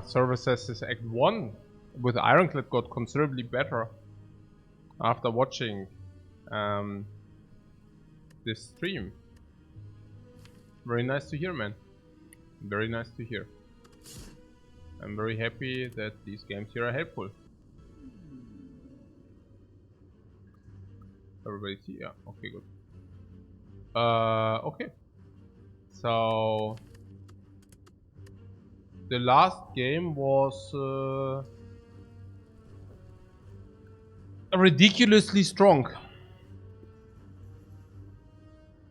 server says this Act 1 with Ironclad got considerably better after watching this stream. Very nice to hear, man. Very nice to hear. I'm very happy that these games here are helpful. Everybody's here? Yeah, okay, good. Okay. So the last game was ridiculously strong.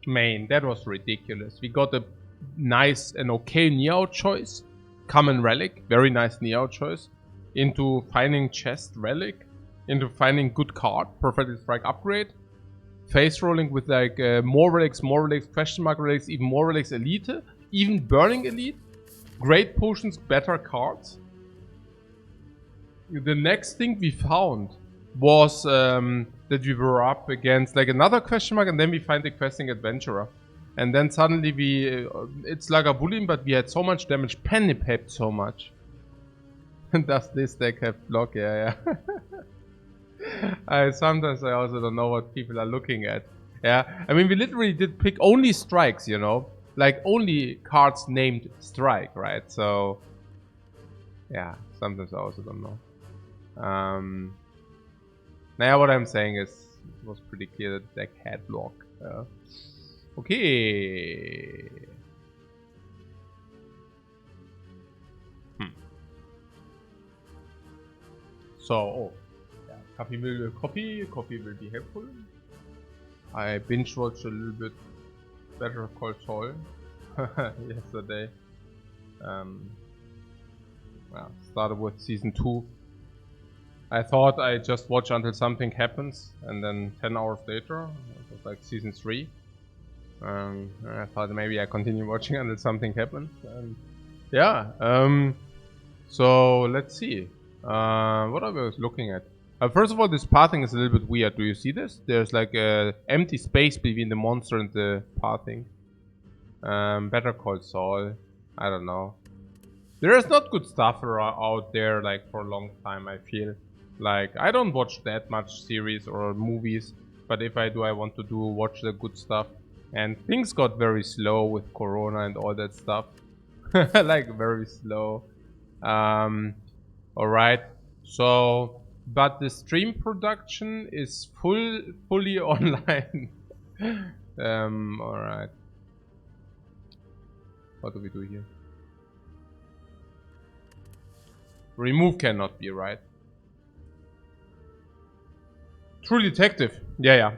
Man, that was ridiculous. We got a nice and okay Neo choice. Common relic, very nice Neo choice. Into finding chest relic. Into finding good card, prophetic strike upgrade. Face rolling with like more relics, question mark relics, even more relics elite. Even burning elite. Great potions, better cards. The next thing we found was that we were up against like another question mark, and then we find the questing adventurer, and then suddenly we it's like a bullying, but we had so much damage. Penny pepped so much. Does this deck have block? Yeah. Sometimes I also don't know what people are looking at. Yeah, I mean we literally did pick only strikes, you know, like only cards named strike, right? So yeah, sometimes I also don't know. Now what I'm saying is it was pretty clear that the deck had block. Okay. So, yeah, coffee will be helpful. I binge watched a little bit Better Call Saul yesterday. Well, started with season 2. I thought I just watch until something happens, and then 10 hours later, it was like season 3. I thought maybe I continue watching until something happens. And yeah, so let's see. What I was looking at. First of all, this pathing is a little bit weird. Do you see this? There's like a empty space between the monster and the pathing. Better Call Saul. I don't know. There is not good stuff out there like for a long time, I feel. Like, I don't watch that much series or movies, but if I do, I want to watch the good stuff. And things got very slow with Corona and all that stuff. Like, very slow. Alright, so, but the stream production is fully online. Alright. What do we do here? Remove cannot be, right? True Detective. Yeah.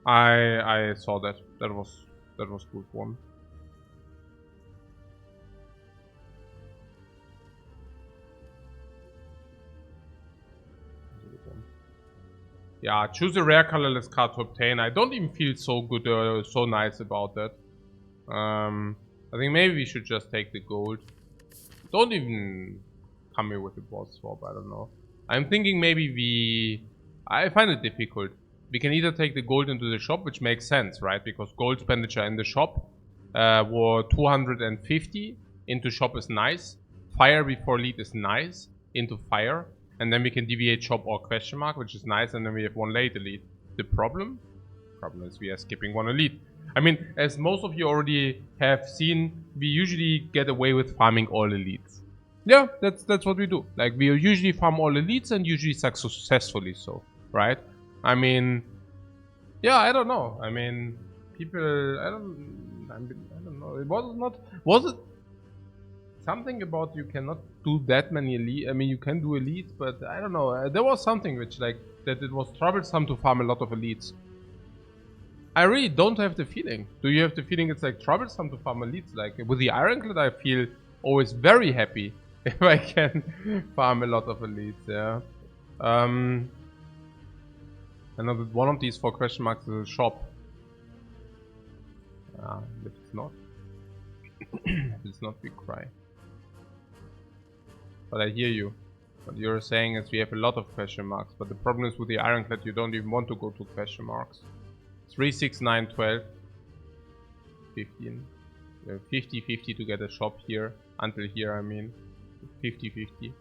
I saw that. That was good one. Yeah, choose a rare colorless card to obtain. I don't even feel so good or so nice about that. I think maybe we should just take the gold. Don't even come here with the boss swap, I don't know. I'm thinking maybe I find it difficult. We can either take the gold into the shop, which makes sense, right? Because gold expenditure in the shop were 250. Into shop is nice. Fire before lead is nice. Into fire. And then we can deviate shop or question mark, which is nice. And then we have one late elite. The problem is we are skipping one elite. I mean, as most of you already have seen, we usually get away with farming all elites. Yeah, that's what we do. Like, we usually farm all elites and usually successfully so, right? I mean, yeah, I don't know. I mean, people, I don't know. Was it something about you cannot do that many elite? I mean, you can do elites, but I don't know. There was something which, like, that it was troublesome to farm a lot of elites. I really don't have the feeling. Do you have the feeling it's like troublesome to farm elites? Like with the Ironclad, I feel always very happy if I can farm a lot of elites. Yeah. I know that one of these 4 question marks is a shop. If it's not, if it's not, we cry. But I hear you. What you're saying is we have a lot of question marks. But the problem is with the Ironclad, you don't even want to go to question marks. 3, 6, 9, 12, 15. 50, 50 to get a shop here. Until here, I mean. 50-50.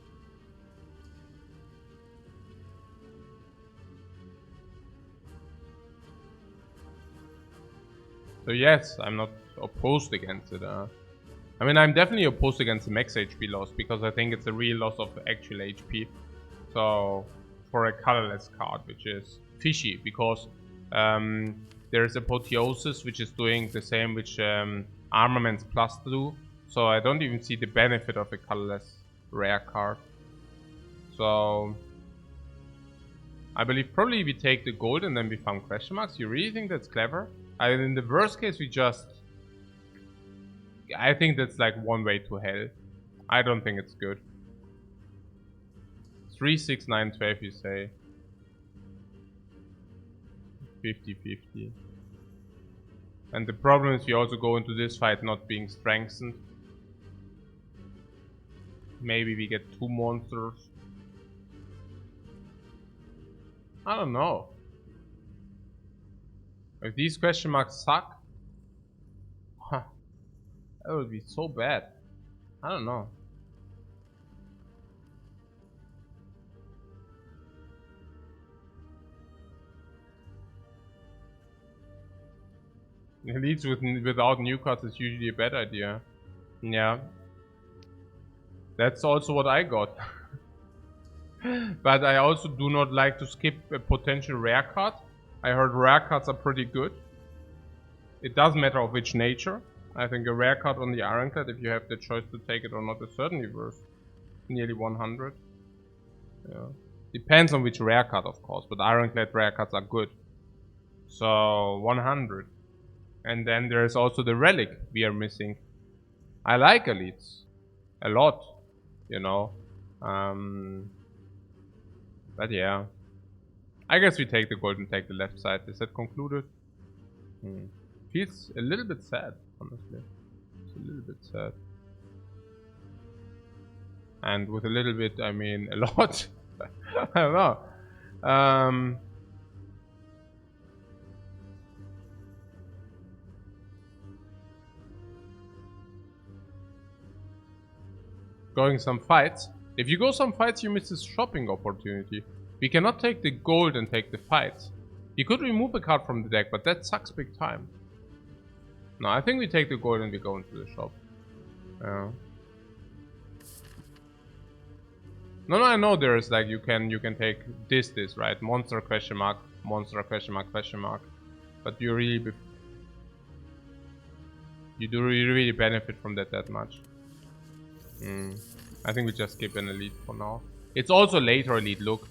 So yes, I'm not opposed against it. I mean, I'm definitely opposed against the max HP loss because I think it's a real loss of actual HP. So for a colorless card, which is fishy because there's Apotheosis, which is doing the same which Armaments Plus do. So I don't even see the benefit of a colorless rare card. So I believe probably we take the gold and then we farm question marks. You really think that's clever? In the worst case, we just... I think that's like one way to hell. I don't think it's good. 3, 6, 9, 12 you say. 50-50. And the problem is we also go into this fight not being strengthened. Maybe we get 2 monsters. I don't know. If these question marks suck, huh, that would be so bad. I don't know. Elites without new cards is usually a bad idea. Yeah. That's also what I got. But I also do not like to skip a potential rare card. I heard rare cards are pretty good. It doesn't matter of which nature. I think a rare card on the Ironclad, if you have the choice to take it or not, is certainly worth nearly 100. Yeah. Depends on which rare card, of course, but Ironclad rare cards are good. So 100. And then there's also the relic we are missing. I like elites a lot, you know. But yeah, I guess we take the gold and take the left side. Is that concluded? Feels a little bit sad, honestly. It's a little bit sad. And with a little bit, I mean a lot. I don't know. Going some fights. If you go some fights, you miss this shopping opportunity. We cannot take the gold and take the fights. You could remove a card from the deck, but that sucks big time. No, I think we take the gold and we go into the shop. Yeah. No, I know there is like you can take this, right? Monster question mark, monster question mark, question mark. But you really really benefit from that much. I think we just skip an elite for now. It's also later elite, look.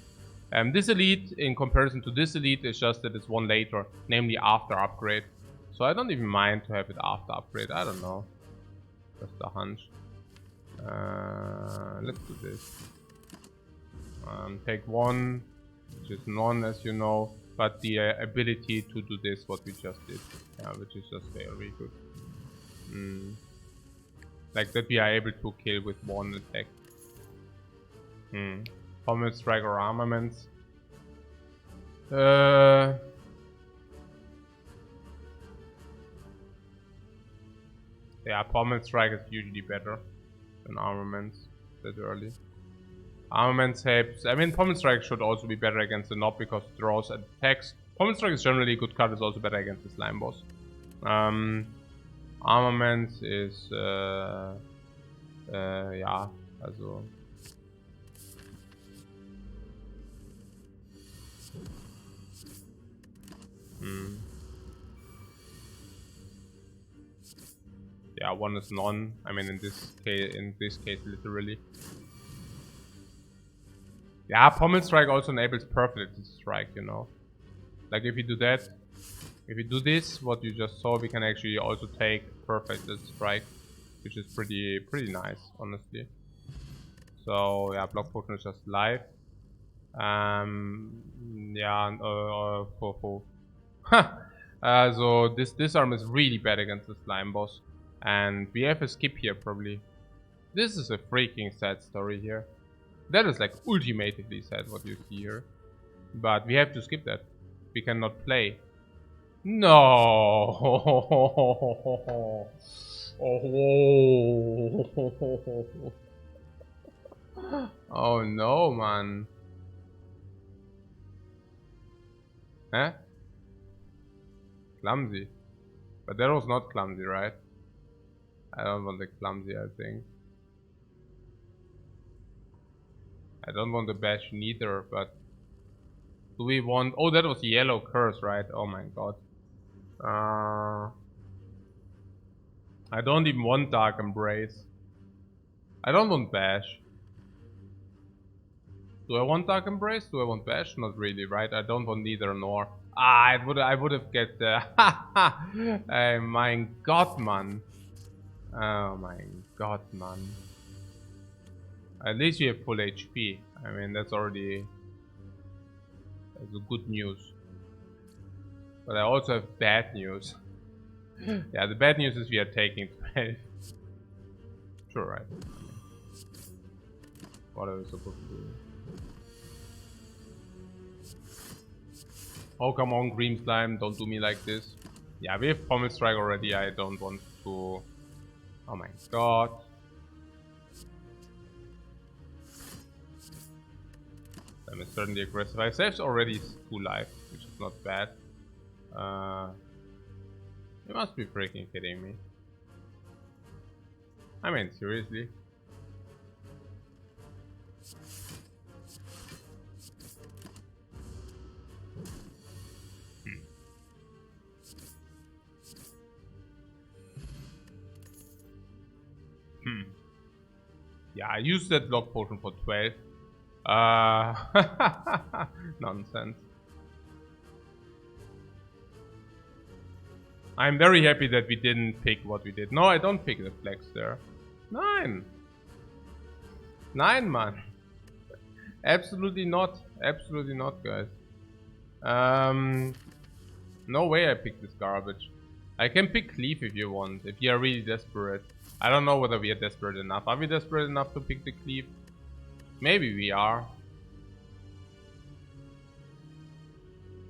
This elite in comparison to this elite is just that it's one later, namely after upgrade. So I don't even mind to have it after upgrade, I don't know. Just a hunch. Let's do this. Take one, which is none as you know, but the ability to do this, what we just did, which is just very good. Like that we are able to kill with one attack. Pommel strike or armaments. Yeah, pommel strike is usually better than armaments that early. Armaments helps. I mean, pommel strike should also be better against the knob because it draws attacks. Pommel strike is generally a good card. It's also better against the slime boss. Armaments is ja, also yeah, one is none. I mean, in this case, literally. Yeah, pommel strike also enables perfect strike, you know. Like if you do that, if you do this, what you just saw, we can actually also take perfect strike, which is pretty nice, honestly. So yeah, block potion is just life. Yeah, so this arm is really bad against the slime boss, and we have a skip here probably. This is a freaking sad story here. That is like ultimately sad what you see here, but we have to skip that. We cannot play. No. Oh. Oh no, man. Huh? Clumsy. But that was not clumsy, right? I don't want the clumsy, I think. I don't want the bash neither, but... Do we want... Oh, that was yellow curse, right? Oh my god. I don't even want Dark Embrace. I don't want bash. Do I want Dark Embrace? Do I want bash? Not really, right? I don't want neither nor. Ah, I would have get the... Oh my god, man. Oh my god, man. At least you have full HP. I mean, that's already... That's good news. But I also have bad news. Yeah, the bad news is we are taking 12. Sure, right. What are we supposed to do? Oh, come on, Green Slime, don't do me like this. Yeah, we have Pommel Strike already, I don't want to... Oh my god. I'm certainly aggressive. I saved already 2 life, which is not bad. You must be freaking kidding me. I mean, seriously. Yeah, I used that block potion for 12. Nonsense. I'm very happy that we didn't pick what we did. No, I don't pick the flex there. 9. 9, man. Absolutely not. Absolutely not, guys. No way I pick this garbage. I can pick Cleave if you want, if you are really desperate. I don't know whether we are desperate enough. Are we desperate enough to pick the Cleave? Maybe we are.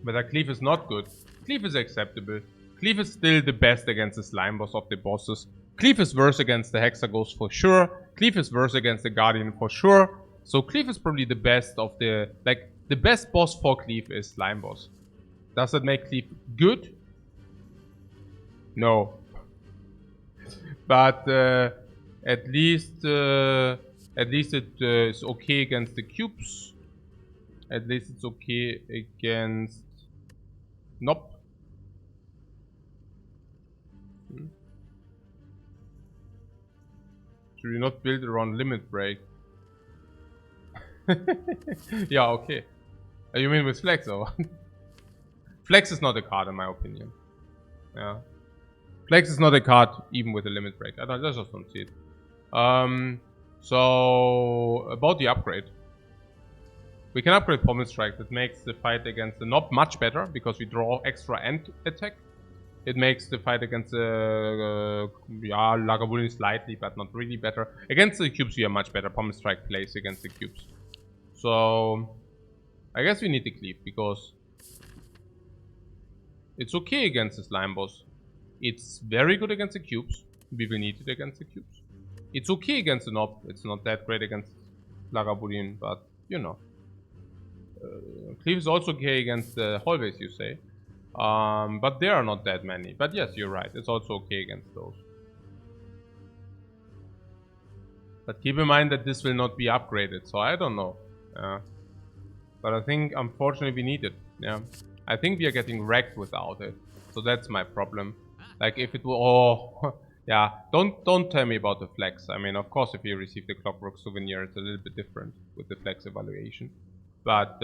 But the Cleave is not good. Cleave is acceptable. Cleave is still the best against the slime boss of the bosses. Cleave is worse against the Hexaghost for sure. Cleave is worse against the Guardian for sure. So Cleave is probably the best of the... Like, the best boss for Cleave is slime boss. Does that make Cleave good? No. But at least it is okay against the cubes. At least it's okay against... Nope. Should we not build around Limit Break? Yeah, okay. You mean with Flex or what? Flex is not a card in my opinion. Yeah. Flex is not a card even with a Limit Break. I just don't see it. So about the upgrade. We can upgrade Pommel Strike. That makes the fight against the Knob much better because we draw extra end attack. It makes the fight against the Lagavulin slightly, but not really better. Against the cubes, we are much better. Pommel Strike plays against the cubes. So I guess we need the Cleave because it's okay against the slime boss. It's very good against the cubes. We will need it against the cubes. It's okay against the Knob. It's not that great against Lagavulin, but you know. Cleave is also okay against the hallways, you say. But there are not that many. But yes, you're right. It's also okay against those. But keep in mind that this will not be upgraded. So I don't know. But I think, unfortunately, we need it. Yeah. I think we are getting wrecked without it. So that's my problem. Like, if it will... Oh... Yeah. Don't tell me about the flex. I mean, of course, if you receive the Clockwork Souvenir, it's a little bit different with the flex evaluation. But,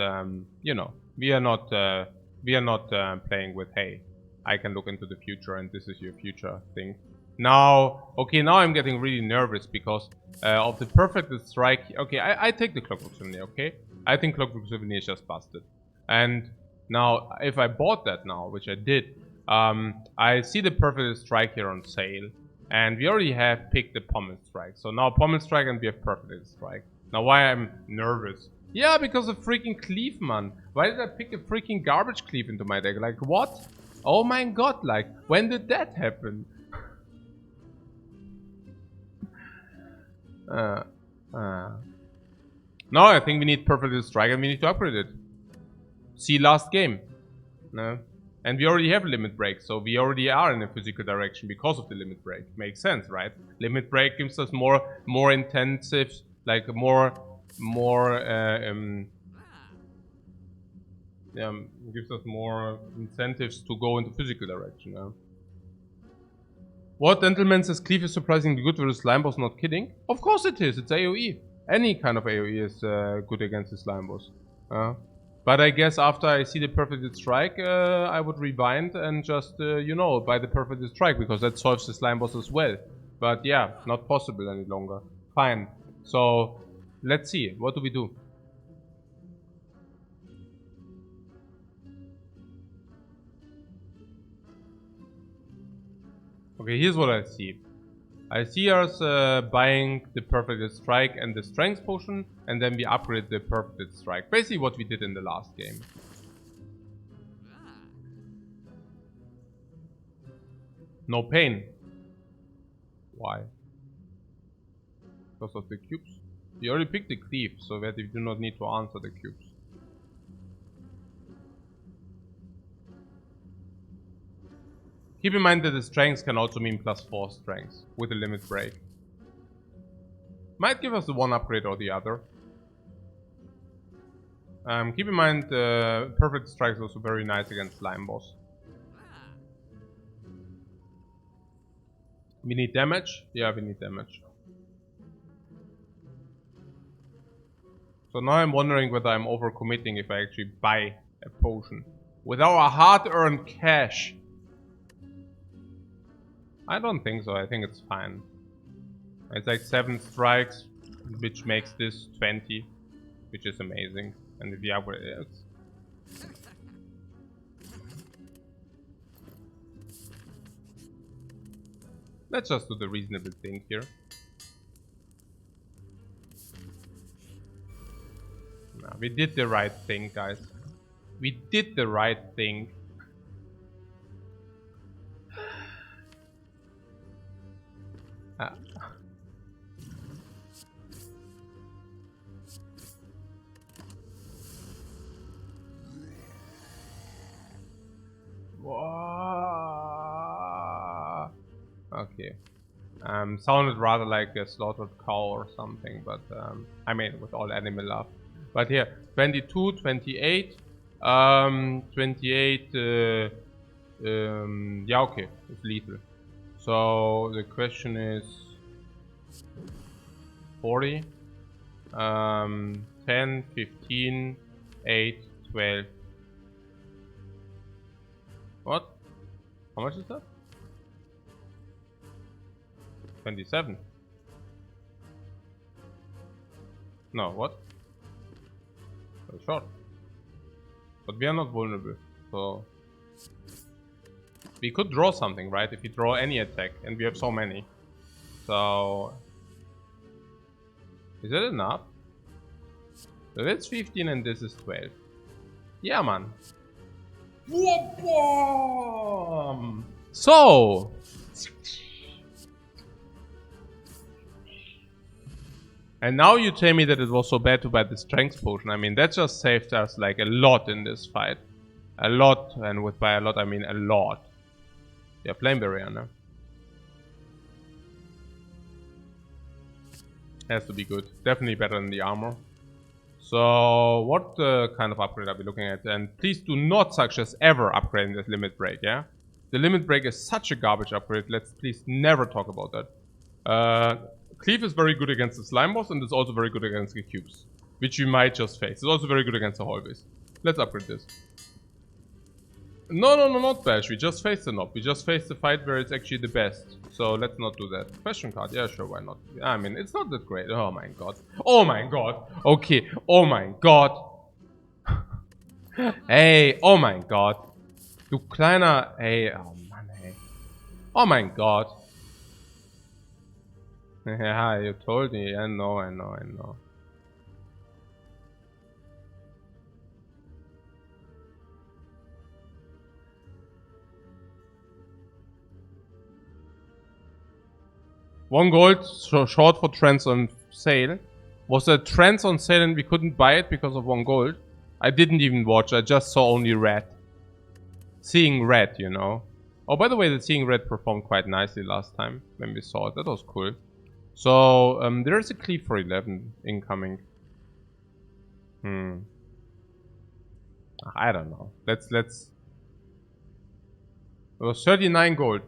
you know, we are not playing with, hey, I can look into the future and this is your future thing. Now, okay, now I'm getting really nervous because of the perfect strike. Okay, I take the Clockwork Souvenir, okay? I think Clockwork Souvenir is just busted. And now, if I bought that now, which I did, I see the perfect strike here on sale. And we already have picked the Pommel Strike. So now Pommel Strike and we have perfect strike. Now why I'm nervous? Yeah, because of freaking Cleave, man. Why did I pick a freaking garbage Cleave into my deck? Like, what? Oh my god, like, when did that happen? No, I think we need Perfect Strike and we need to upgrade it. See last game. No. And we already have Limit Break, so we already are in a physical direction because of the Limit Break. Makes sense, right? Limit Break gives us more intensive, like gives us more incentives to go into physical direction. Yeah. What? Gentleman says Cleave is surprisingly good with the slime boss, not kidding? Of course it is, it's AoE. Any kind of AoE is good against the slime boss. But I guess after I see the Perfect Strike, I would rewind and just, buy the Perfect Strike, because that solves the slime boss as well. But yeah, not possible any longer. Fine. So, let's see. What do we do? Okay, here's what I see. I see us buying the Perfect Strike and the Strength Potion, and then we upgrade the Perfect Strike. Basically what we did in the last game. No pain. Why? Because of the cubes. We already picked the Cleave, so that we do not need to answer the cubes. Keep in mind that the strength can also mean +4 strength with a limit break. Might give us the one upgrade or the other. Keep in mind Perfect Strike is also very nice against Slime Boss. We need damage? Yeah, we need damage. So now I'm wondering whether I'm overcommitting if I actually buy a potion. With our hard-earned cash. I don't think so, I think it's fine. It's like 7 strikes, which makes this 20, which is amazing. And if you upgrade it, let's just do the reasonable thing here. No, we did the right thing, guys. We did the right thing. Okay. Sounded rather like a slaughtered cow or something, but I mean, with all animal love. But here, 22, 28, 28, yeah, okay, it's lethal. So the question is 40, 10, 15, 8, 12. What? How much is that? 27. No, what? Very short. But we are not vulnerable, so we could draw something, right? If we draw any attack, and we have so many. So is that enough? So that's 15 and this is 12. Yeah, man. So and now you tell me that it was so bad to buy the strength potion. I mean, that just saved us like a lot in this fight. A lot, and with by a lot I mean a lot. Yeah, flame barrier now. Has to be good. Definitely better than the armor. So, what kind of upgrade are we looking at? And please do not suggest ever upgrading this limit break, yeah? The limit break is such a garbage upgrade. Let's please never talk about that. Cleave is very good against the slime boss, and it's also very good against the cubes, which you might just face. It's also very good against the hallways. Let's upgrade this. No, not bash. We just faced the knob. We just faced the fight where it's actually the best. So let's not do that. Question card. Yeah, sure. Why not? I mean, it's not that great. Oh my god. Oh my god. Okay. Oh my god. Hey. Oh my god. Du kleiner. Hey. Oh man. Hey. Oh my god. Yeah, you told me. I know. One gold short for trends on sale. Was the trends on sale and we couldn't buy it because of 1 gold? I didn't even watch, I just saw only red. Seeing red, you know. Oh, by the way, the seeing red performed quite nicely last time when we saw it. That was cool. So, there is a cleave for 11 incoming. I don't know. Let's... It was 39 gold.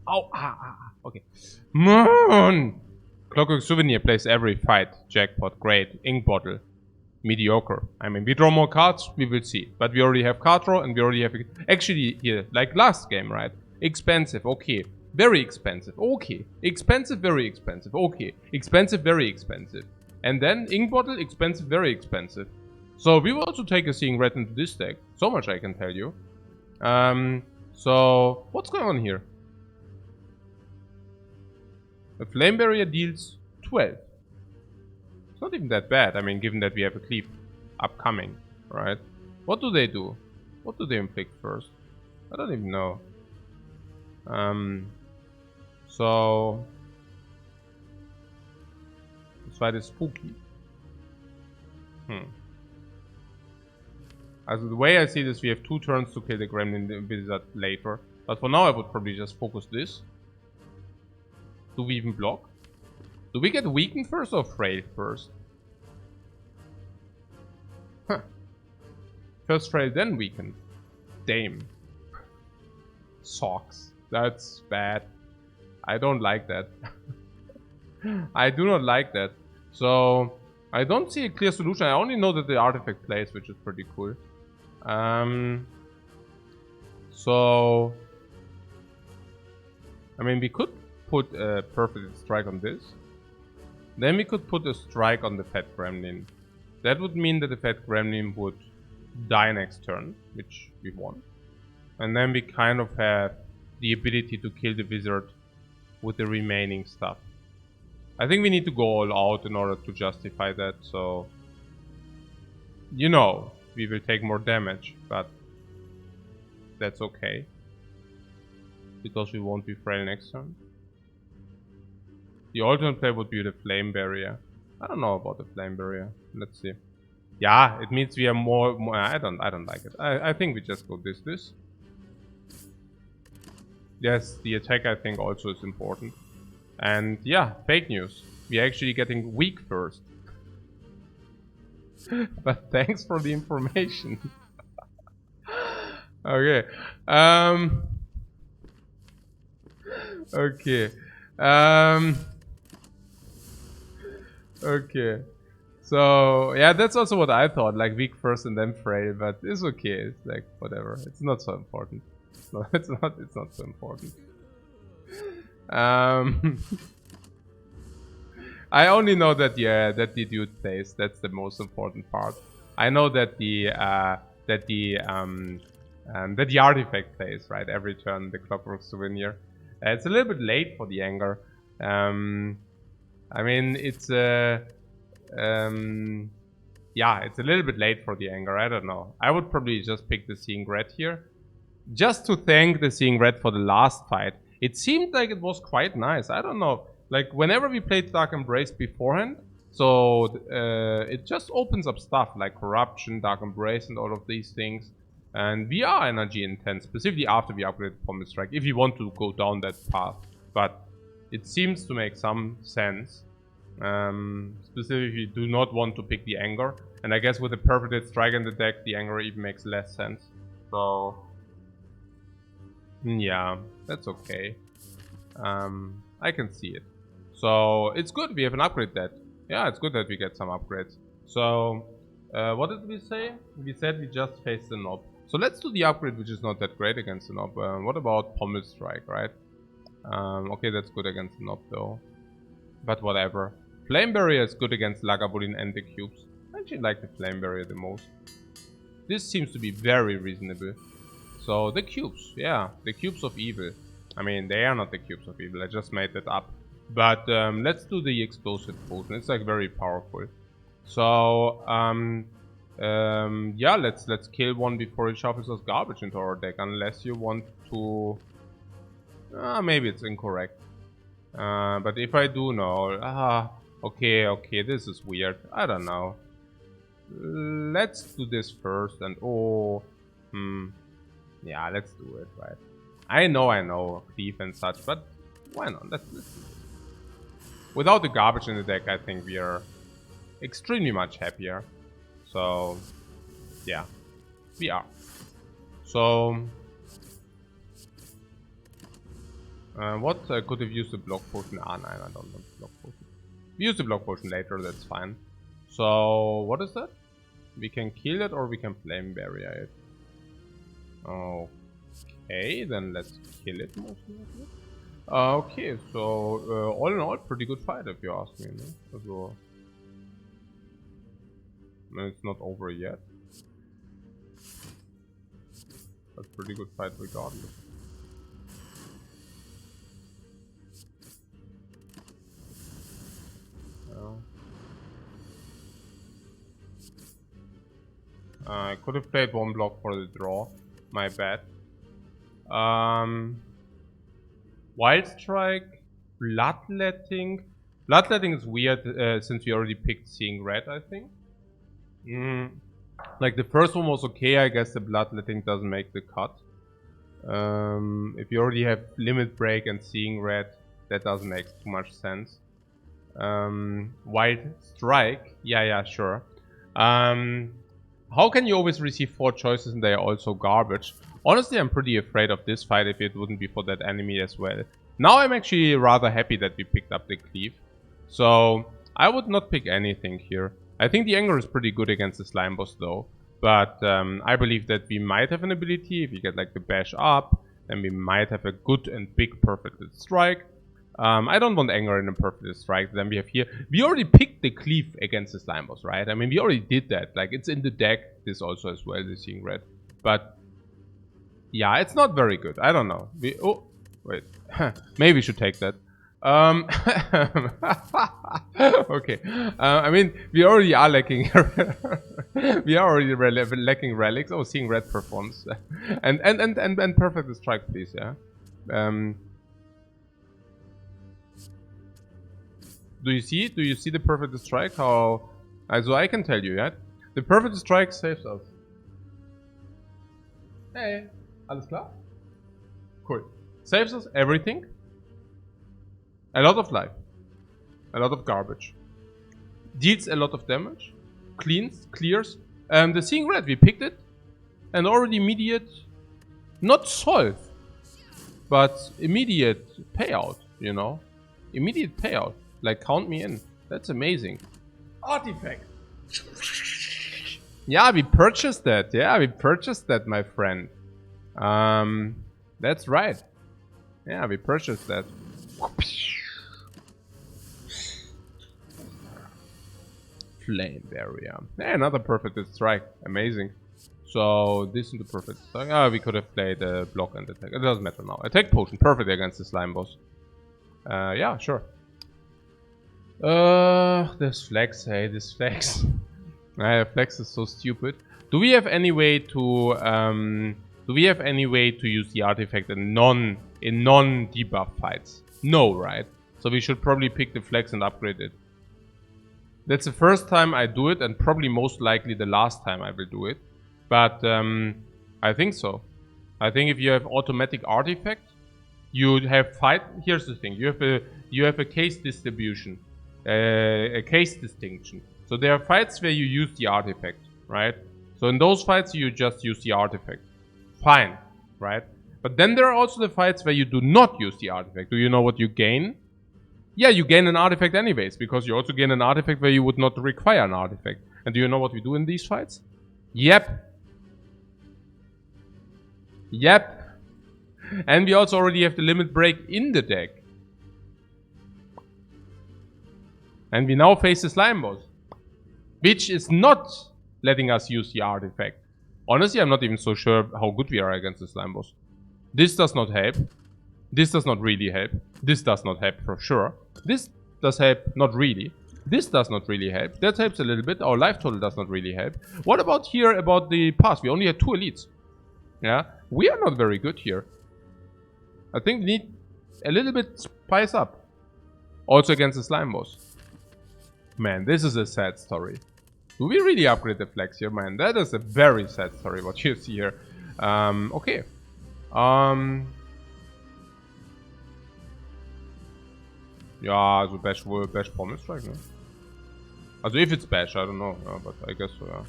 Oh, okay. Man! Clockwork Souvenir plays every fight. Jackpot, great. Ink bottle, mediocre. I mean, we draw more cards, we will see. But we already have card draw and we already have... Actually, here, like last game, right? Expensive, okay. Very expensive, okay. Expensive, very expensive, okay. Expensive, very expensive. And then ink bottle, expensive, very expensive. So we will also take a Seeing Red into this deck. So much I can tell you. So what's going on here? A Flame Barrier deals 12. It's not even that bad. I mean, given that we have a cleave upcoming, right? What do they do? What do they inflict first? I don't even know. So this fight is spooky. As the way I see this, we have 2 turns to kill the Gremlin Wizard later. But for now, I would probably just focus this. Do we even block? Do we get weakened first or frail first? Huh. First frail, then weakened. Damn. Socks. That's bad. I don't like that. I do not like that. So, I don't see a clear solution. I only know that the artifact plays, which is pretty cool. So, I mean, we could put a perfect strike on this. Then we could put a strike on the Fat Gremlin. That would mean that the Fat Gremlin would die next turn, which we want. And then we kind of have the ability to kill the wizard with the remaining stuff. I think we need to go all out in order to justify that, so... You know, we will take more damage, but... That's okay. Because we won't be frail next turn. The alternate play would be the Flame Barrier. I don't know about the Flame Barrier. Let's see. Yeah, it means we are more I don't like it. I think we just go this. Yes, the attack I think also is important. And yeah, fake news. We're actually getting weak first. But thanks for the information. Okay. Okay. Okay. So yeah, that's also what I thought, like weak first and then frail, but it's okay. It's like whatever. It's not so important. No, it's not so important. I only know that that the dude plays. That's the most important part. I know that the artifact plays, right, every turn, the Clockwork Souvenir. It's a little bit late for the anger. I mean, it's yeah, it's a little bit late for the anger. I don't know. I would probably just pick the Seeing Red here, just to thank the Seeing Red for the last fight. It seemed like it was quite nice. I don't know. Like whenever we played Dark Embrace beforehand, so it just opens up stuff like Corruption, Dark Embrace, and all of these things. And we are energy intense, specifically after we upgraded Pommel Strike, if you want to go down that path. But it seems to make some sense. Specifically, if you do not want to pick the anger. And I guess with the Perforated Strike in the deck, the anger even makes less sense. So, yeah, that's okay. I can see it. So, it's good we have an upgrade deck. Yeah, it's good that we get some upgrades. So, what did we say? We said we just faced the Knob. So let's do the upgrade, which is not that great against the Knob. What about Pommel Strike, right? Okay, that's good against the Knob though. But whatever. Flame Barrier is good against Lagavulin and the cubes. I actually like the Flame Barrier the most. This seems to be very reasonable. So the cubes, yeah, the cubes of evil. I mean, they are not the cubes of evil, I just made that up. But let's do the explosive potion. It's like very powerful. So yeah, let's kill one before it shuffles us garbage into our deck, unless you want to... maybe it's incorrect. But if I do know... okay, this is weird. I don't know. Let's do this first and... yeah, let's do it, right? I know, Cleave and such, but why not? Let's do it. Without the garbage in the deck, I think we are extremely much happier. So, yeah, we are. So, what could have used a block potion? Ah, no, I don't want block potion. We use the block potion later, that's fine. So, what is that? We can kill it or we can flame barrier it. Okay, then let's kill it most likely. Okay, so all in all, pretty good fight if you ask me. No? So, it's not over yet. But pretty good fight regardless. I could have played one block for the draw. My bad. Wild Strike, Bloodletting. Bloodletting is weird since we already picked Seeing Red, I think. Like the first one was okay, I guess the Bloodletting doesn't make the cut. If you already have Limit Break and Seeing Red, that doesn't make too much sense. Wild Strike, yeah, sure. How can you always receive 4 choices and they are also garbage? Honestly, I'm pretty afraid of this fight if it wouldn't be for that enemy as well. Now I'm actually rather happy that we picked up the Cleave. So, I would not pick anything here. I think the Anger is pretty good against the Slime Boss though. But I believe that we might have an ability. If you get like the Bash up, then we might have a good and big Perfected Strike. I don't want Anger in a Perfected Strike. Then we have here... We already picked the Cleave against the Slime Boss, right? I mean, we already did that. Like, it's in the deck. This also as well, the Seeing Red. But... yeah, it's not very good. I don't know. Oh, wait. Maybe we should take that. Okay. I mean, we already are lacking... we are already lacking relics. Oh, Seeing Red performs. and Perfect Strike, please, yeah. Do you see it? Do you see the Perfect Strike? How... so I can tell you, yeah? The Perfect Strike saves us. Hey. Alles klar? Cool. Saves us everything. A lot of life. A lot of garbage. Deals a lot of damage. Clears. The Seeing Red, we picked it. And already immediate... not solve. But immediate payout, you know? Immediate payout. Like, count me in. That's amazing. Artifact. Yeah, we purchased that. Yeah, we purchased that, my friend. That's right. Yeah, we purchased that. Flame barrier. Yeah, another Perfect Strike. Amazing. So, this is the Perfect Strike. Ah, we could have played a block and attack. It doesn't matter now. Attack potion. Perfect against the Slime Boss. Yeah, sure. This flex, hey, this flex. Flex is so stupid. Do we have any way to, use the artifact in non-debuff fights? No, right? So we should probably pick the flex and upgrade it. That's the first time I do it, and probably most likely the last time I will do it. But I think so. I think if you have automatic artifact, you have fight. Here's the thing: you have a case distribution, a case distinction. So there are fights where you use the artifact, right? So in those fights you just use the artifact. Fine, right? But then there are also the fights where you do not use the artifact. Do you know what you gain? Yeah, you gain an artifact anyways, because you also gain an artifact where you would not require an artifact. And do you know what we do in these fights? Yep. And we also already have the limit break in the deck. And we now face the Slime Boss, which is not letting us use the artifact. Honestly, I'm not even so sure how good we are against the Slime Boss. This does not help. This does not really help. This does not help for sure. This does help, not really. This does not really help. That helps a little bit. Our life total does not really help. What about here, about the pass? We only had 2 elites. Yeah, we are not very good here. I think we need a little bit spice up. Also against the slime boss. Man, this is a sad story. Do we really upgrade the flex here? Man, that is a very sad story what you see here. Okay. Ja, also Bash Promise Strike, ne? Also if it's Bash, I don't know, yeah, but I guess so, yeah.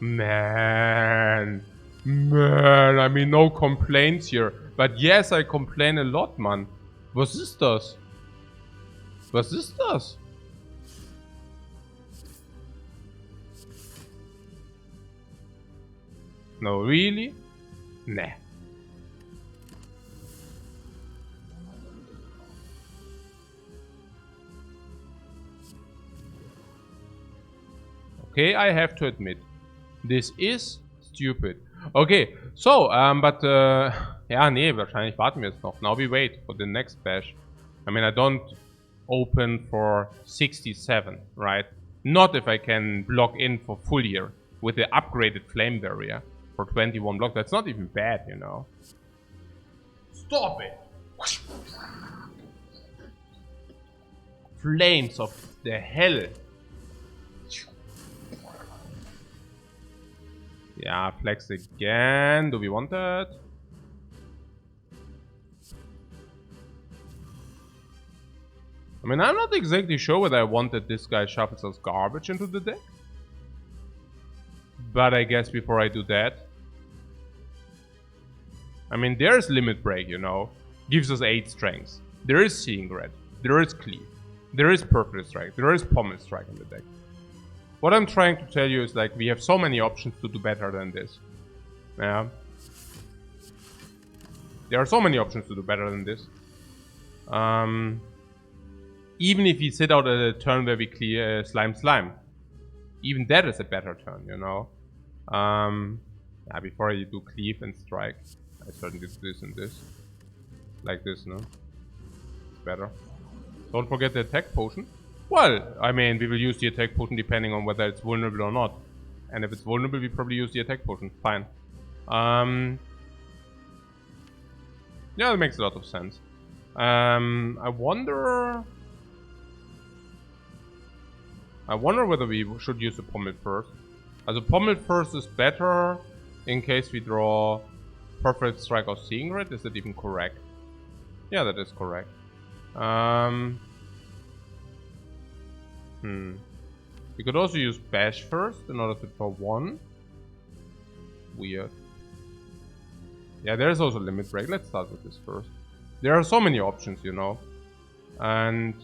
Man, I mean, no complaints here. But yes, I complain a lot, man. Was ist das? Was ist das? No, really? Nah. Okay, I have to admit, this is stupid. Okay, so, ja, nee, wahrscheinlich warten wir jetzt noch. Now we wait for the next bash. I mean, I don't open for 67, right? Not if I can block in for full year with the upgraded flame barrier for 21 block. That's not even bad, you know. Stop it! Flames of the hell. Yeah, flex again. Do we want that? I mean, I'm not exactly sure whether I want that this guy shuffles us garbage into the deck. But I guess before I do that... I mean, there's Limit Break, you know. Gives us 8 strengths. There is Seeing Red. There is Cleave. There is Perfect Strike. There is Pommel Strike in the deck. What I'm trying to tell you is, like, we have so many options to do better than this. Yeah. There are so many options to do better than this. Even if we sit out at a turn where we clear Slime. Even that is a better turn, you know. Yeah, before you do Cleave and Strike, I certainly do this and this. Like this, no? It's better. Don't forget the attack potion. Well, I mean, we will use the attack potion depending on whether it's vulnerable or not. And if it's vulnerable, we probably use the attack potion. Fine. Yeah, that makes a lot of sense. I wonder whether we should use the Pommel first. As a Pommel first is better in case we draw Perfect Strike or Seeing Red. Is that even correct? Yeah, that is correct. We could also use Bash first in order to draw 1. Weird. Yeah, there's also Limit Break. Let's start with this first. There are so many options, you know. And...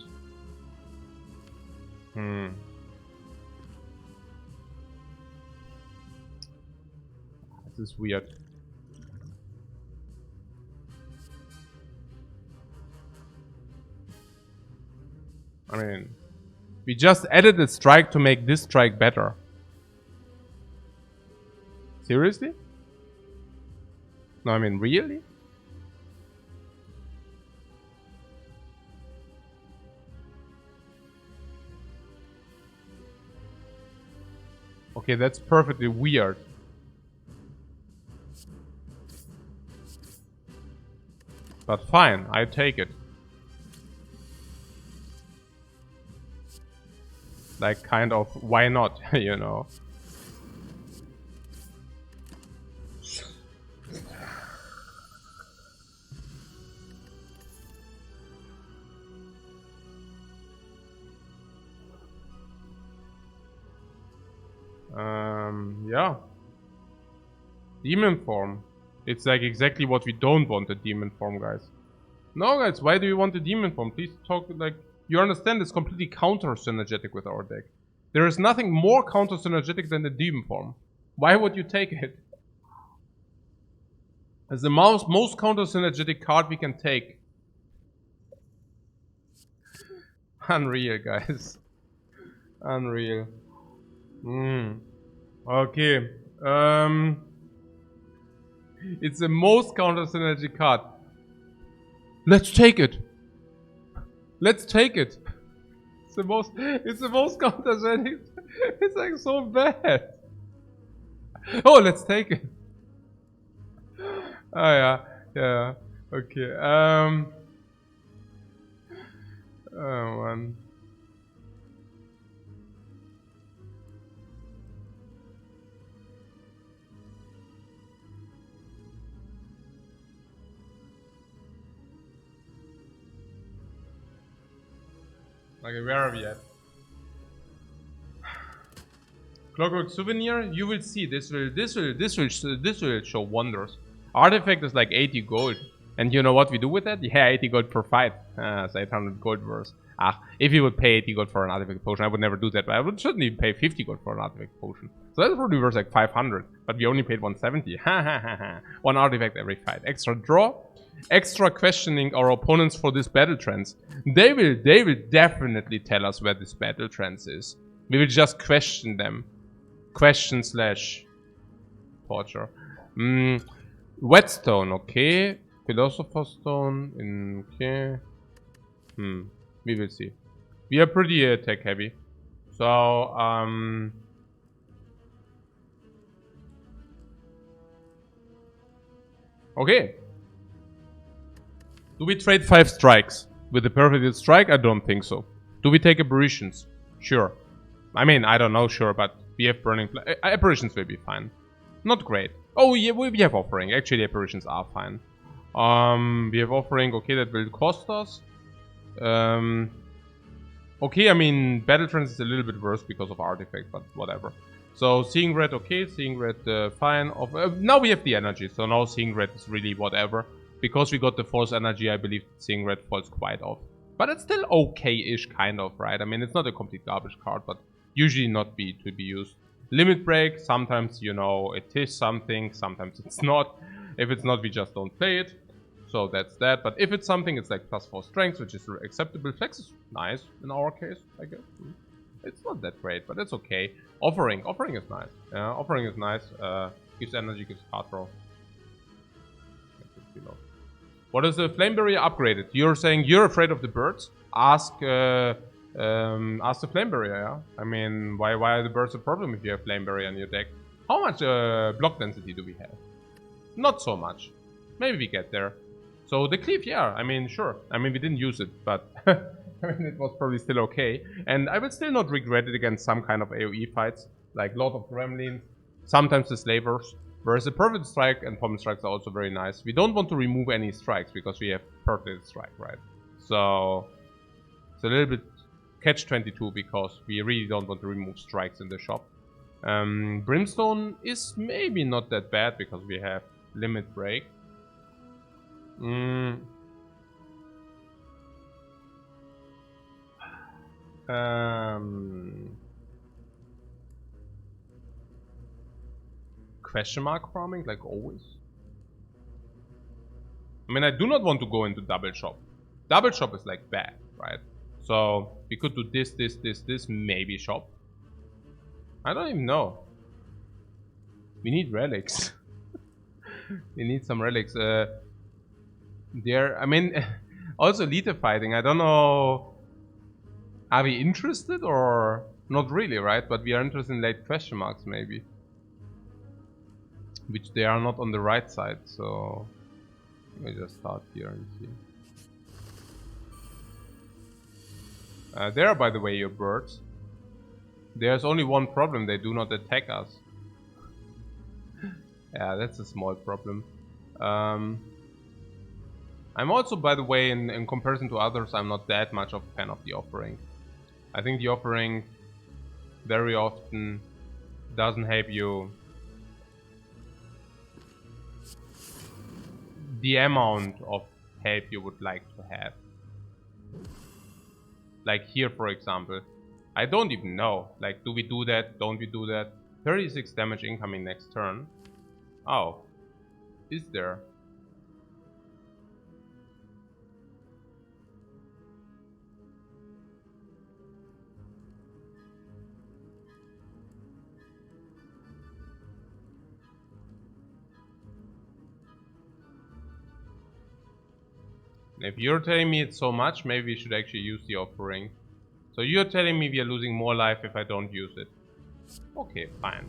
This is weird. I mean... We just added a strike to make this strike better. Seriously? No, I mean, really? Okay, that's perfectly weird. But fine, I take it. Like, kind of, why not, you know? Yeah. Demon form. It's like exactly what we don't want, the demon form, guys. No, guys, why do you want the demon form? Please talk, like... You understand it's completely counter-synergetic with our deck. There is nothing more counter-synergetic than the demon form. Why would you take it? As the most counter-synergetic card we can take. Unreal, guys. Unreal. Okay. It's the most counter-synergetic card. Let's take it. Let's take it. It's the most counter-synergetic. It's like so bad. Oh, let's take it. Oh yeah, yeah. Okay. Oh man. Okay, where are we at? Clockwork Souvenir, you will see this will show wonders. Artifact is like 80 gold. And you know what we do with that? Yeah, 80 gold per fight. So 800 gold worth. If you would pay 80 gold for an artifact potion, I would never do that, but I would certainly pay 50 gold for an artifact potion. So that's probably worth like 500, but we only paid 170. Ha ha ha ha. One artifact every fight. Extra draw. Extra questioning our opponents for this battle trance. They will definitely tell us where this battle trance is. We will just question them. Question slash torture. Whetstone, okay. Philosopher's Stone, okay. We will see. We are pretty tech heavy. So, okay. Do we trade 5 strikes? With the perfect strike? I don't think so. Do we take apparitions? Sure. I mean, I don't know, sure, but we have burning... apparitions will be fine. Not great. Oh, yeah, we have offering. Actually, apparitions are fine. We have offering. Okay, that will cost us. Okay, I mean, battle trance is a little bit worse because of artifact, but whatever. So, seeing red, okay. Seeing red, fine. Now we have the energy, so now seeing red is really whatever. Because we got the force energy, I believe seeing red falls quite off. But it's still okay-ish, kind of, right? I mean, it's not a complete garbage card, but usually not to be used. Limit break, sometimes, you know, it is something, sometimes it's not. If it's not, we just don't play it. So that's that. But if it's something, it's like +4 strength, which is acceptable. Flex is nice in our case, I guess. It's not that great, but it's okay. Offering is nice. Offering is nice. Gives energy, gives card draw. What is the flame barrier upgraded? You're saying you're afraid of the birds? Ask the flame barrier, yeah? I mean, why are the birds a problem if you have flame barrier in your deck? How much block density do we have? Not so much. Maybe we get there. So the cleave, yeah, I mean, sure. I mean, we didn't use it, but I mean, it was probably still okay. And I would still not regret it against some kind of AoE fights, like Lord of Gremlins, sometimes the Slavers. Whereas the Perfect Strike and Pommel Strikes are also very nice. We don't want to remove any strikes because we have Perfect Strike, right? So it's a little bit catch-22 because we really don't want to remove strikes in the shop. Brimstone is maybe not that bad because we have Limit Break. Question mark farming, like always? I mean, I do not want to go into double shop. Double shop is like bad, right? So we could do this, maybe shop. I don't even know. We need relics. We need some relics. I mean, also Lita fighting. I don't know. Are we interested or not really, right? But we are interested in late question marks, maybe. Which they are not on the right side, so let me just start here and see. There are, by the way, your birds. There's only one problem, they do not attack us. Yeah, that's a small problem. I'm also, by the way, in comparison to others, I'm not that much of a fan of the offering. I think the offering very often doesn't help you the amount of help you would like to have. Like here, for example. I don't even know. Like, do we do that? Don't we do that? 36 damage incoming next turn. Oh. Is there? If you're telling me it's so much, maybe we should actually use the offering. So you're telling me we are losing more life if I don't use it. Okay, fine.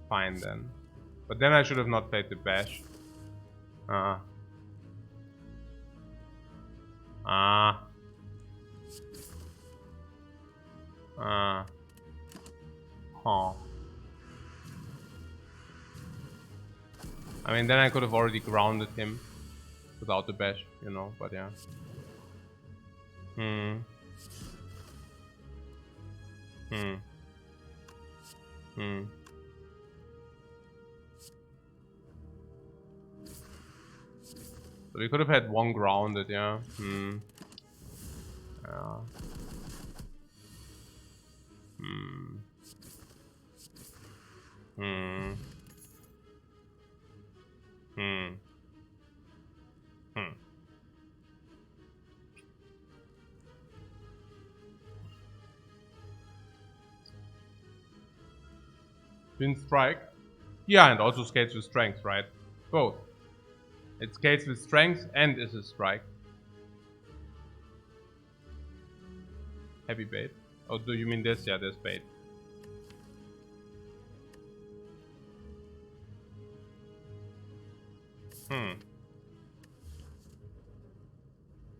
Fine then. But then I should have not played the bash. Huh. I mean, then I could have already grounded him without the bash, you know, but yeah. So we could have had one grounded, yeah. Yeah. Twin strike? Yeah, and also skates with strength, right? Both. It skates with strength and is a strike. Heavy bait. Oh, do you mean this? Yeah, this bait.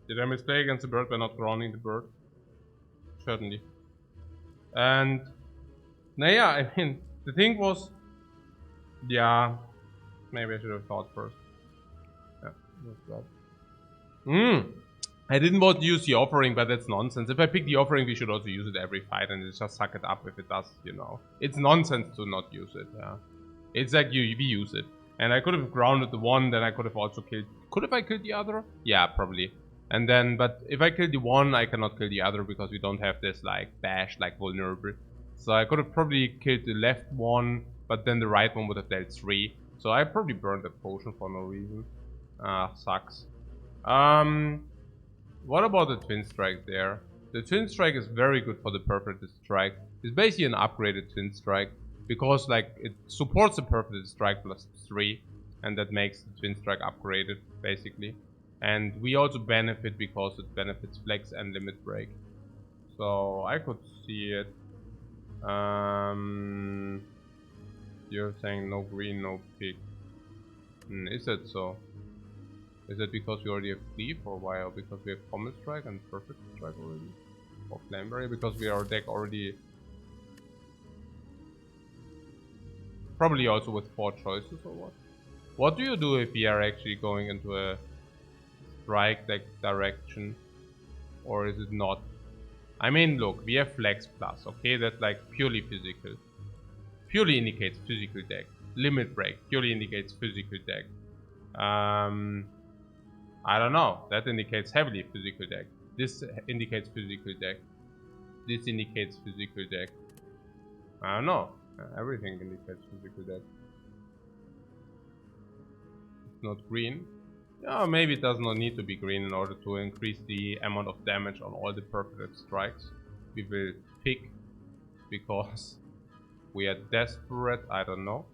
Did I mistake against the bird by not grounding the bird? Certainly. And yeah, I mean, the thing was, yeah, maybe I should have thought first. Yeah, that's that. I didn't want to use the offering, but that's nonsense. If I pick the offering, we should also use it every fight and just suck it up if it does, you know. It's nonsense to not use it, yeah. It's like we use it. And I could have grounded the one, then I could have also killed... Could have I killed the other? Yeah, probably. And then, but if I kill the one, I cannot kill the other because we don't have this, like, bash, like, vulnerable. So I could have probably killed the left one, but then the right one would have dealt 3. So I probably burned that potion for no reason. Sucks. What about the Twin Strike there? The Twin Strike is very good for the Perforated Strike. It's basically an upgraded Twin Strike. Because like it supports the Perforated Strike plus 3. And that makes the Twin Strike upgraded, basically. And we also benefit because it benefits Flex and Limit Break. So I could see it. You're saying no green, no pig. Is it so? Is it because we already have Cleave, or why? Or because we have Comet Strike and Perfect Strike already? Or Flameberry? Because our deck already... Probably also with 4 choices or what? What do you do if we are actually going into a strike deck direction? Or is it not? I mean, look, we have Flex Plus, okay? That's like purely physical. Purely indicates physical deck. Limit Break purely indicates physical deck. I don't know. That indicates heavily physical deck. This indicates physical deck. This indicates physical deck. I don't know. Everything indicates physical deck. It's not green. Yeah, maybe it does not need to be green in order to increase the amount of damage on all the Perforated Strikes. We will pick because we are desperate. I don't know.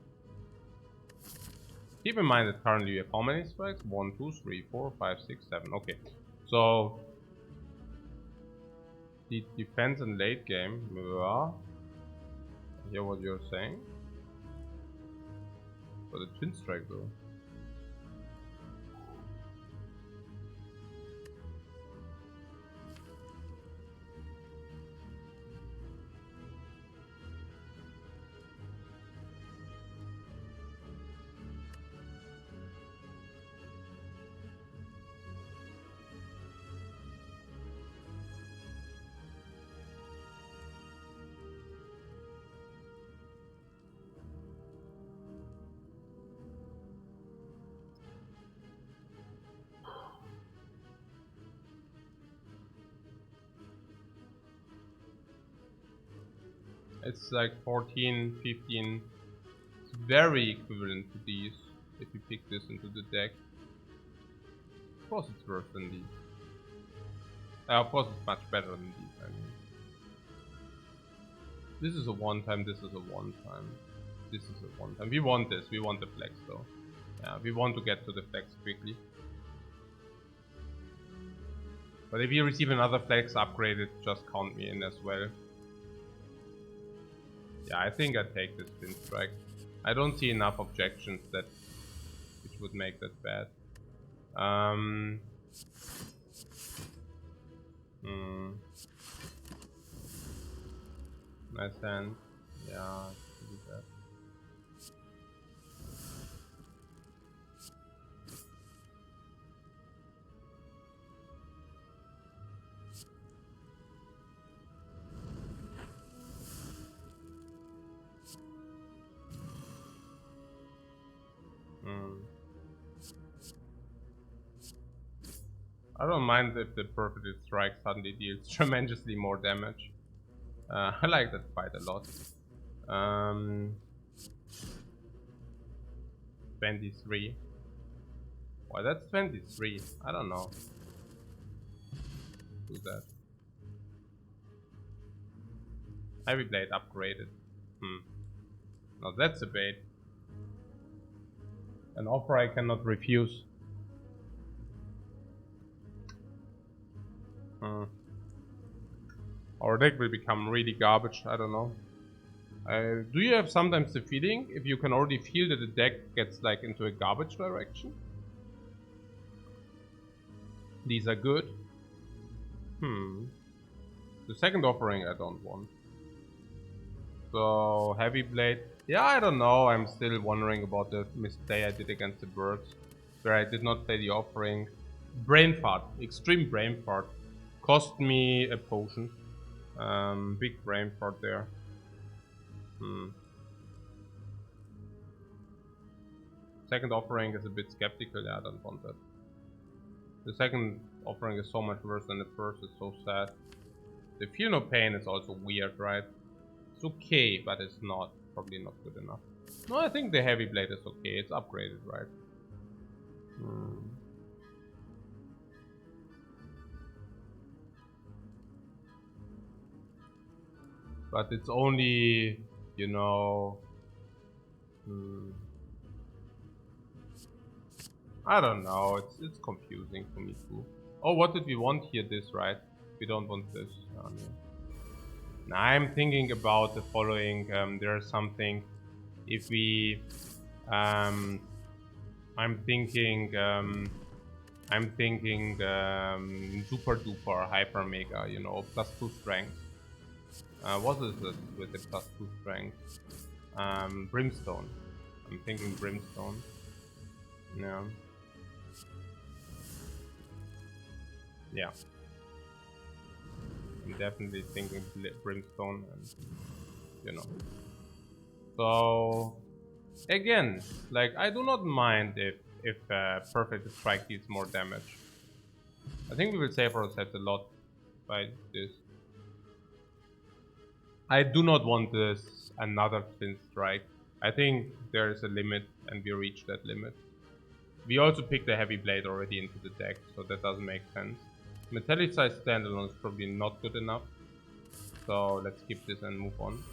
Keep in mind that currently we have how many strikes? 1, 2, 3, 4, 5, 6, 7. Okay. So the defense in late game. Yeah. I hear what you're saying. For the Twin Strike though. It's like 14, 15. It's very equivalent to these if you pick this into the deck. Of course it's worse than these. Of course it's much better than these, I mean. This is a one-time, this is a one-time. This is a one-time. We want this, we want the flex though. Yeah, we want to get to the flex quickly. But if you receive another flex upgraded, just count me in as well. Yeah, I think I take this Twin Strike. I don't see enough objections that which would make that bad. Hmm. Nice hand. Yeah, do that. Hmm. I don't mind if the perfect strike suddenly deals tremendously more damage. I like that fight a lot. 23. Why, that's 23. I don't know. Do that. Heavy blade upgraded. Now that's a bait. An offer I cannot refuse. Our deck will become really garbage. I don't know. Do you have sometimes the feeling if you can already feel that the deck gets like into a garbage direction? These are good. The second offering I don't want. So heavy blade. Yeah, I don't know. I'm still wondering about the misplay I did against the birds, where I did not play the offering. Brain fart, extreme brain fart, cost me a potion. Big brain fart there. Second offering is a bit skeptical. Yeah, I don't want that. The second offering is so much worse than the first. It's so sad. The feel no pain is also weird, right? It's okay, but it's not probably not good enough. No, I think the heavy blade is okay. It's upgraded, right? But it's only, you know, I don't know. It's confusing for me too. Oh, what did we want here? This, right? We don't want this. No. Now I'm thinking about the following. There's something. If we, I'm thinking super duper hyper mega. You know, +2 strength. What is it with the +2 strength? Brimstone. I'm thinking brimstone. Yeah. Yeah. I'm definitely thinking brimstone, and you know. So again, like I do not mind if perfect strike deals more damage. I think we will save ourselves a lot by this. I do not want this another twin strike. I think there is a limit, and we reach that limit. We also picked the heavy blade already into the deck, so that doesn't make sense. Metallicized standalone is probably not good enough. So let's skip this and move on.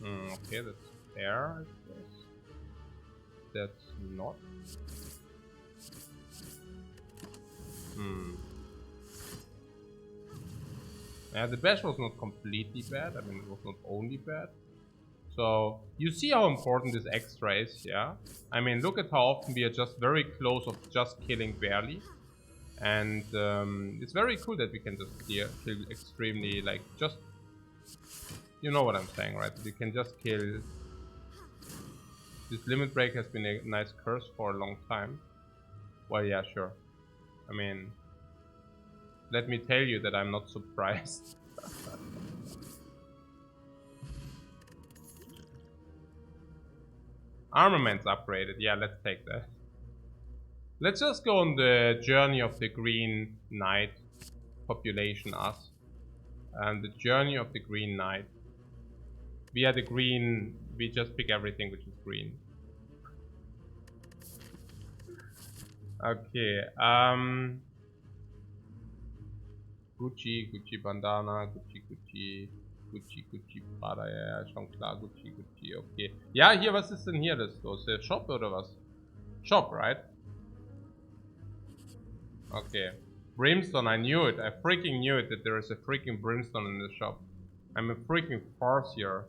Okay, that's fair, I guess. That's not. Yeah, the bash was not completely bad. I mean, it was not only bad. So you see how important this extra is, yeah? I mean, look at how often we are just very close of just killing barely. And it's very cool that we can just kill extremely, like, just... You know what I'm saying, right? We can just kill... This limit break has been a nice curse for a long time. Well, yeah, sure. I mean... Let me tell you that I'm not surprised. Armaments upgraded. Yeah, let's take that. Let's just go on the journey of the Green Knight population, us. And the journey of the Green Knight. We are the green. We just pick everything which is green. Okay. Gucci, Gucci Bandana, Gucci Prada, ja, schon klar, Gucci, okay. Ja, hier, was ist denn hier das los? Der Shop oder was? Shop, right? Okay. Brimstone, I knew it. I freaking knew it that there is a freaking brimstone in the shop. I'm a freaking farcier.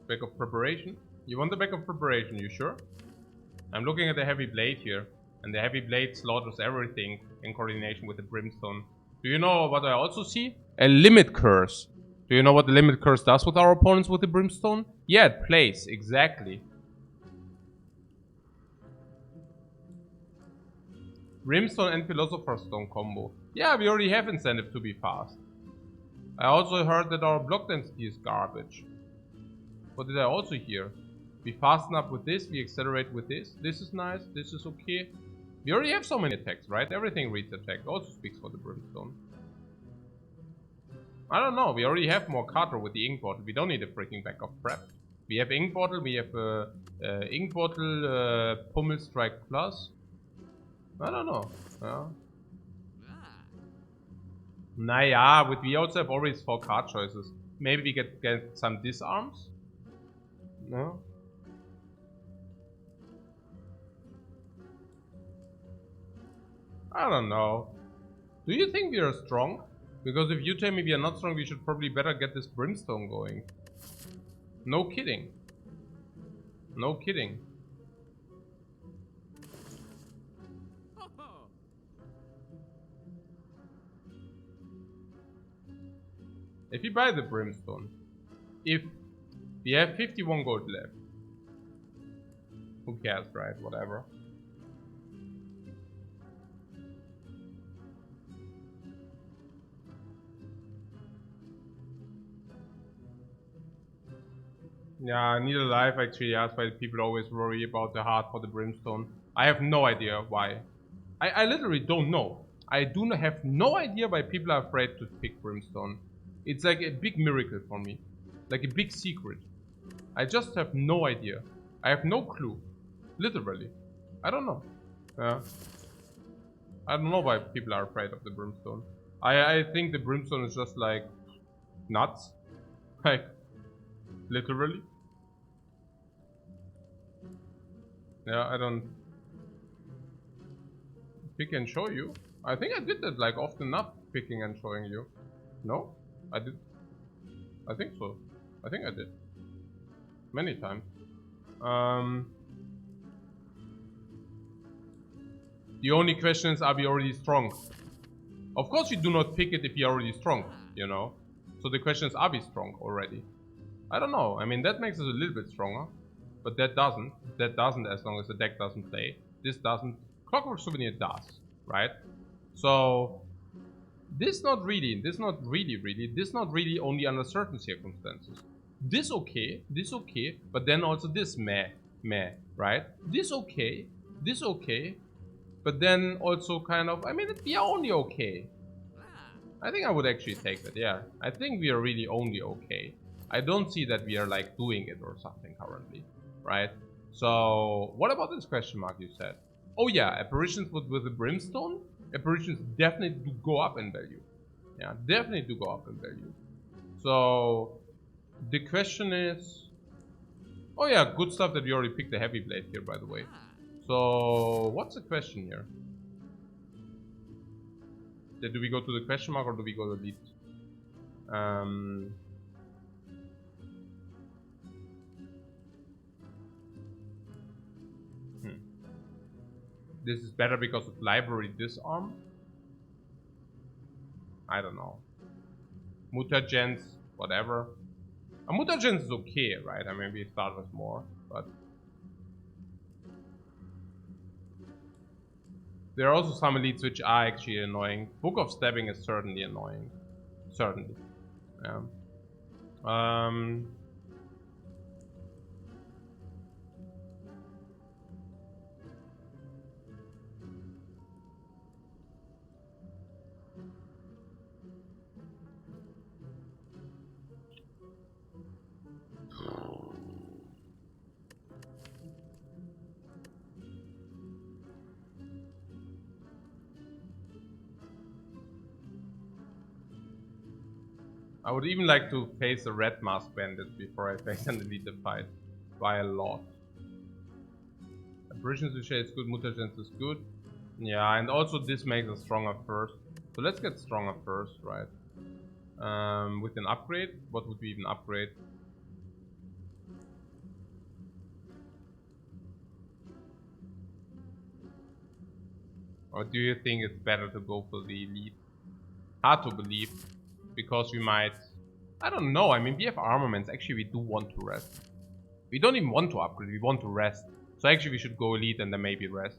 Back of preparation? You want the back of preparation, you sure? I'm looking at the heavy blade here. And the heavy blade slaughters everything in coordination with the brimstone. Do you know what I also see? A limit curse. Do you know what the limit curse does with our opponents with the brimstone? Yeah, it plays, exactly. Brimstone and Philosopher's Stone combo. Yeah, we already have incentive to be fast. I also heard that our block density is garbage. What did I also hear? We fasten up with this, we accelerate with this. This is nice, this is okay. We already have so many attacks, right? Everything reads attack. Also speaks for the brimstone. I don't know, we already have more Carter with the ink bottle. We don't need a freaking back of prep. We have ink bottle, we have ink bottle, pummel strike plus. I don't know. Yeah. Naja, but we also have always 4 card choices. Maybe we get some disarms? No? I don't know. Do you think we are strong? Because if you tell me we are not strong, we should probably better get this brimstone going. No kidding. No kidding. If you buy the brimstone, if we have 51 gold left, who cares, right? Whatever. Yeah, Need Alive actually asked why people always worry about the heart for the brimstone. I have no idea why. I literally don't know. I do not have no idea why people are afraid to pick brimstone. It's like a big miracle for me. Like a big secret. I just have no idea. I have no clue. Literally. I don't know. Yeah. I don't know why people are afraid of the brimstone. I think the brimstone is just like nuts. Like literally. Yeah, I don't pick and show you. I think I did that like often enough, picking and showing you. No? I did. I think so. I think I did. Many times. The only question is, are we already strong? Of course you do not pick it if you're already strong, you know? So the question is, are we strong already? I don't know. I mean, that makes us a little bit stronger. But that doesn't. That doesn't as long as the deck doesn't play. This doesn't. Clockwork Souvenir does, right? So this not really, this not really only under certain circumstances. This okay, but then also this meh, right? This okay, but then also kind of, I mean, we are only okay. I think I would actually take that, yeah. I think we are really only okay. I don't see that we are like doing it or something currently, right? So, what about this question mark you said? Oh yeah, apparitions with the brimstone? Apparitions definitely do go up in value. Yeah, definitely do go up in value. So, the question is... Oh yeah, good stuff that we already picked the heavy blade here, by the way. So, what's the question here? Do we go to the question mark or do we go to the lead? This is better because of library disarm? I don't know. Mutagens, whatever. A mutagens is okay, right? I mean, we start with more, but... There are also some elites which are actually annoying. Book of Stabbing is certainly annoying. Certainly. Yeah. I would even like to face a red mask bandit before I face an elite fight. By a lot. Aberration Sushi is good, Mutagens is good. Yeah, and also this makes us stronger first. So let's get stronger first, right? With an upgrade, what would we even upgrade? Or do you think it's better to go for the elite? Hard to believe, because we might... I don't know, I mean, we have armaments. Actually, we do want to rest. We don't even want to upgrade, we want to rest. So actually we should go elite and then maybe rest.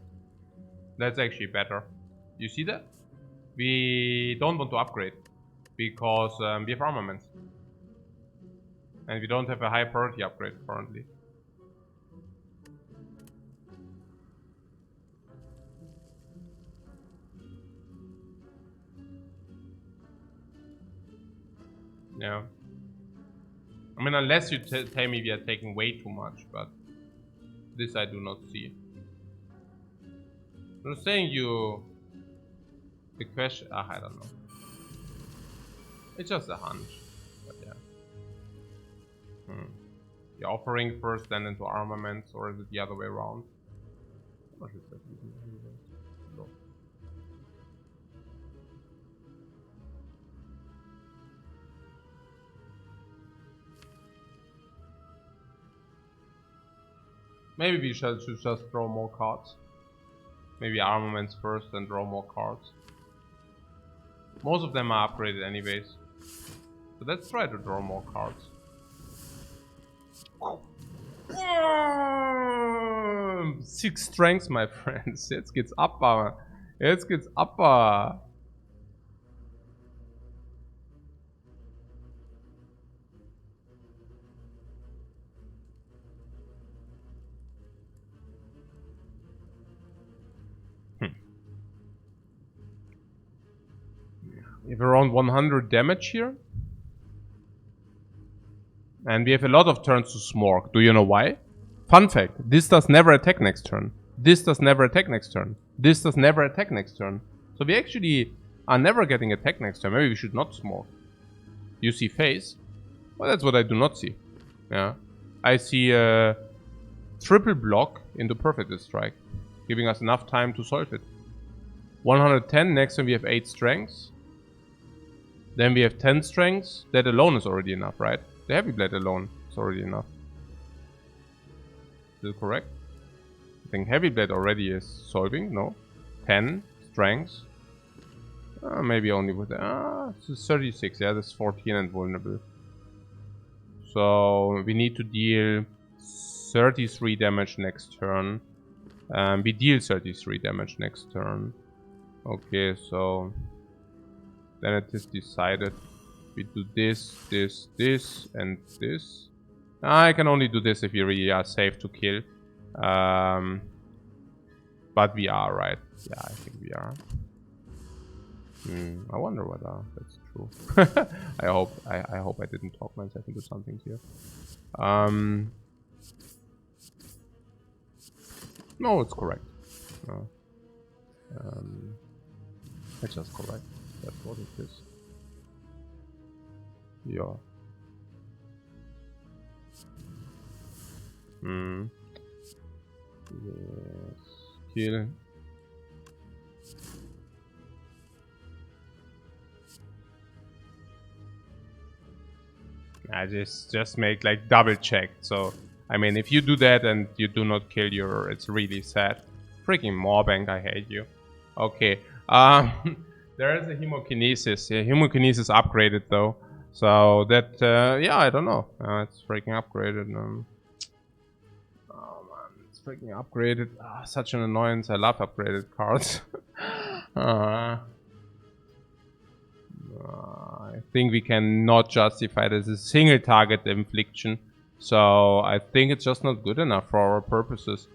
That's actually better. You see that? We don't want to upgrade, because we have armaments. And we don't have a high priority upgrade currently. Yeah. I mean, unless you tell me we are taking way too much, but this I do not see. I'm saying you... The question... I don't know. It's just a hunch. But yeah. You're offering first, then into armaments, or is it the other way around? What is that? No. Maybe we should just draw more cards. Maybe armaments first, then draw more cards. Most of them are upgraded anyways. So let's try to draw more cards. 6 strengths, my friends. Jetzt geht's ab, Jetzt geht's ab. We have around 100 damage here. And we have a lot of turns to Smorg. Do you know why? Fun fact, this does never attack next turn. This does never attack next turn. This does never attack next turn. So we actually are never getting attacked next turn. Maybe we should not Smorg. You see phase? Well, that's what I do not see. Yeah. I see a triple block into Perfect Strike, giving us enough time to solve it. 110, next time we have 8 strengths. Then we have 10 strengths. That alone is already enough, right? The Heavy Blade alone is already enough. Is it correct? I think Heavy Blade already is solving, no? 10 strengths. Maybe only with... it's 36, yeah, that's 14 and vulnerable. So we need to deal 33 damage next turn. We deal 33 damage next turn. Okay, so... Then it is decided. We do this, this, this, and this. I can only do this if we really are safe to kill. But we are, right? Yeah, I think we are. I wonder whether that's true. I hope I didn't talk myself into something here. No, it's correct. No. It's just correct. That's what it is. Yeah. Yes. Kill. I just make like double check. So I mean, if you do that and you do not kill your, it's really sad. Freaking Moorbank, I hate you. Okay. There is a hemokinesis. Yeah, hemokinesis upgraded though. So that, yeah, I don't know. It's freaking upgraded. Oh man, it's freaking upgraded. Such an annoyance. I love upgraded cards. I think we cannot justify this as a single target infliction. So I think it's just not good enough for our purposes.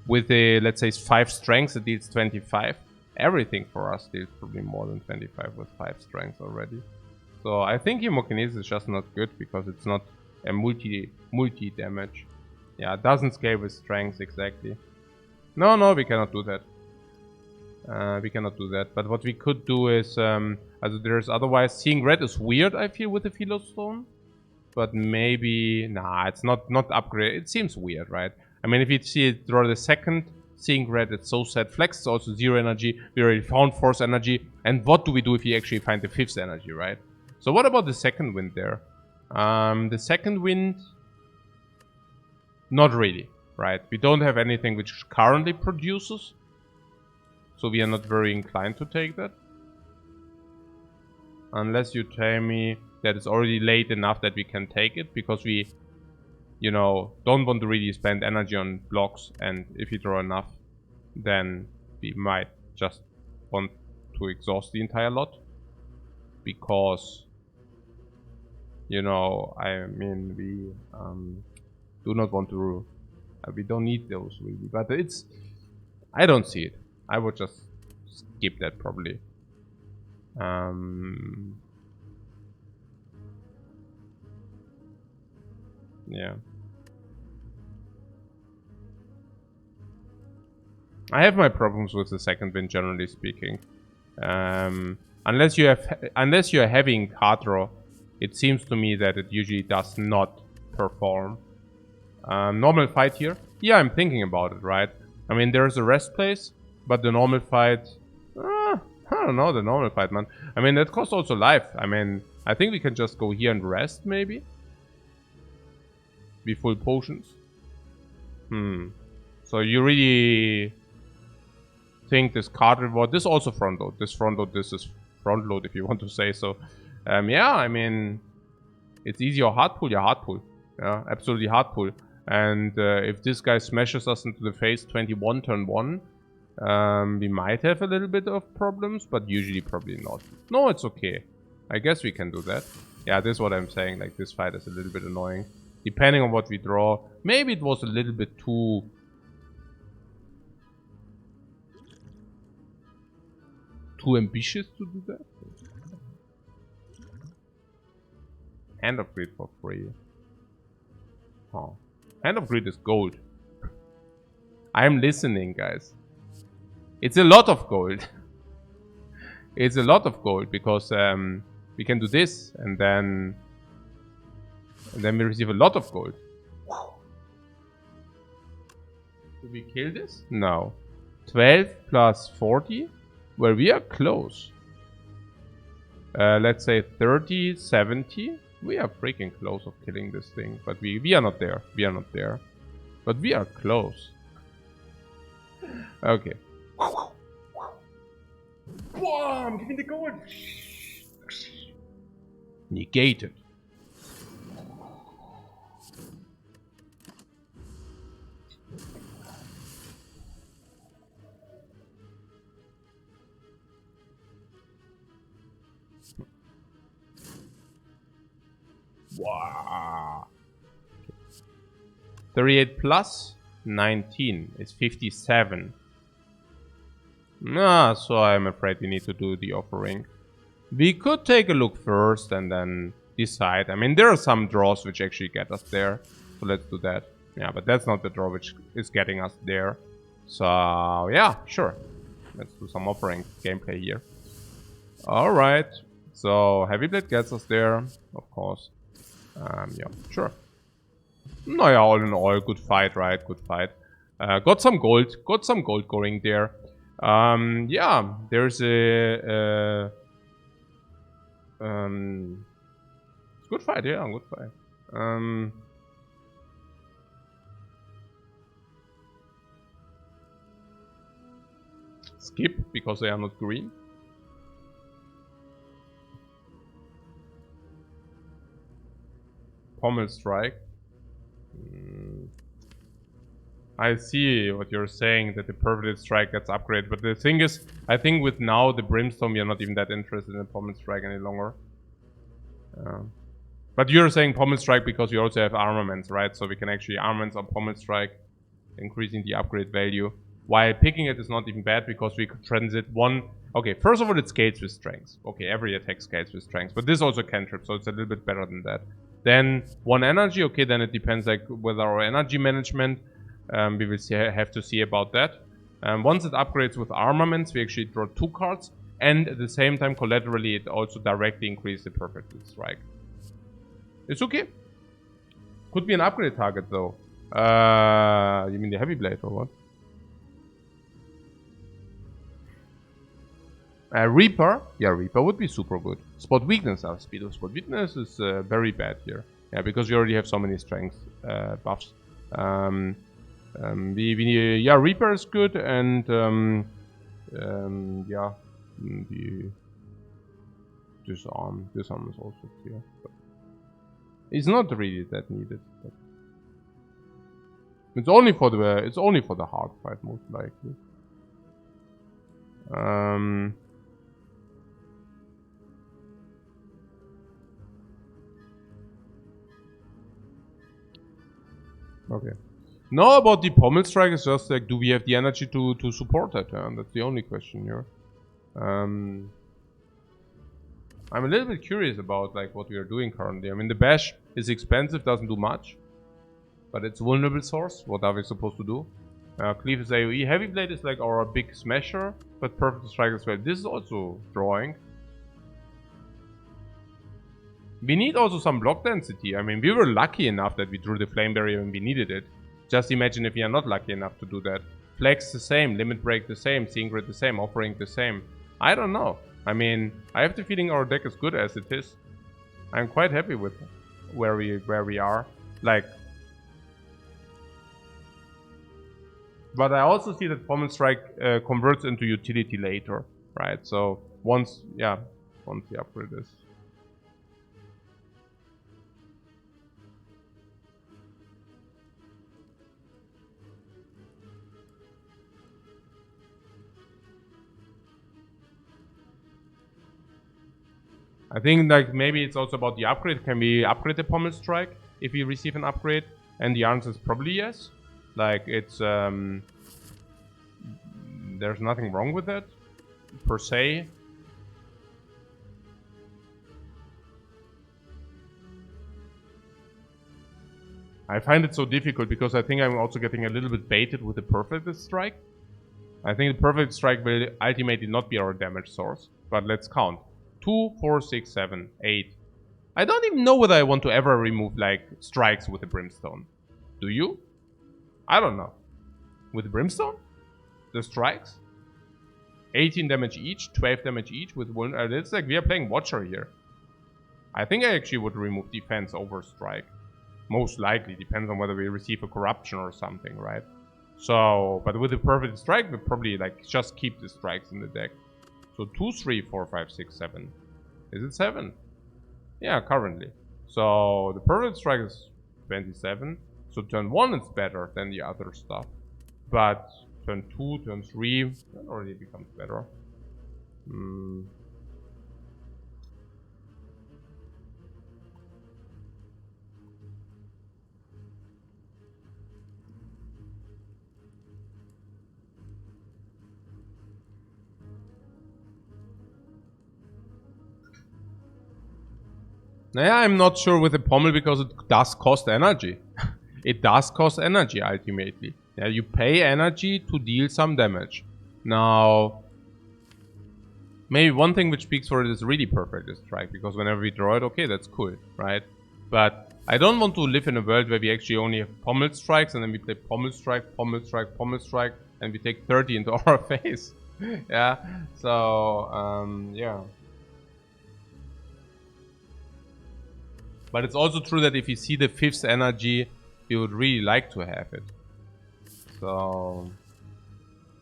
With a, let's say, 5 strengths, it deals 25. Everything for us deals probably more than 25 with 5 strengths already. So I think hemokinesis is just not good because it's not a multi damage. Yeah, it doesn't scale with strengths exactly. No, we cannot do that. We cannot do that. But what we could do is, there's otherwise seeing red is weird. I feel with the Philostone, but maybe it's not upgrade. It seems weird, right? I mean, if you see it draw the second. Seeing red, it's so sad. Flex is also 0 energy. We already found force energy. And what do we do if we actually find the 5th energy, right? So what about the second wind there? The second wind... Not really, right? We don't have anything which currently produces. So we are not very inclined to take that. Unless you tell me that it's already late enough that we can take it. Because we, you know, don't want to really spend energy on blocks. And if you draw enough, then we might just want to exhaust the entire lot. Because, you know, I mean, we do not want to... we don't need those really. But it's... I don't see it. I would just skip that probably. Yeah. I have my problems with the second wind, generally speaking. Unless you are having card draw, it seems to me that it usually does not perform. Normal fight here? Yeah, I'm thinking about it, right? I mean, there's a rest place, but the normal fight... I don't know, the normal fight, man. I mean, that costs also life. I mean, I think we can just go here and rest, maybe? Be full potions. So you really think this card reward... This also front load. This front load, this is front load, if you want to say so. Yeah, I mean... It's easy or hard pull? Yeah, hard pull. Yeah, absolutely hard pull. And if this guy smashes us into the face 21 turn 1... we might have a little bit of problems, but usually probably not. No, it's okay. I guess we can do that. Yeah, this is what I'm saying. Like, this fight is a little bit annoying. Depending on what we draw. Maybe it was a little bit too... too ambitious to do that. Hand of Greed for free. Oh. Hand of Greed is gold. I'm listening, guys. It's a lot of gold. It's a lot of gold because we can do this and then we receive a lot of gold. Do we kill this? No. 12 plus 40? Well, we are close. Let's say 30, 70. We are freaking close of killing this thing, but we are not there. We are not there. But we are close. Okay. Whoa, give me the gold. Negated. Wow. 38 plus 19 is 57. So I'm afraid we need to do the offering. We could take a look first and then decide. I mean, there are some draws which actually get us there. So let's do that. Yeah, but that's not the draw which is getting us there. So, yeah, sure. Let's do some offering gameplay here. Alright. So, Heavy Blade gets us there, of course. Yeah, sure. No, yeah, all in all, good fight, right? Good fight. Got some gold going there. Yeah, there's a it's good fight, yeah, good fight. Skip because they are not green. Pommel strike. I see what you're saying, that the perverted strike gets upgraded, but the thing is, I think with now the brimstone, we are not even that interested in the pommel strike any longer. But you're saying pommel strike because we also have armaments, right? So we can actually armaments on pommel strike, increasing the upgrade value. While picking it is not even bad because we could transit one. Okay, first of all, it scales with strength. Okay, every attack scales with strength, but this also cantrip, so it's a little bit better than that. Then one energy. Okay, then it depends like with our energy management. We will have to see about that. Once it upgrades with armaments, we actually draw 2 cards. And at the same time, collaterally, it also directly increases the perfect strike. It's okay. Could be an upgrade target, though. You mean the Heavy Blade or what? Reaper? Yeah, Reaper would be super good. Spot Weakness. Our speed of Spot Weakness is very bad here. Yeah, because we already have so many strength buffs. Yeah, Reaper is good, and Yeah, the disarm is also clear. But it's not really that needed. But it's only for the hard fight, most likely. Okay. No, about the pommel strike is just like, do we have the energy to support that? That's the only question here. I'm a little bit curious about like what we are doing currently. I mean, the bash is expensive, doesn't do much, but it's vulnerable source. What are we supposed to do? Cleave is AoE. Heavy blade is like our big smasher, but perfect strike as well. This is also drawing. We need also some block density. I mean, we were lucky enough that we drew the flame barrier when we needed it. Just imagine if we are not lucky enough to do that. Flex the same, limit break the same, seeing grid the same, offering the same. I don't know. I mean, I have the feeling our deck is good as it is. I'm quite happy with where we are. Like, but I also see that pommel strike converts into utility later, right? So once the upgrade is. I think like maybe it's also about the upgrade. Can we upgrade the pommel strike if we receive an upgrade? And the answer is probably yes. Like it's there's nothing wrong with that per se. I find it so difficult because I think I'm also getting a little bit baited with the perfect strike. I think the perfect strike will ultimately not be our damage source, but let's count. 2, 4, 6, 7, 8. I don't even know whether I want to ever remove like strikes with the brimstone. Do you? I don't know. With the brimstone? The strikes? 18 damage each, 12 damage each with one. It's like we are playing Watcher here. I think I actually would remove defense over strike. Most likely, depends on whether we receive a corruption or something, right? So, but with the perfect strike, we probably like just keep the strikes in the deck. So 2, 3, 4, 5, 6, 7. Is it 7? Yeah, currently. So the perfect strike is 27. So turn 1 is better than the other stuff. But turn 2, turn 3, that already becomes better. Naja, I'm not sure with the pommel because it does cost energy. It does cost energy ultimately. Yeah, you pay energy to deal some damage. Now, maybe one thing which speaks for it is really perfect strike, because whenever we draw it, okay, that's cool, right? But I don't want to live in a world where we actually only have pommel strikes and then we play pommel strike, pommel strike, pommel strike, and we take 30 into our face. Yeah, so, yeah. But it's also true that if you see the 5th energy, you would really like to have it. So,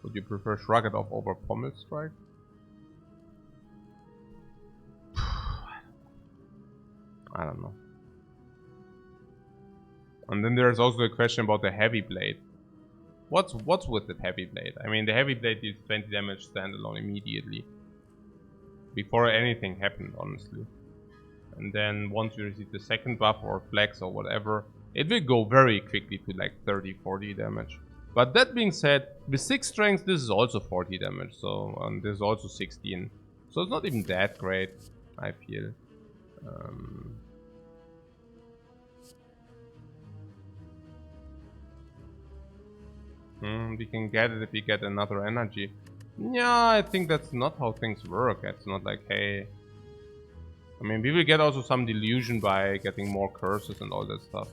would you prefer Shrug It Off over Pommel Strike? I don't know. And then there's also a question about the Heavy Blade. What's with the Heavy Blade? I mean, the Heavy Blade deals 20 damage standalone immediately. Before anything happened, honestly. And then once you receive the second buff or flex or whatever, it will go very quickly to like 30-40 damage. But that being said, with 6 strength, this is also 40 damage. So this is also 16. So it's not even that great, I feel. We can get it if we get another energy. Yeah, I think that's not how things work. It's not like, hey... I mean, we will get also some delusion by getting more curses and all that stuff.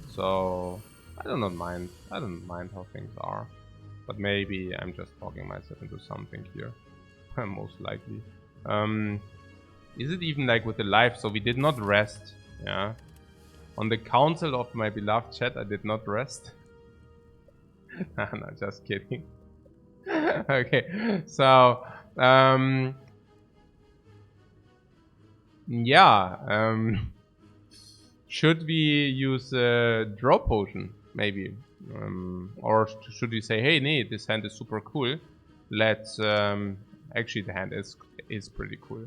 So, I don't mind how things are. But maybe I'm just talking myself into something here. Most likely. Is it even like with the life? So we did not rest. Yeah. On the council of my beloved chat, I did not rest. No, just kidding. Okay, so yeah, should we use a draw potion maybe, or should we say, hey, nee, this hand is super cool. Let's actually the hand is pretty cool.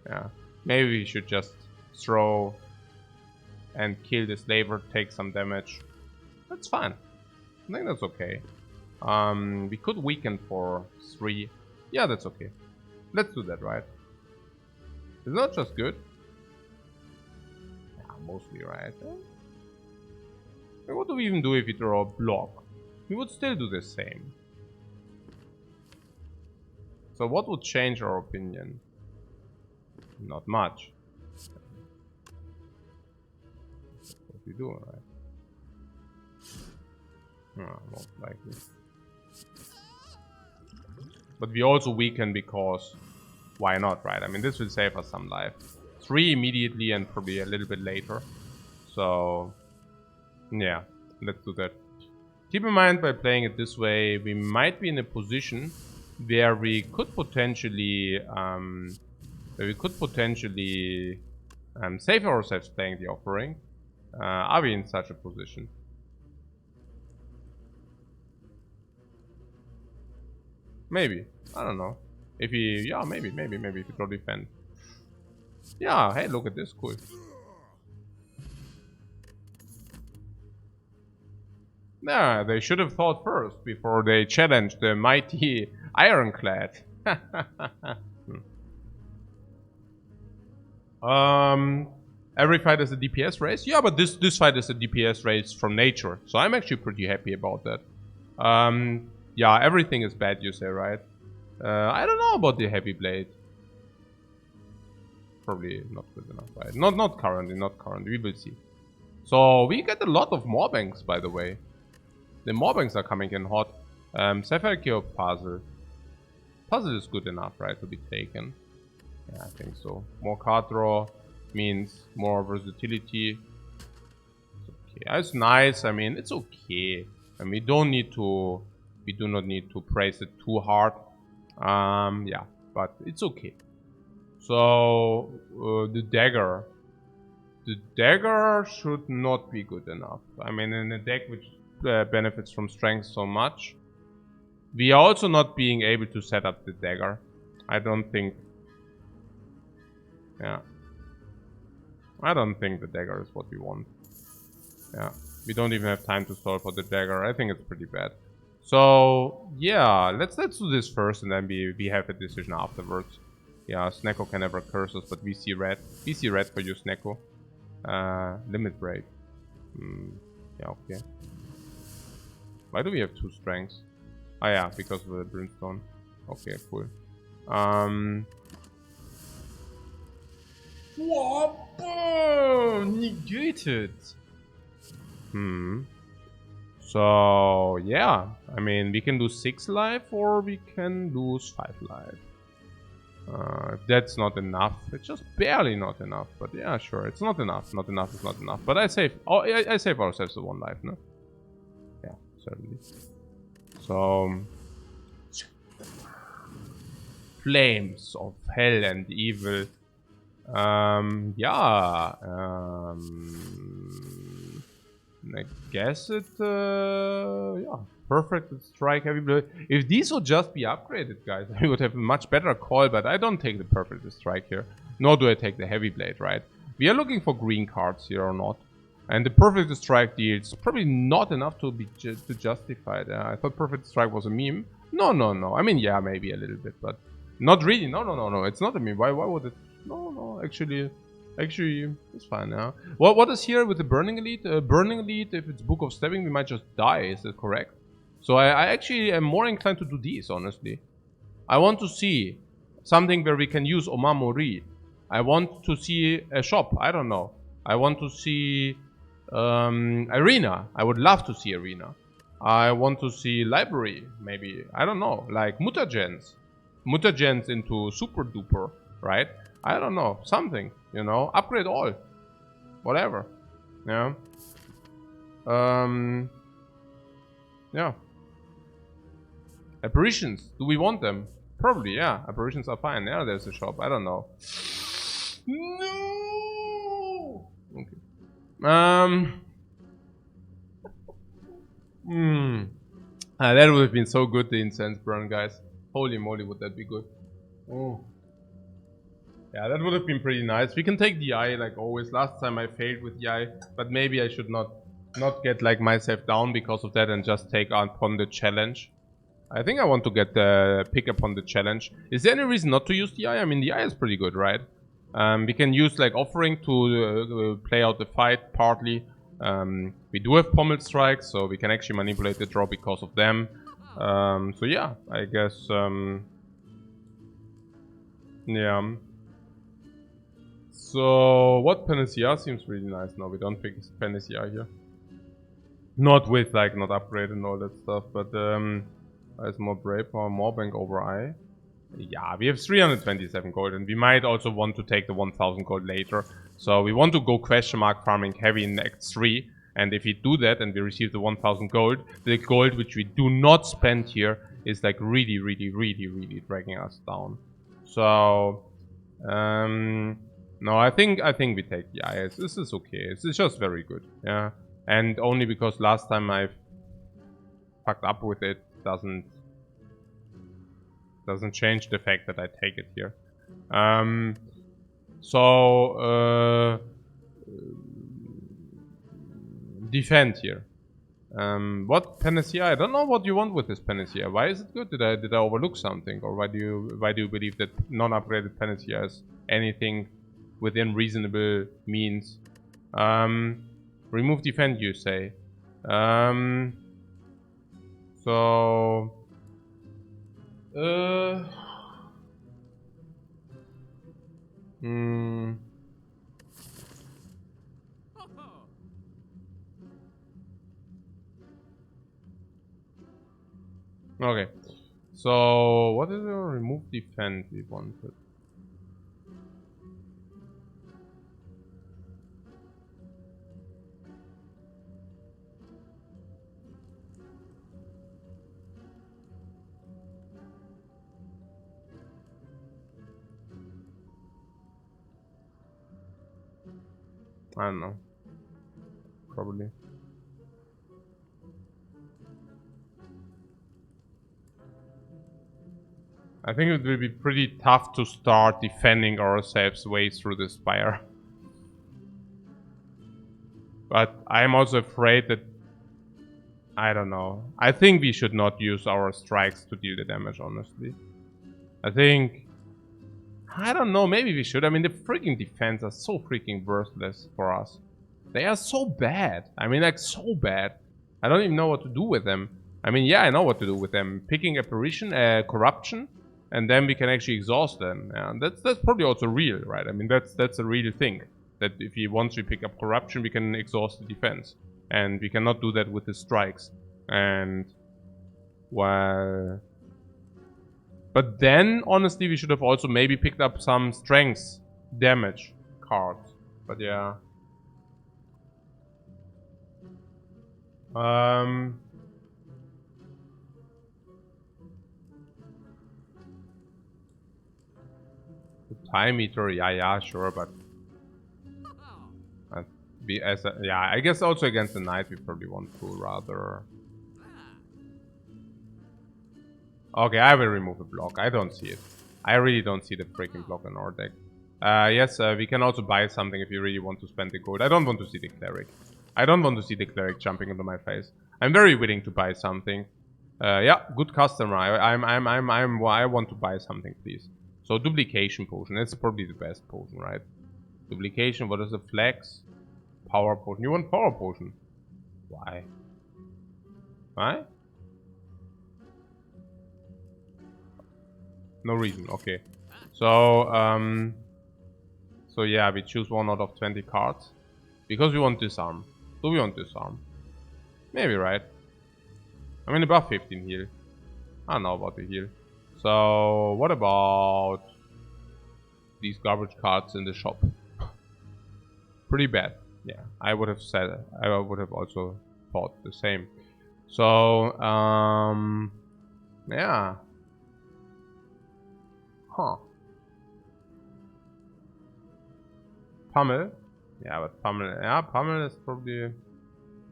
Yeah, maybe we should just throw and kill the slaver, take some damage. That's fine. I think that's okay. We could weaken for 3. Yeah, that's okay. Let's do that, right? It's not just good. Yeah, mostly, right? What do we even do if we draw a block? We would still do the same. So what would change our opinion? Not much. That's what we do, right? Most likely. But we also weaken because why not, right? I mean, this will save us some life. 3 immediately and probably a little bit later. So, yeah, let's do that. Keep in mind, by playing it this way, we might be in a position where we could potentially, save ourselves playing the offering. Are we in such a position? Maybe. I don't know. If we, yeah, maybe if we draw defend. Yeah, hey, look at this, cool. Yeah, they should have thought first before they challenged the mighty Ironclad. Every fight is a DPS race? Yeah, but this fight is a DPS race from nature, so I'm actually pretty happy about that. Yeah, everything is bad, you say, right? I don't know about the heavy blade. Probably not good enough, right? Not currently, we will see. So we get a lot of Morbanks, by the way. The Morbanks are coming in hot. Sapphire Key Puzzle. Puzzle is good enough, right, to be taken. Yeah, I think so. More card draw means more versatility. It's okay. It's nice. I mean, it's okay. And we do not need to praise it too hard. Yeah, but it's okay. So the dagger. The dagger should not be good enough. I mean, in a deck which benefits from strength so much, we are also not being able to set up the dagger. I don't think. Yeah. I don't think the dagger is what we want. Yeah. We don't even have time to solve for the dagger. I think it's pretty bad. So yeah, let's do this first, and then we have a decision afterwards. Yeah, Snecko can never curse us, but we see red. We see red for you, Snecko. Limit break. Yeah, okay. Why do we have 2 strengths? Ah, yeah, because of the brimstone. Okay, cool. Whoa, negated. So yeah, I mean, we can lose 6 life or we can lose 5 life. If that's not enough, it's just barely not enough. But yeah, sure, it's not enough. Not enough is not enough. But I save. Oh, I save ourselves the 1 life, no? Yeah, certainly. So flames of hell and evil. Yeah. I guess it. Yeah. Perfect strike, heavy blade. If these would just be upgraded, guys, I would have a much better call, but I don't take the perfect strike here. Nor do I take the heavy blade, right? We are looking for green cards here or not. And the perfect strike deals probably not enough to be to justify it. I thought perfect strike was a meme. No. I mean, yeah, maybe a little bit, but not really. No. It's not a meme. Why would it? No. Actually, it's fine. Yeah. What is here with the Burning Elite? Burning Elite, if it's Book of Stabbing, we might just die. Is that correct? So I actually am more inclined to do these, honestly. I want to see something where we can use Omamori. I want to see a shop. I don't know. I want to see Arena. I would love to see Arena. I want to see Library, maybe. I don't know. Like Mutagens. Mutagens into Super Duper, right? I don't know. Something, you know. Upgrade all. Whatever. Yeah. Yeah. Apparitions. Do we want them? Probably, yeah. Apparitions are fine. Yeah, there's a shop. I don't know. No! Okay. That would have been so good, the incense burn, guys. Holy moly, would that be good. Oh. Yeah, that would have been pretty nice. We can take the eye, like always. Last time I failed with the eye, but maybe I should not get like myself down because of that and just take upon the challenge. I think I want to get the pick upon the challenge. Is there any reason not to use the eye? I mean, the eye is pretty good, right? We can use like offering to play out the fight partly. We do have pommel strikes, so we can actually manipulate the draw because of them. So yeah, I guess yeah. So what Panacea seems really nice. No, we don't pick Panacea here. Not with like not upgrade and all that stuff, but there's more brave power, more bank over eye. Yeah, we have 327 gold, and we might also want to take the 1000 gold later. So we want to go question mark farming heavy in Act 3. And if we do that and we receive the 1000 gold, the gold which we do not spend here is like really dragging us down. So no, I think we take the IS. This is okay. It's just very good. Yeah. And only because last time I fucked up with it doesn't change the fact that I take it here. Defend here. What Panacea? I don't know what you want with this Panacea. Why is it good? Did I overlook something, or why do you believe that non-upgraded Panacea is anything within reasonable means? Remove defend, you say. Okay. So what is the remove defend we wanted? I don't know. Probably. I think it will be pretty tough to start defending ourselves way through the Spire. But I'm also afraid that... I don't know. I think we should not use our strikes to deal the damage, honestly. I think... I don't know, maybe we should. I mean, the freaking defense are so freaking worthless for us. They are so bad. I mean, like, so bad. I don't even know what to do with them. I mean, yeah, I know what to do with them. Picking Apparition, Corruption, and then we can actually exhaust them. And that's probably also real, right? I mean, that's a real thing. That if once we pick up Corruption, we can exhaust the defense. And we cannot do that with the strikes. And... well... But then, honestly, we should have also maybe picked up some strength damage cards. But yeah. The time meter, yeah, sure, but yeah, I guess also against the knight we probably want to rather. Okay, I will remove a block. I don't see it. I really don't see the freaking block in our deck. Yes, we can also buy something if you really want to spend the gold. I don't want to see the cleric. I don't want to see the cleric jumping into my face. I'm very willing to buy something. Yeah, good customer. I want to buy something, please. So duplication potion. That's probably the best potion, right? Duplication. What is the flex? Power potion. You want power potion? Why? Why? No reason. Okay. So so yeah, we choose one out of 20 cards because we want disarm. Do we want disarm? Maybe, right? I mean, above 15 heal. I don't know about the heal. So, what about these garbage cards in the shop? Pretty bad. Yeah, I would have said, I would have also thought the same. So, Yeah. Huh. Pummel. Yeah, but Pummel is probably...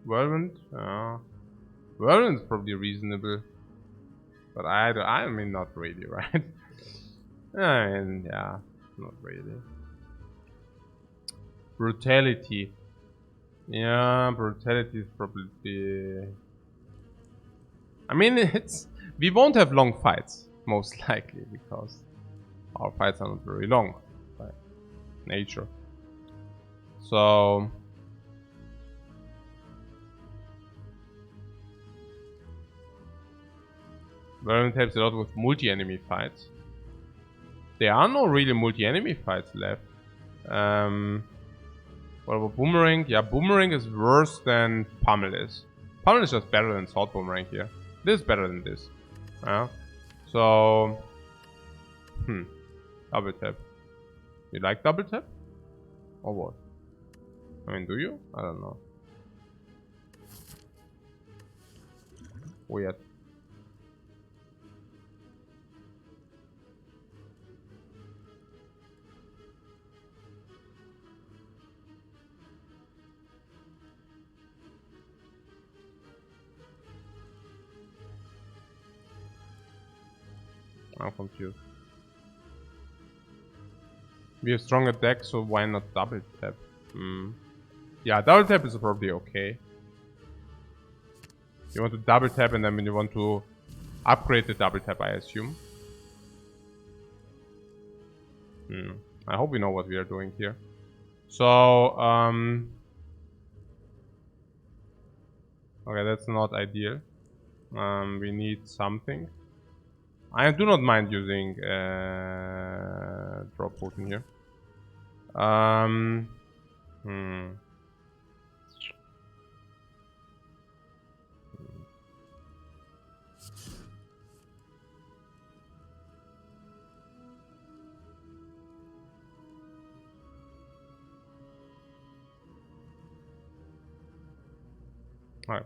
Whirlwind. Whirlwind is probably reasonable. But I mean, not really, right? I mean, yeah, not really. Brutality. Yeah, brutality is probably... I mean, we won't have long fights, most likely, because our fights are not very long by nature. So... Whirlwind helps a lot with multi-enemy fights. There are no really multi-enemy fights left. What about Boomerang? Yeah, Boomerang is worse than Pummel is. Pummel is just better than Sword Boomerang here. This is better than this. So... Double tap. You like double tap? Or what? I mean, do you? I don't know. Weird. I'm confused. We have stronger deck, so why not double tap? Yeah, double tap is probably okay. You want to double tap and then you want to upgrade the double tap, I assume. I hope we know what we are doing here. So, okay, that's not ideal. We need something. I do not mind using drop potion here. Alright.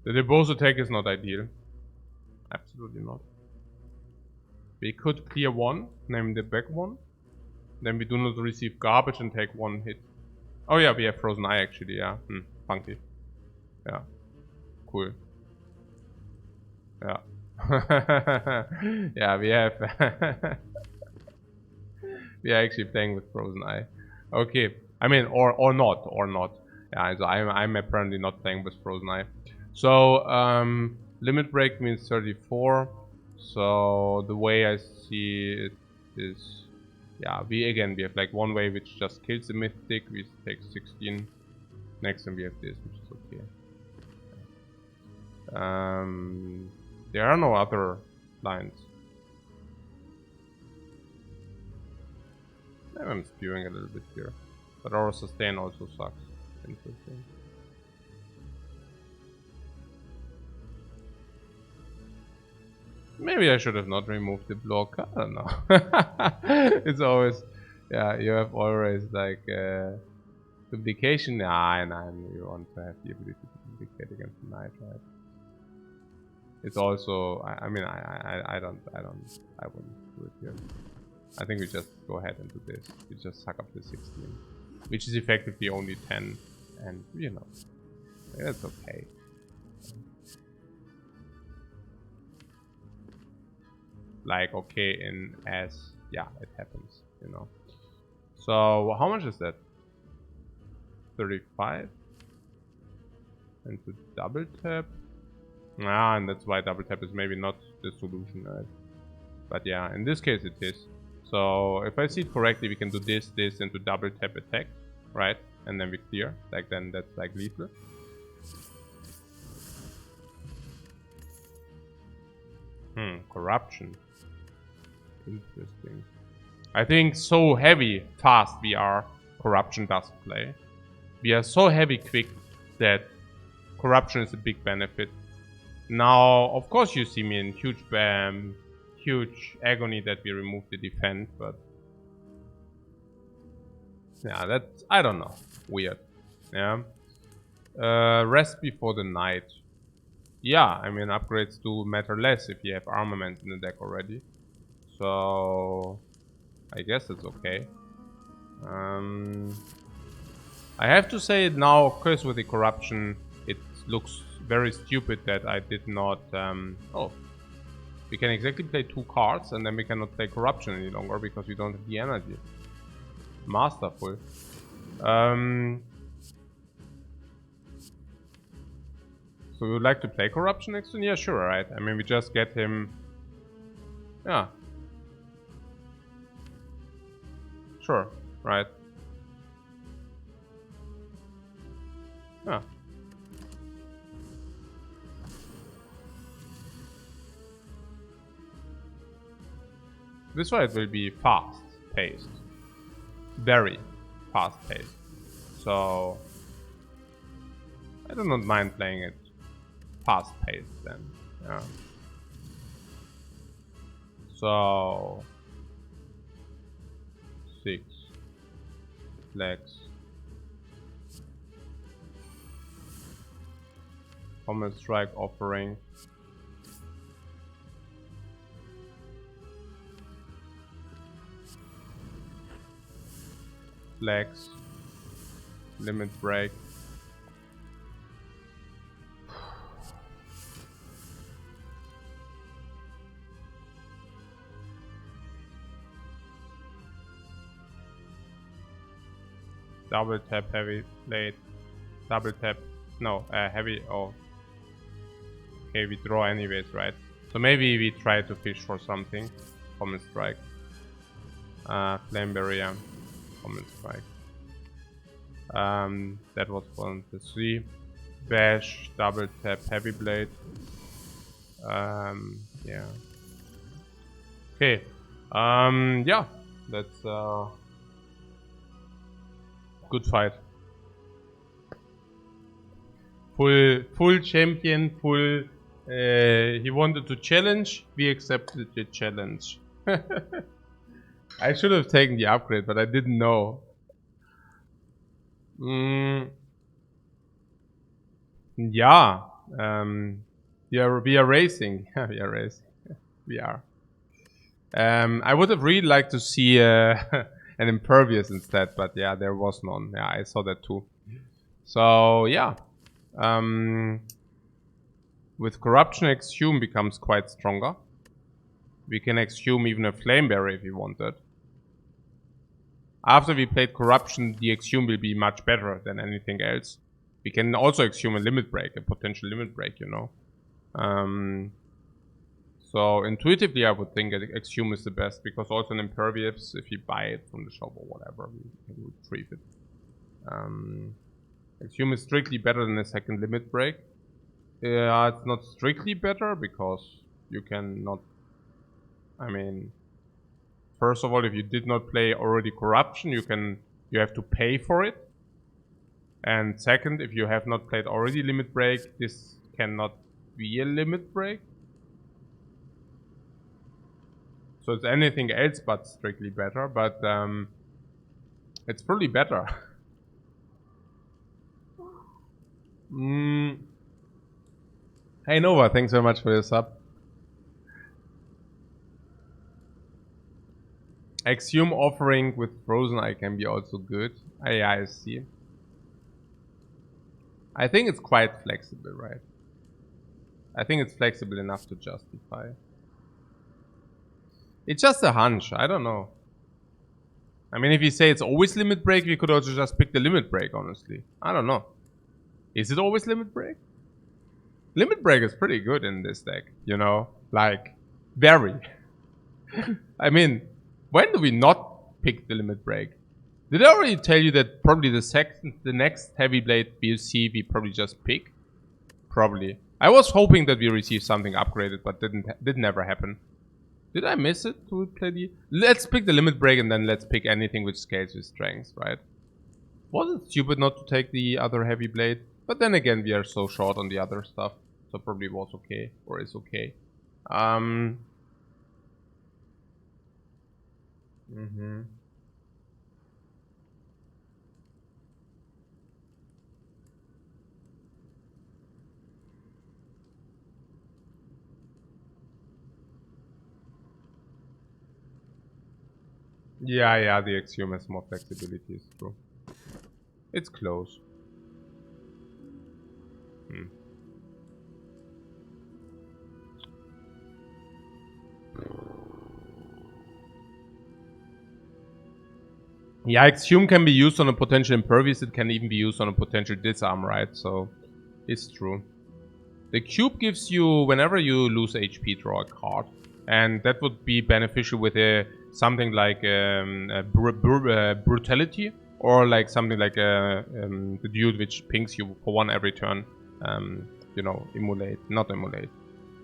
The debose attack is not ideal. Absolutely not. We could clear one, name the back one. Then we do not receive garbage and take one hit. Oh yeah, we have Frozen Eye actually, yeah. Funky. Yeah. Cool. Yeah. Yeah, we have... we are actually playing with Frozen Eye. Okay. I mean, or not. Yeah, so I'm apparently not playing with Frozen Eye. So, limit break means 34. So the way I see it is, yeah, we have like one way which just kills the mythic. We take 16. Next time we have this, which is okay. There are no other lines. Maybe I'm spewing a little bit here, but our sustain also sucks. Interesting. Maybe I should have not removed the block. I don't know. It's always, yeah, you have always like duplication. Nah, you want to have the ability to duplicate against the knight, right? It's also, I mean, I wouldn't do it here. I think we just go ahead and do this. We just suck up the 16, which is effectively only 10, and you know, it's okay. Like okay yeah, it happens, you know. So how much is that? 35. And to double tap. And that's why double tap is maybe not the solution, right? But yeah, in this case it is. So if I see it correctly, we can do this, and to double tap attack, right? And then we clear. Like then that's like lethal. Corruption. Interesting. I think so heavy fast we are, corruption does play. We are so heavy quick that corruption is a big benefit. Now, of course you see me in huge agony that we remove the defense, but yeah, that's, I don't know, weird. Yeah. Rest before the night. Yeah, I mean, upgrades do matter less if you have armaments in the deck already. So, I guess it's okay. I have to say now, of course, with the corruption, it looks very stupid that I did not... oh, we can exactly play 2 cards and then we cannot play corruption any longer because we don't have the energy. Masterful. So we would like to play corruption next turn? Yeah, sure, right? I mean, we just get him... Yeah. Sure, right. Yeah. This way it will be fast-paced. Very fast-paced. So... I do not mind playing it fast-paced then. Yeah. So... 6 flags. Common strike offering. Flags. Limit break. Double tap heavy blade. Double tap. No, heavy. Oh. Okay, we draw anyways, right? So maybe we try to fish for something. Common strike. Flame barrier. Common strike. That was 1 to 3. Bash. Double tap heavy blade. Yeah. Okay. Yeah. That's good fight. Full champion, full... he wanted to challenge, we accepted the challenge. I should have taken the upgrade, but I didn't know. Yeah. We are racing. We are racing. We are. I would have really liked to see an impervious instead, but yeah, there was none. Yeah, I saw that too. So yeah. With corruption, exhume becomes quite stronger. We can exhume even a flame barrier if we wanted. After we played corruption, the exhume will be much better than anything else. We can also exhume a limit break, a potential limit break, you know. So intuitively, I would think that exhume is the best because also an impervious, if you buy it from the shop or whatever, we can retrieve it. Exhume is strictly better than a second limit break. It's not strictly better because you cannot. I mean, first of all, if you did not play already corruption, you have to pay for it. And second, if you have not played already limit break, this cannot be a limit break. So it's anything else but strictly better, but it's probably better. Hey Nova, thanks very much for your sub. Exhume offering with Frozen Eye can be also good. Yeah, I see. I think it's quite flexible, right? I think it's flexible enough to justify. It's just a hunch, I don't know. I mean, if you say it's always limit break, we could also just pick the limit break, honestly. I don't know. Is it always limit break? Limit break is pretty good in this deck, you know? Like, very. I mean, when do we not pick the limit break? Did I already tell you that probably the next heavy blade BLC we probably just pick? Probably. I was hoping that we receive something upgraded, but didn't ever happen. Did I miss it to play the... Let's pick the limit break and then let's pick anything which scales with strength, right? Was it stupid not to take the other heavy blade? But then again, we are so short on the other stuff. So probably was okay, or is okay. Yeah, the Axiom has more flexibility, it's true. It's close. Yeah, Axiom can be used on a potential impervious, it can even be used on a potential disarm, right? So, it's true. The cube gives you, whenever you lose HP, draw a card. And that would be beneficial with something like Brutality, or like something like the dude which pings you for 1 every turn. You know, not emulate,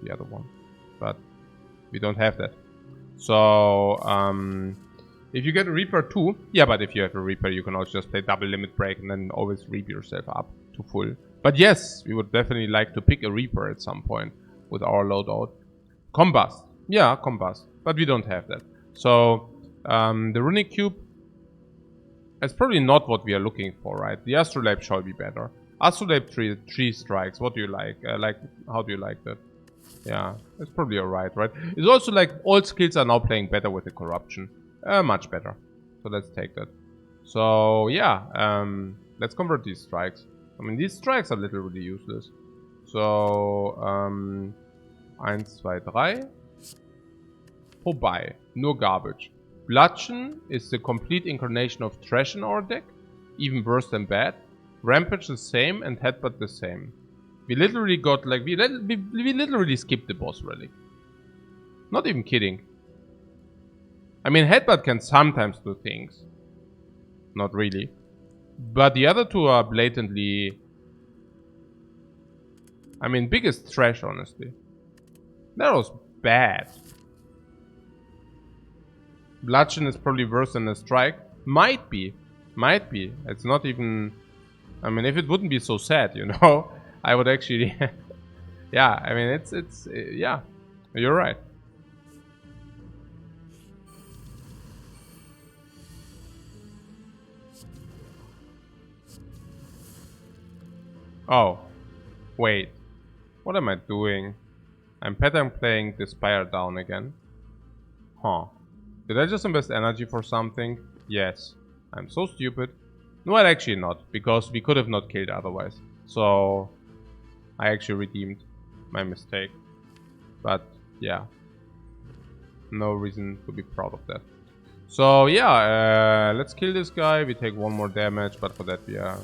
the other one. But we don't have that. So, if you get a Reaper too, yeah, but if you have a Reaper, you can also just play double limit break and then always reap yourself up to full. But yes, we would definitely like to pick a Reaper at some point with our loadout. Combust. Yeah, Combust. But we don't have that. So, the Runic Cube is probably not what we are looking for, right? The Astrolabe shall be better. Astrolabe 3 strikes. What do you like? How do you like that? Yeah, it's probably alright, right? It's also like all skills are now playing better with the corruption. Much better. So let's take that. So yeah, let's convert these strikes. I mean, these strikes are literally useless. So, 1, 2, 3. Vorbei. Nur garbage. Bludgeon is the complete incarnation of trash in our deck. Even worse than bad. Rampage the same and Headbutt the same. We literally got like, we literally skipped the boss relic. Not even kidding. I mean, Headbutt can sometimes do things. Not really. But the other two are blatantly... I mean, biggest trash, honestly. That was bad. Bludgeon is probably worse than a strike. Might be. Might be. It's not even... I mean, if it wouldn't be so sad, you know? I would actually... yeah, I mean, it's... yeah. You're right. Oh. Wait. What am I doing? I'm pattern playing the Spire down again. Huh. Did I just invest energy for something? Yes. I'm so stupid. No, well, actually not, because we could have not killed otherwise. So, I actually redeemed my mistake. But, yeah. No reason to be proud of that. So, yeah, let's kill this guy. We take 1 more damage, but for that we are,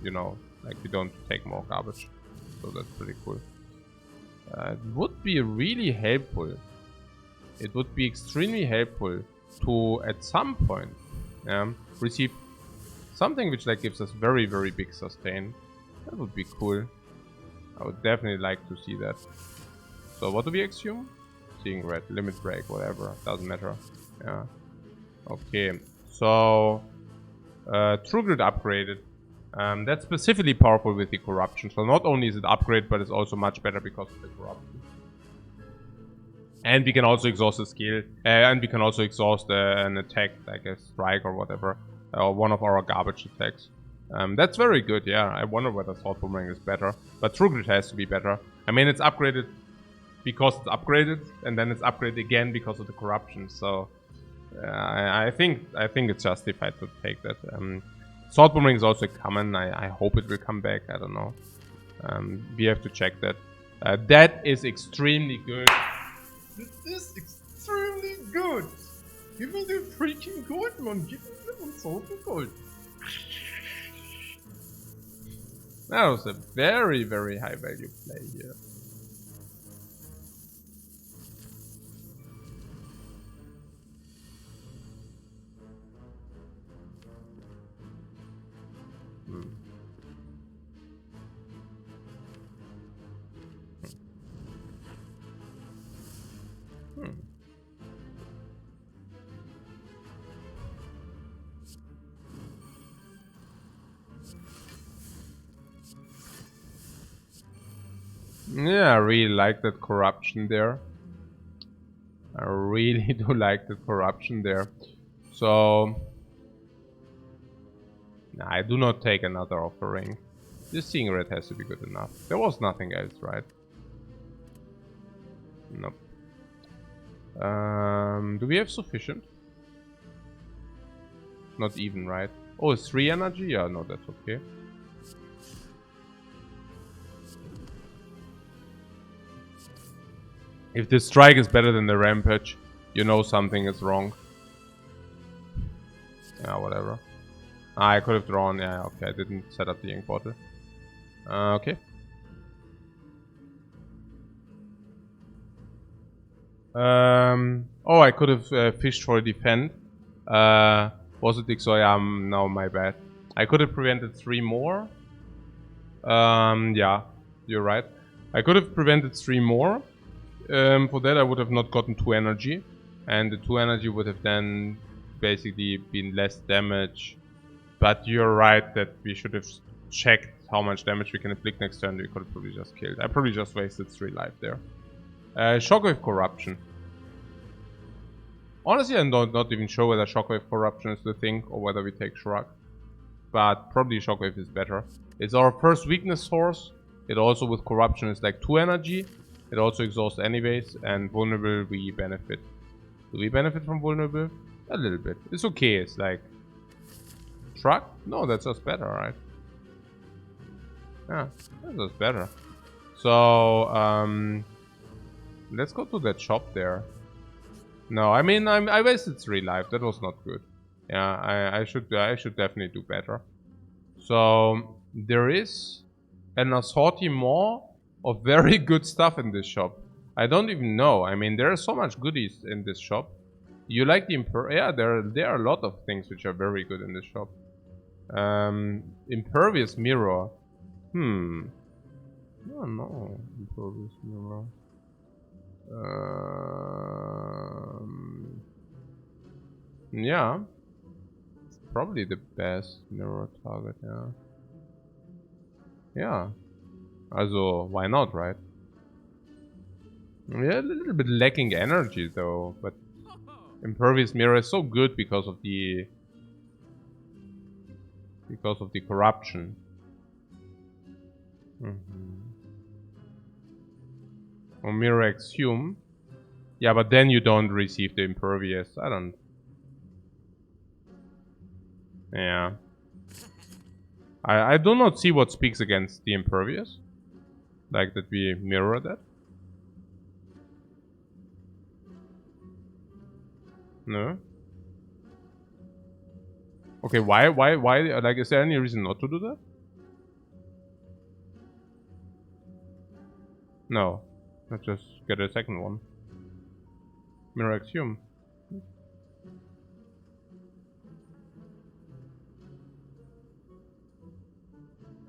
you know, like we don't take more garbage. So that's pretty cool. It would be really helpful. It would be extremely helpful to, at some point, receive something which like gives us very, very big sustain. That would be cool. I would definitely like to see that. So what do we assume? Seeing red, limit break, whatever. Doesn't matter. Yeah. Okay. So True Grit upgraded. That's specifically powerful with the corruption. So not only is it upgrade, but it's also much better because of the corruption. And we can also exhaust a skill. And we can also exhaust an attack, like a strike or whatever. Or one of our garbage attacks. That's very good, yeah. I wonder whether Thought Boomerang is better. But True Grit has to be better. I mean, it's upgraded because it's upgraded. And then it's upgraded again because of the corruption. So I think it's justified to take that. Sword Boomerang is also common. I hope it will come back. I don't know. We have to check that. That is extremely good. This is extremely good. Give me the freaking gold, man. Give me the sword and gold. That was a very, very high value play here. Yeah, I really like that corruption there. I really do like the corruption there. So, nah, I do not take another offering. This Seeing Red has to be good enough. There was nothing else, right? Nope. Do we have sufficient? Not even, right? Oh, it's 3 energy? Yeah, no, that's okay. If the strike is better than the rampage, you know something is wrong. Yeah, whatever. I could have drawn. Yeah, okay, I didn't set up the ink bottle. Okay. Oh, I could have fished for a defend. Was it Dixoy? No, my bad. I could have prevented 3 more. Yeah, you're right. I could have prevented 3 more. For that, I would have not gotten 2 energy. And the 2 energy would have then basically been less damage. But you're right that we should have checked how much damage we can inflict next turn. We could have probably just killed. I probably just wasted 3 life there. Shockwave Corruption. Honestly, I'm not even sure whether Shockwave Corruption is the thing or whether we take Shrug. But probably Shockwave is better. It's our first weakness source. It also with Corruption is like 2 energy. It also exhausts anyways. And Vulnerable we benefit. Do we benefit from Vulnerable? A little bit. It's okay. It's like... Shrug? No, that's just better, right? Yeah, that's just better. So, let's go to that shop there. No, I mean, I wasted 3 life. That was not good. Yeah, I should definitely do better. So there is an assortment of very good stuff in this shop. I don't even know. I mean, there are so much goodies in this shop. You like the yeah, there are a lot of things which are very good in this shop. Impervious mirror. No, impervious mirror. Yeah. It's probably the best mirror target, yeah. Yeah. Also, why not, right? Yeah, a little bit lacking energy though, but impervious mirror is so good because of the corruption. Or mirror exhume. Yeah, but then you don't receive the impervious. I don't. Yeah. I do not see what speaks against the impervious. Like that we mirror that. No. Okay, why, like, is there any reason not to do that? No. Let's just get a second one. Mirror exhume.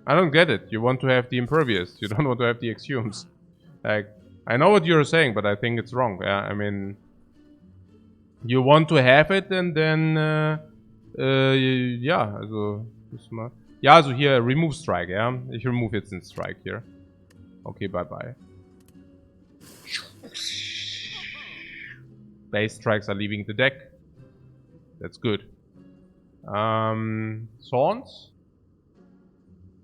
I don't get it. You want to have the impervious. You don't want to have the exhumes. Like, I know what you're saying, but I think it's wrong. Yeah, I mean, you want to have it and then, yeah, also, smart. Yeah, also here, remove strike, yeah? Ich remove jetzt in strike here. Okay, bye-bye. Base strikes are leaving the deck. That's good. Thorns.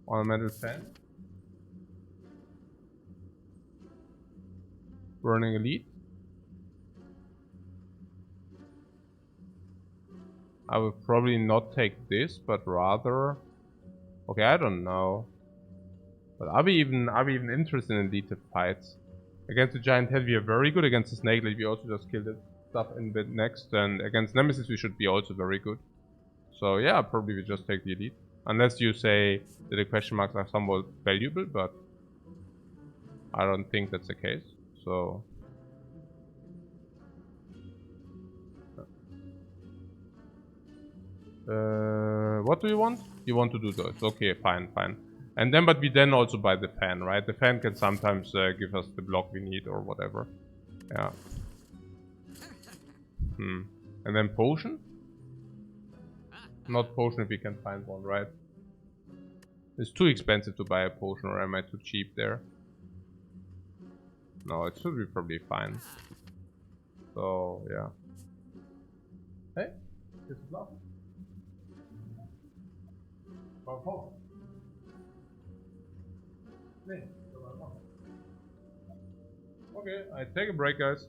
Ornamental fan. Burning Elite. I would probably not take this, but rather... Okay, I don't know. But are we even interested in elite fights? Against the Giant Head we are very good. Against the Snake Lady we also just killed it stuff in the next. And against Nemesis we should be also very good. So yeah, probably we just take the elite. Unless you say that the question marks are somewhat valuable, but I don't think that's the case. So... what do you want? You want to do those. Okay, fine. And then, but we then also buy the fan, right? The fan can sometimes give us the block we need or whatever. Yeah. And then potion? Not potion if we can find one, right? It's too expensive to buy a potion, or am I too cheap there? No, it should be probably fine. So, yeah. Hey, this is love. Okay, I take a break, guys.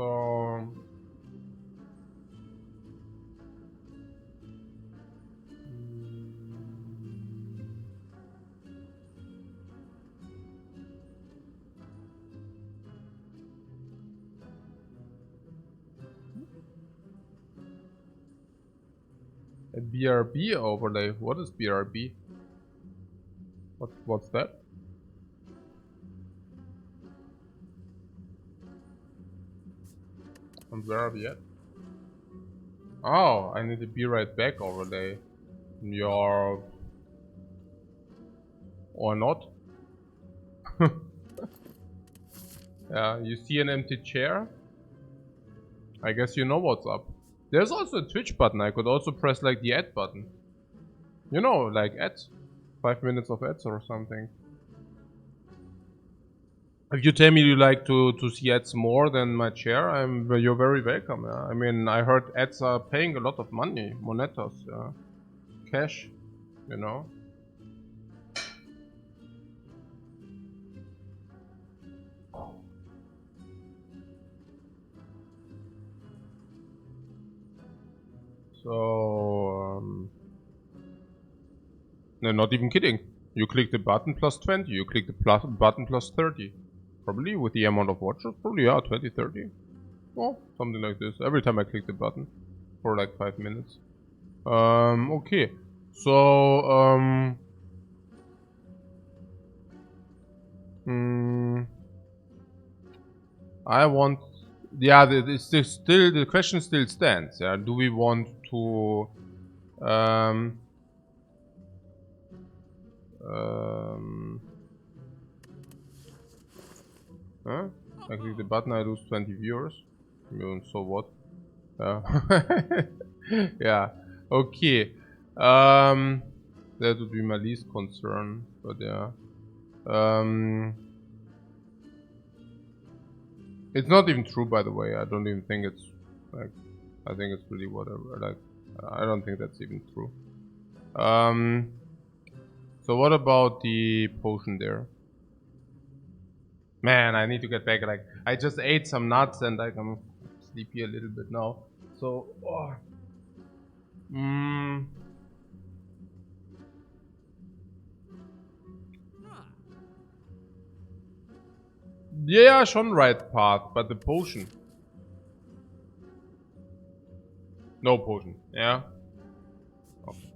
So a BRB overlay. What is BRB? What's that? And where are we at? Oh, I need to be right back overlay. Your or not? Yeah, you see an empty chair? I guess you know what's up. There's also a Twitch button. I could also press like the add button. You know, like ads. 5 minutes of ads or something. If you tell me you like to see ads more than my chair, you're very welcome. Yeah? I mean, I heard ads are paying a lot of money, monetas, yeah? Cash, you know. So, no, not even kidding. You click the button plus 20, you click the button plus 30. Probably with the amount of watchers, probably, yeah, 20, 30. Well, something like this. Every time I click the button for like 5 minutes. Okay. So, I want, yeah, the question still stands. Yeah, do we want to, huh? I click the button, I lose 20 viewers. So what? Yeah. Okay. That would be my least concern, but yeah. It's not even true, by the way. I don't even think it's like. I think it's really whatever. Like, I don't think that's even true. So what about the potion there? Man, I need to get back. Like, I just ate some nuts and like I'm sleepy a little bit now. So, yeah, schon right path, but the potion. No potion, yeah? Okay.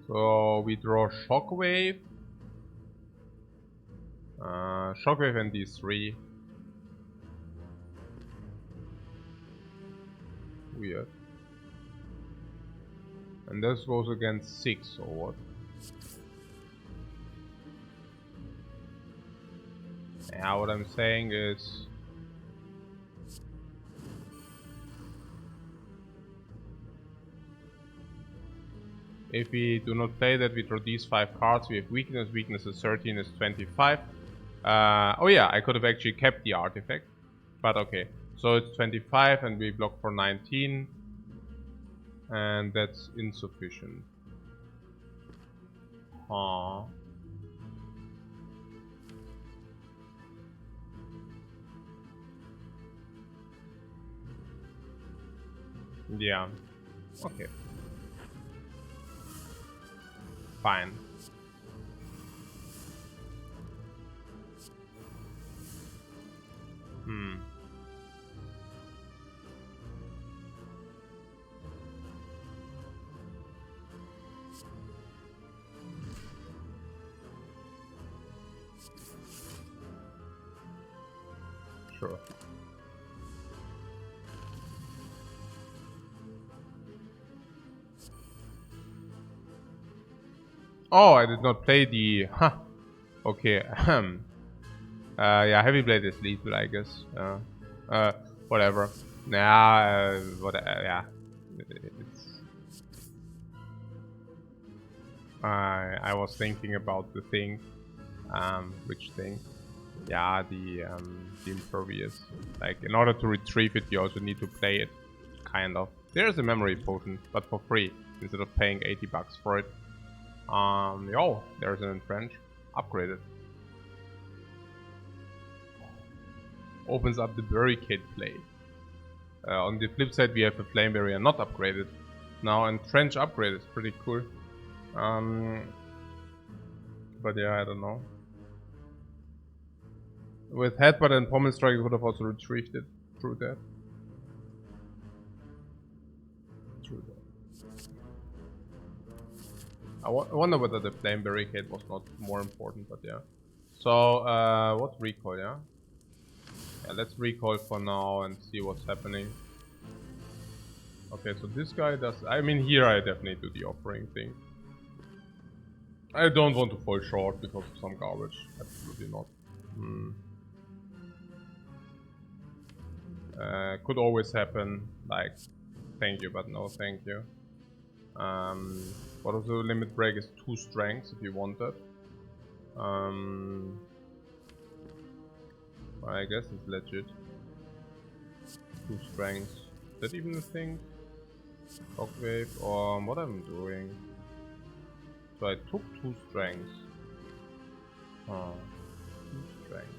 So we draw Shockwave. Shockwave and these three. Weird. And this goes against 6 or what? Yeah, what I'm saying is... if we do not play that, we draw these 5 cards. We have weakness. Weakness is 13, is 25. Oh yeah, I could have actually kept the artifact. But okay. So it's 25 and we block for 19. And that's insufficient. Huh. Yeah. Okay. Fine. Sure. Oh, I did not play the... Huh. Okay. Yeah, heavy blade is lethal, I guess. Whatever. Nah, yeah. It's, I was thinking about the thing. Which thing? Yeah, the impervious. Like, in order to retrieve it, you also need to play it, kind of. There's a memory potion, but for free, instead of paying 80 bucks for it. Oh, there's an entrench. Upgraded. Opens up the barricade plate. On the flip side, we have a flame barrier not upgraded. Now, entrench upgrade is pretty cool. But yeah, I don't know. With headbutt and pommel strike, you could have also retrieved it. True that. True that. I wonder whether the flame barricade was not more important, but yeah. So, what recoil, yeah? Yeah, let's recoil for now and see what's happening. Okay, so this guy does... I mean, here I definitely do the offering thing. I don't want to fall short because of some garbage. Absolutely not. Could always happen, like, thank you, but no thank you. What also limit break is 2 strengths if you want that. I guess it's legit. 2 strengths. Is that even a thing? Shockwave, or what I'm doing? So I took 2 strengths. 2 strengths.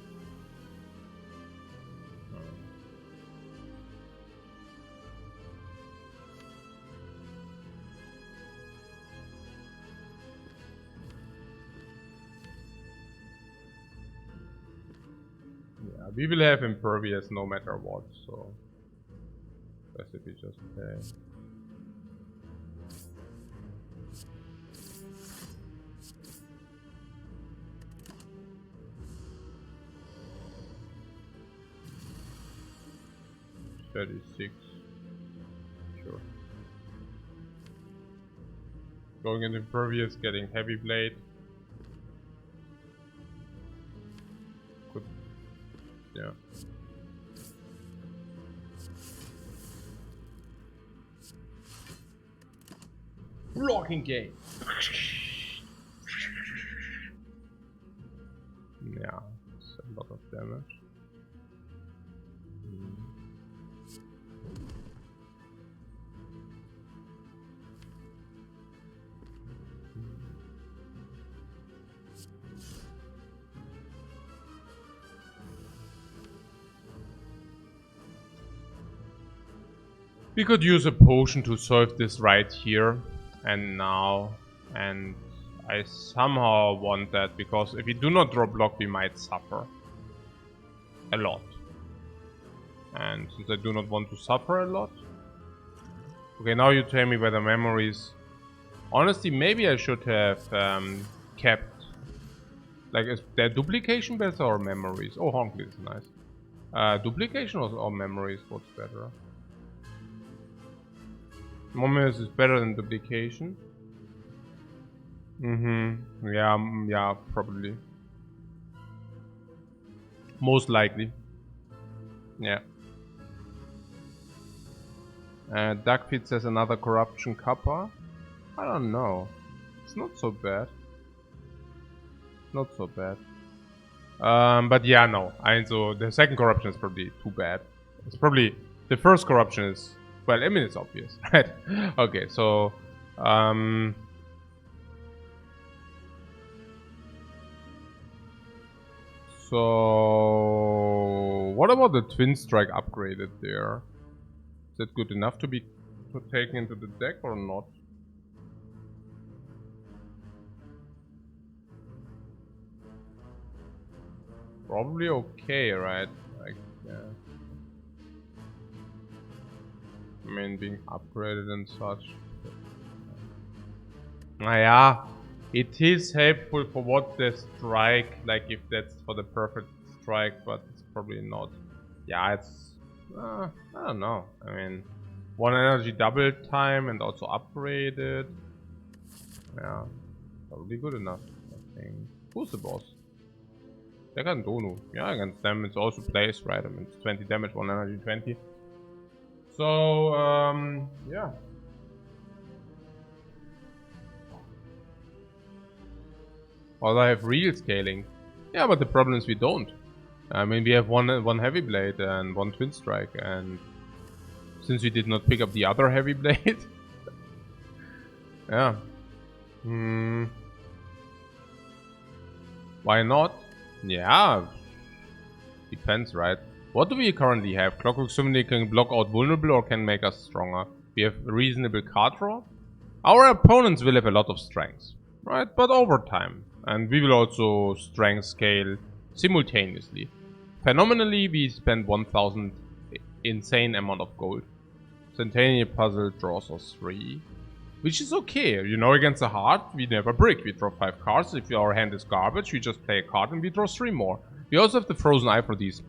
Yeah, we will have impervious no matter what, so best if we just pay. $36. Sure. Going into impervious, getting heavy blade. Good. Yeah. Blocking game. Yeah, it's a lot of damage. We could use a potion to solve this right here and now, and I somehow want that because if we do not drop block, we might suffer a lot. And since I do not want to suffer a lot, okay, now you tell me whether memories. Honestly, maybe I should have kept, like, is there duplication better or memories? Oh, Honkley is nice. Duplication or memories? What's better? Memories is better than duplication. Yeah, probably. Most likely. Yeah. Duckfeet says another corruption kappa. I don't know. It's not so bad. Not so bad. But yeah, no. So the second corruption is probably too bad. It's probably the first corruption is, well, I mean it's obvious, right? Okay, so what about the twin strike upgraded there? Is that good enough to be taken into the deck or not? Probably okay, right? Like, yeah. I mean, being upgraded and such. Yeah, it is helpful for what the strike, like if that's for the perfect strike, but it's probably not. Yeah, it's, I don't know. I mean, 1 energy double time and also upgraded. Yeah, probably good enough, I think. Who's the boss? I can do no. Yeah, against them it's also placed, right? I mean, it's 20 damage, 1 energy 20. So, yeah. Well, I have real scaling. Yeah, but the problem is we don't. I mean, we have one heavy blade and one twin strike, and since we did not pick up the other heavy blade, yeah. Why not? Yeah, depends, right? What do we currently have? Clockwork Symphony can block out vulnerable or can make us stronger. We have reasonable card draw. Our opponents will have a lot of strength, right? But over time. And we will also strength scale simultaneously. Phenomenally, we spend 1000 insane amount of gold. Centennial Puzzle draws us 3. Which is okay, you know, against the heart, we never break. We draw 5 cards. If our hand is garbage, we just play a card and we draw 3 more. We also have the Frozen Eye for these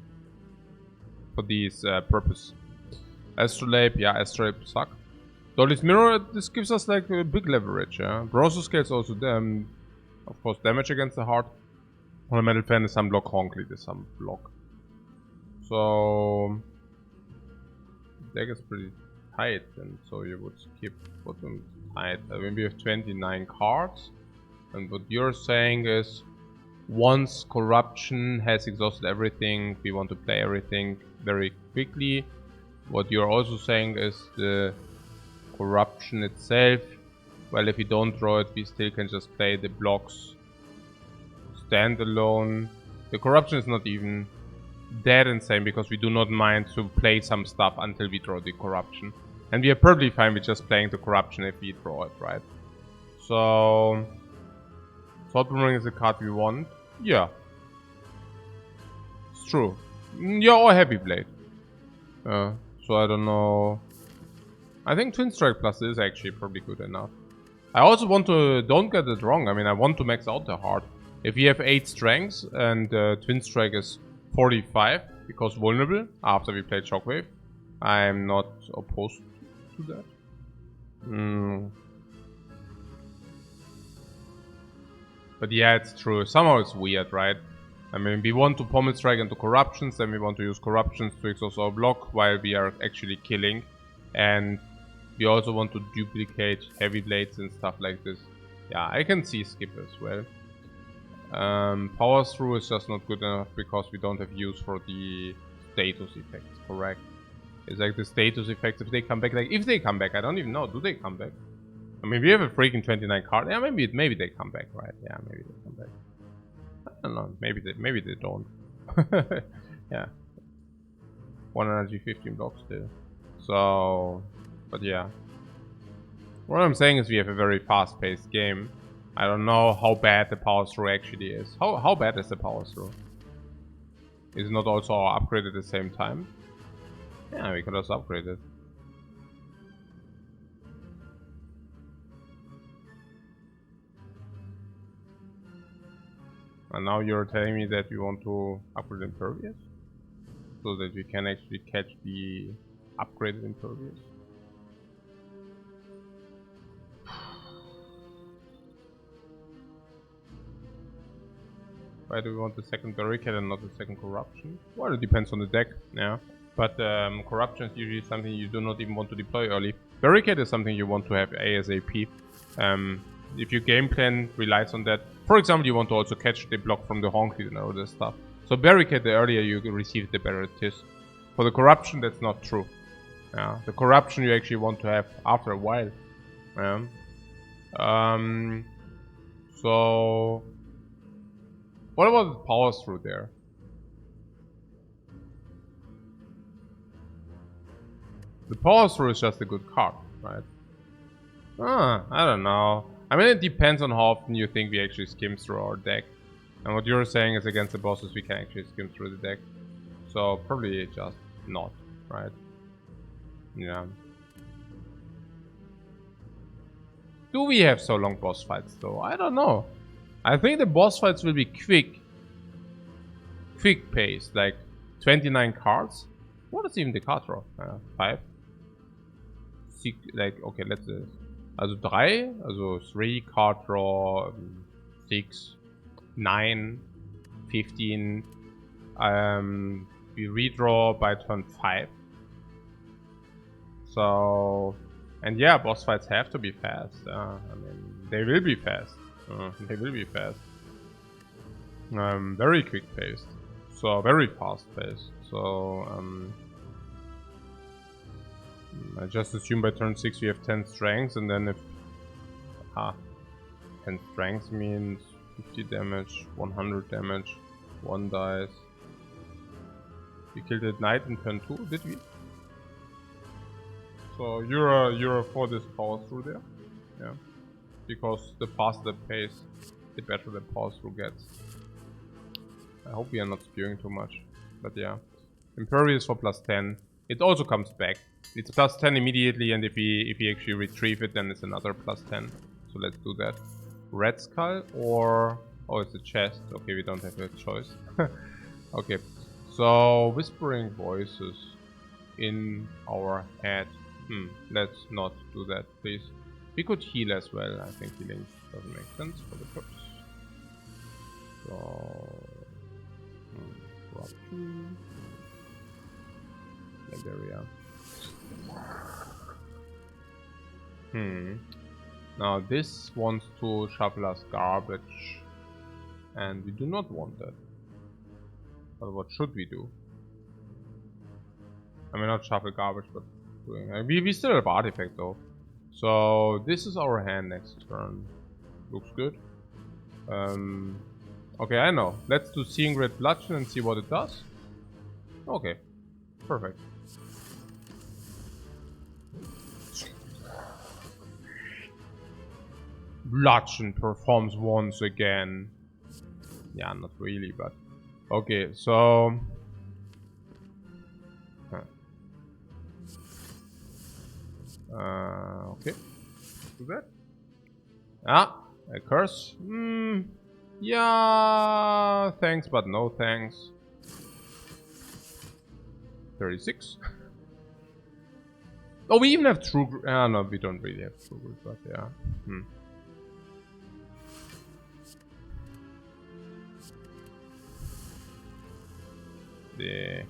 purpose. Astrolabe, yeah, Astrolabe suck. Dolly's Mirror, this gives us like a big leverage, yeah. Bronze scales also, of course, damage against the heart. Ornamental Fan is some block, Honkley is some block. So, deck is pretty tight, and so you would skip bottom tight. I mean, we have 29 cards, and what you're saying is, once Corruption has exhausted everything, we want to play everything very quickly. What you're also saying is the Corruption itself, well, if we don't draw it, we still can just play the blocks standalone. The Corruption is not even that insane because we do not mind to play some stuff until we draw the Corruption. And we are perfectly fine with just playing the Corruption if we draw it, right? So, Sword Boomerang is a card we want. Yeah. It's true. Yeah, or Heavy Blade. So I don't know. I think Twin Strike Plus is actually probably good enough. I also want to, don't get it wrong, I mean, I want to max out the heart. If we have 8 strengths and Twin Strike is 45 because vulnerable after we played Shockwave, I'm not opposed to that. But yeah, it's true. Somehow it's weird, right? I mean, we want to Pommel Strike into Corruptions, then we want to use Corruptions to exhaust our block while we are actually killing. And we also want to duplicate Heavy Blades and stuff like this. Yeah, I can see skip as well. Power Through is just not good enough because we don't have use for the status effects, correct? It's like the status effects, if they come back, like if they come back, I don't even know, do they come back? I mean, we have a freaking 29 card. Yeah, maybe they come back, right? Yeah, maybe they come back. I don't know, maybe they don't. Yeah. 1 energy, 15 blocks still. So, but yeah. What I'm saying is we have a very fast-paced game. I don't know how bad the power through actually is. How bad is the power through? Is it not also our upgrade at the same time? Yeah, we could also upgrade it. And now you're telling me that we want to upgrade Impervious? So that we can actually catch the upgraded Impervious? Why do we want the second Barricade and not the second Corruption? Well, it depends on the deck, yeah. But Corruption is usually something you do not even want to deploy early. Barricade is something you want to have ASAP. If your game plan relies on that. For example, you want to also catch the block from the Honky and all this stuff. So Barricade, the earlier you receive, the better it is. For the Corruption, that's not true. Yeah, the Corruption you actually want to have after a while. Yeah. So... what about the power through there? The power through is just a good card, right? I don't know. I mean, it depends on how often you think we actually skim through our deck. And what you're saying is against the bosses we can actually skim through the deck. So probably just not, right? Yeah. Do we have so long boss fights though? I don't know. I think the boss fights will be quick paced, like 29 cards. What is even the card draw? 5? 6, like, okay, let's also 3, also 3 card draw, 6, 9, 15. We redraw by turn 5. So, and yeah, boss fights have to be fast. I mean, they will be fast. They will be fast. Very quick paced. So, very fast paced. So, I just assume by turn 6 we have 10 strengths, and then if 10 strengths means 50 damage, 100 damage, 1 dice. We killed it knight in turn 2, did we? So you're for this power through there? Yeah. Because the faster the pace, the better the power through gets. I hope we are not spewing too much. But yeah. Impervious for +10. It also comes back. It's +10 immediately, and if we actually retrieve it, then it's another +10. So let's do that. Red Skull or... Oh, it's a chest. Okay, we don't have a choice. Okay. So, Whispering Voices in our head. Let's not do that, please. We could heal as well. I think healing doesn't make sense for the purpose. So... corruption. Area. Now this wants to shuffle us garbage, and we do not want that. But what should we do? I mean, not shuffle garbage, but doing. We still have artifact though. So this is our hand next turn. Looks good. Okay, I know. Let's do Seeing Red Bludgeon and see what it does. Okay, perfect. Bludgeon performs once again. Yeah, not really, but... Okay, so... okay. Do that. A curse. Yeah, thanks, but no thanks. 36. Oh, we even have True... no, we don't really have True Grit, but yeah. Yeah.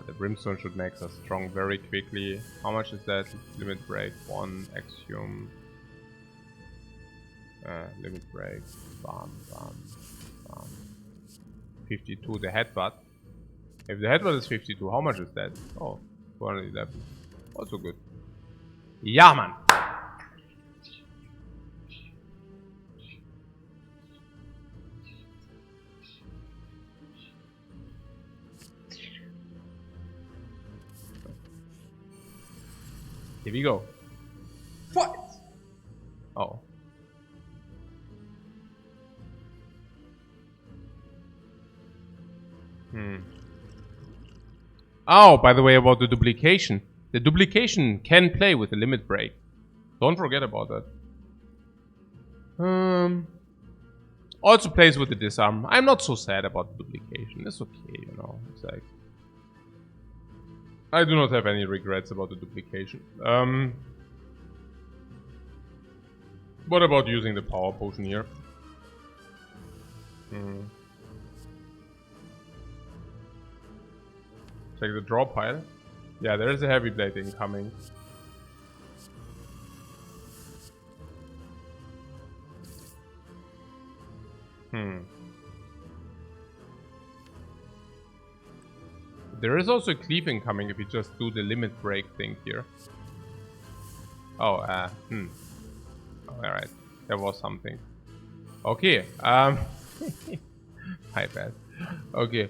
The Brimstone should make us strong very quickly. How much is that? Limit break 1, Axiom. Limit break. Bam, bam, bam. 52, the headbutt. If the headbutt is 52, how much is that? Oh, 211. Also good. Yeah, man! Here we go. What? Oh. Oh, by the way, about the duplication. The duplication can play with the limit break. Don't forget about that. Also plays with the disarm. I'm not so sad about the duplication. It's okay, you know. It's like... I do not have any regrets about the duplication. What about using the power potion here? Check the draw pile. Yeah, there is a heavy blade incoming. There is also a cleave incoming if you just do the limit break thing here. Oh, alright. There was something. Okay, my bad. Okay.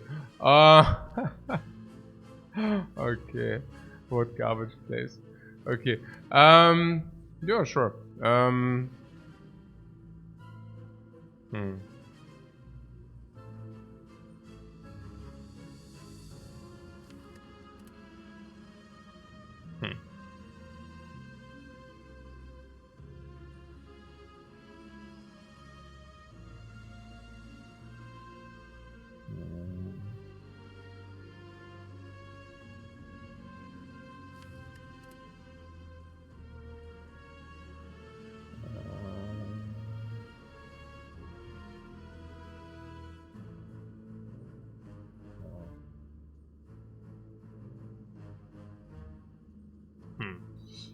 Okay. What garbage place. Okay. Yeah, sure.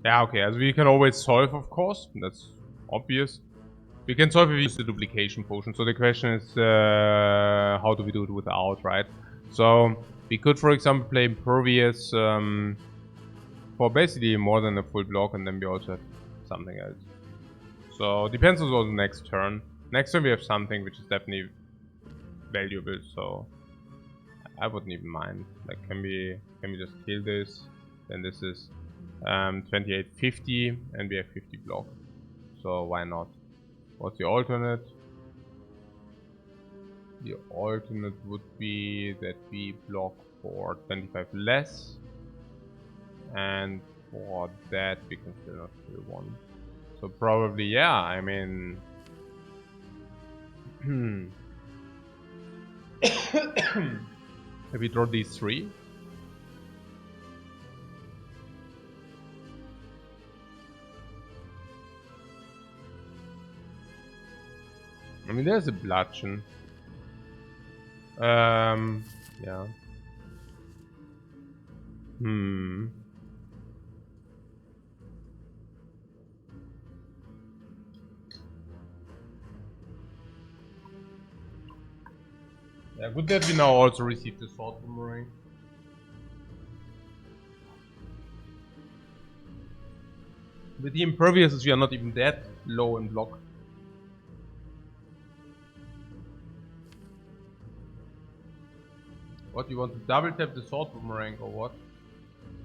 Yeah, okay, as we can always solve, of course. That's obvious. We can solve if we use the duplication potion. So the question is, how do we do it without, right? So we could, for example, play Impervious for basically more than a full block, and then we also have something else. So depends on the next turn. Next turn we have something which is definitely valuable, so I wouldn't even mind. Like, can we just kill this? Then this is 2850, and we have 50 block. So why not? What's the alternate? The alternate would be that we block for 25 less, and for that we can still not kill one. So probably, yeah, I mean... if we draw these three, I mean, there's a bludgeon. Yeah. Yeah, good that we now also receive the sword boomerang. With the impervious, we are not even that low in block. What, you want to double tap the sword boomerang or what?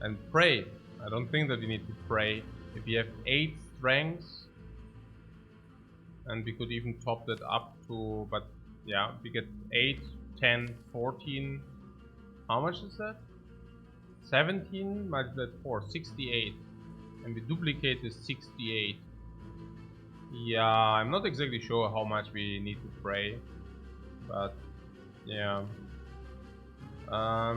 And pray. I don't think that we need to pray. If we have 8 strengths, and we could even top that up to, but yeah, we get 8, 10, 14. How much is that? 17 multiplied 4, 68. And we duplicate this 68. Yeah, I'm not exactly sure how much we need to pray, but yeah. I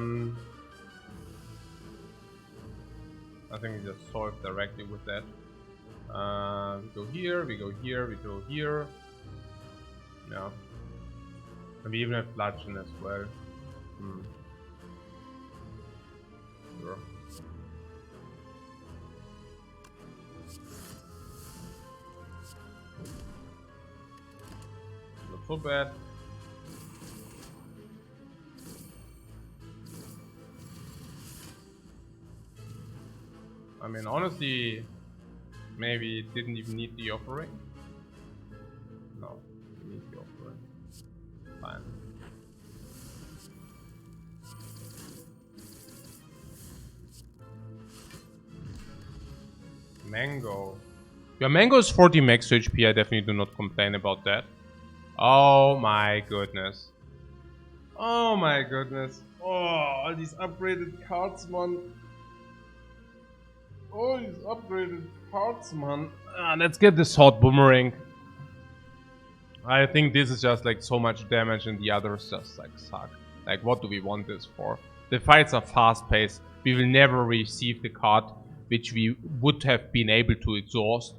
think we just solve directly with that. We go here, we go here, we go here. Yeah. And we even have bludgeon as well. Sure. Not so bad. I mean, honestly, maybe it didn't even need the offering. No, it needs the offering. Fine. Mango. Yeah, Mango is 40 max HP. I definitely do not complain about that. Oh my goodness. Oh my goodness. Oh, all these upgraded cards, man. Oh, these upgraded cards, man. Let's get the sword boomerang. I think this is just like so much damage and the others just like suck. Like, what do we want this for? The fights are fast paced. We will never receive the card which we would have been able to exhaust.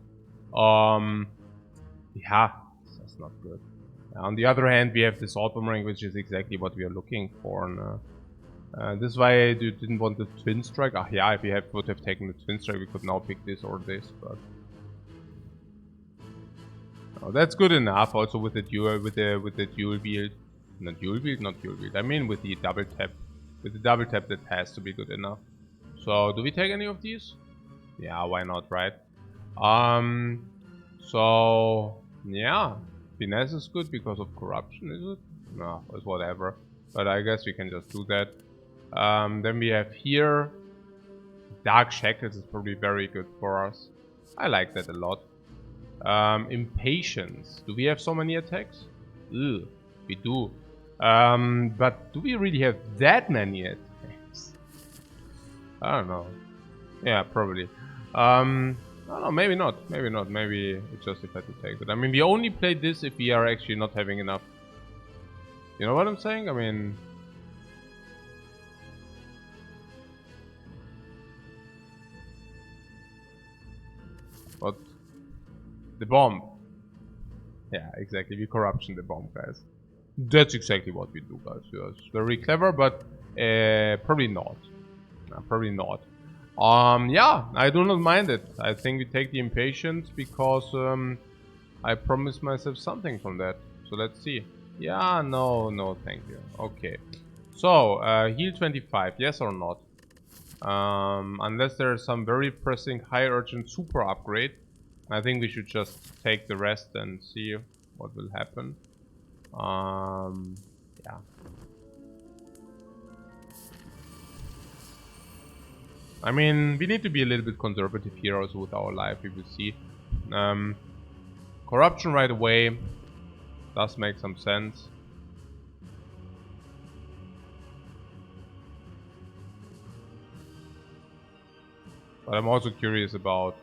Yeah, that's not good. On the other hand, we have the sword boomerang, which is exactly what we are looking for. This is why I didn't want the twin strike. Yeah, if we would have taken the twin strike, we could now pick this or this, but that's good enough. Also with the dual, with the dual wield, not dual wield. I mean with the double tap, that has to be good enough. So do we take any of these? Yeah, why not, right? So yeah, finesse is good because of corruption, is it? No, it's whatever. But I guess we can just do that. Then we have here Dark Shackles is probably very good for us. I like that a lot. Impatience. Do we have so many attacks? Ugh, we do. But do we really have that many attacks? I don't know. Yeah, probably. I don't know, maybe not. Maybe it's justified to take it. I mean, we only play this if we are actually not having enough. You know what I'm saying? I mean... What? The bomb. Yeah, exactly. We corruption the bomb, guys. That's exactly what we do, guys. It's very clever, but probably not. Probably not. Yeah, I do not mind it. I think we take the impatience because I promised myself something from that. So let's see. Yeah, no, thank you. Okay. So, heal 25, yes or not? Unless there's some very pressing, high urgent super upgrade. I think we should just take the rest and see what will happen. Yeah. I mean, we need to be a little bit conservative here also with our life, we will see. Corruption right away does make some sense. But I'm also curious about...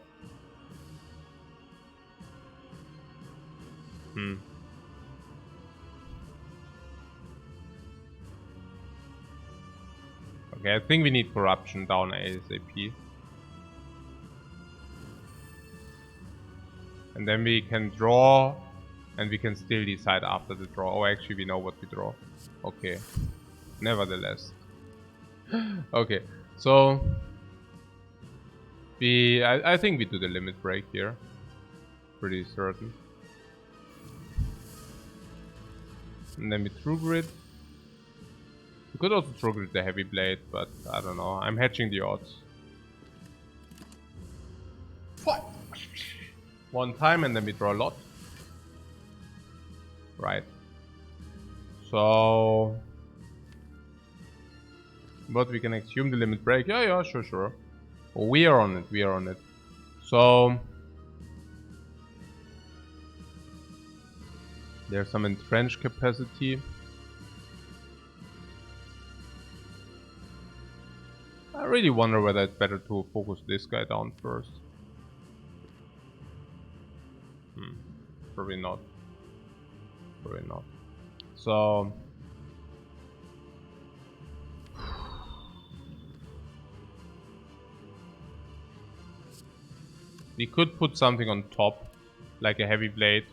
Okay, I think we need corruption down ASAP. And then we can draw, and we can still decide after the draw. Oh, actually we know what we draw. Okay. Nevertheless. Okay, so... I think we do the limit break here. Pretty certain. And then we true grid. We could also true grid the heavy blade, but I don't know. I'm hedging the odds. What? One time and then we draw a lot. Right. So... But we can assume the limit break. Yeah, sure. We are on it. So... There's some entrenched capacity. I really wonder whether it's better to focus this guy down first. Probably not. So... We could put something on top, like a heavy blade,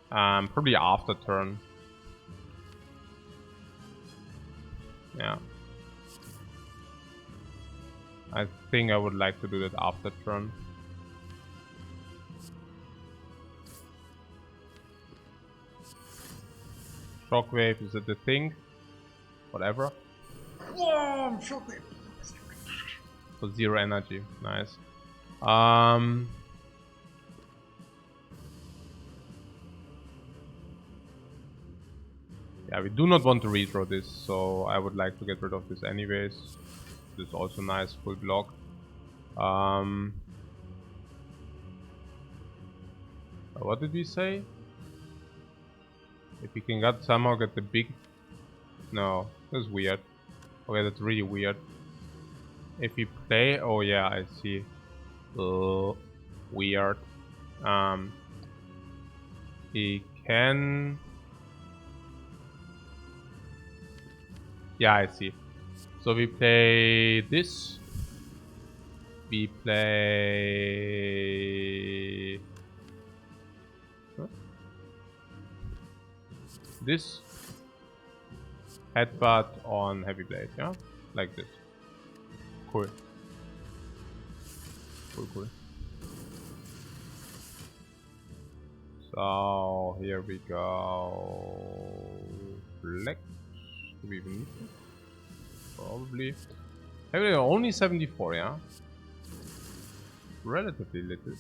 probably after turn. Yeah. I think I would like to do that after turn. Shockwave, is it the thing? Whatever. Whoa, shockwave! For 0 energy, nice. Yeah, we do not want to redraw this, so I would like to get rid of this anyways. This is also nice, full block. What did we say? If we can somehow get the big... No, that's weird. Okay, that's really weird. If we play... Oh yeah, I see. Weird. He can... Yeah, I see. So we play this. We play... Huh? This. Headbutt on heavy blade, yeah? Like this. Cool. Cool. So, here we go. Flex. Do we even need it? Probably. Heavy only 74, yeah? Relatively little.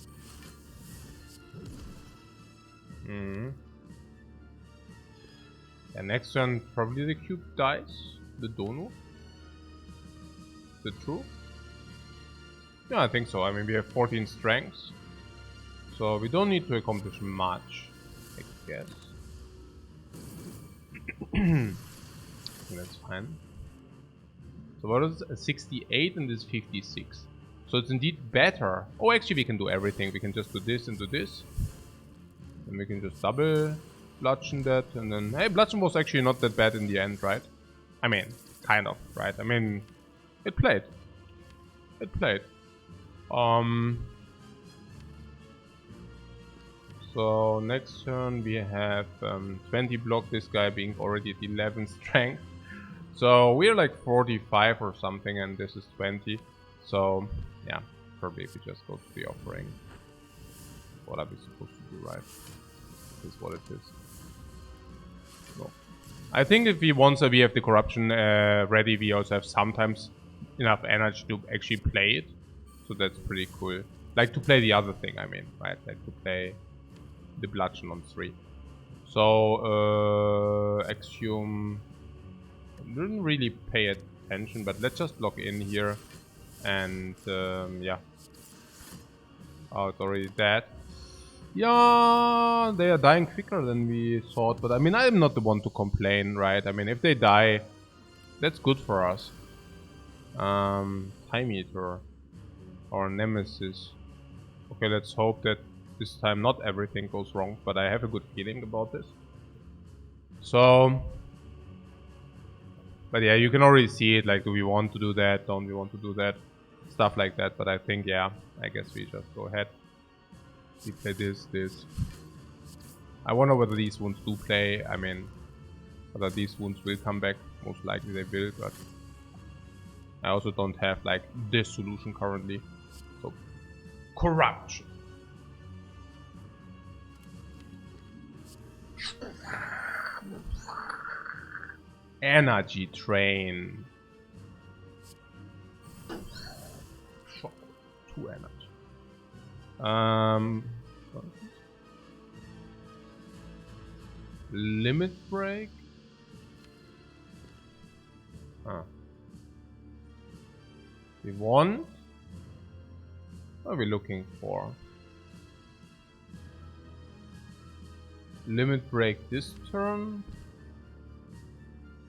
Yeah, next turn, probably the cube dies. The Dono. The true? Yeah, I think so. I mean, we have 14 strengths. So we don't need to accomplish much, I guess. That's fine. So what is a 68 and this 56? So it's indeed better. Oh, actually we can do everything. We can just do this and do this. And we can just double bludgeon that. And then, hey, bludgeon was actually not that bad in the end, right? I mean, kind of, right? I mean, it played. So next turn we have 20 block, this guy being already at 11 strength. So we're like 45 or something and this is 20. So, yeah, probably if we just go to the offering. What are we supposed to do, right? This is what it is. So, I think if we once we have the corruption ready, we also have sometimes enough energy to actually play it. So that's pretty cool. Like to play the other thing, I mean, right? Like to play the bludgeon on 3. So, Axiom didn't really pay attention, but let's just log in here. And, yeah. Oh, it's already dead. Yeah, they are dying quicker than we thought. But I mean, I'm not the one to complain, right? I mean, if they die, that's good for us. Time Eater. Or Nemesis. Okay, let's hope that this time not everything goes wrong. But I have a good feeling about this. So... But yeah, you can already see it, like, do we want to do that, don't we want to do that, stuff like that. But I think, yeah, I guess we just go ahead. We play this. I wonder whether these wounds do play, I mean, whether these wounds will come back, most likely they will, but I also don't have, like, this solution currently. So, corruption. Energy drain. 2 energy. Limit break. We want. What are we looking for? Limit break this turn.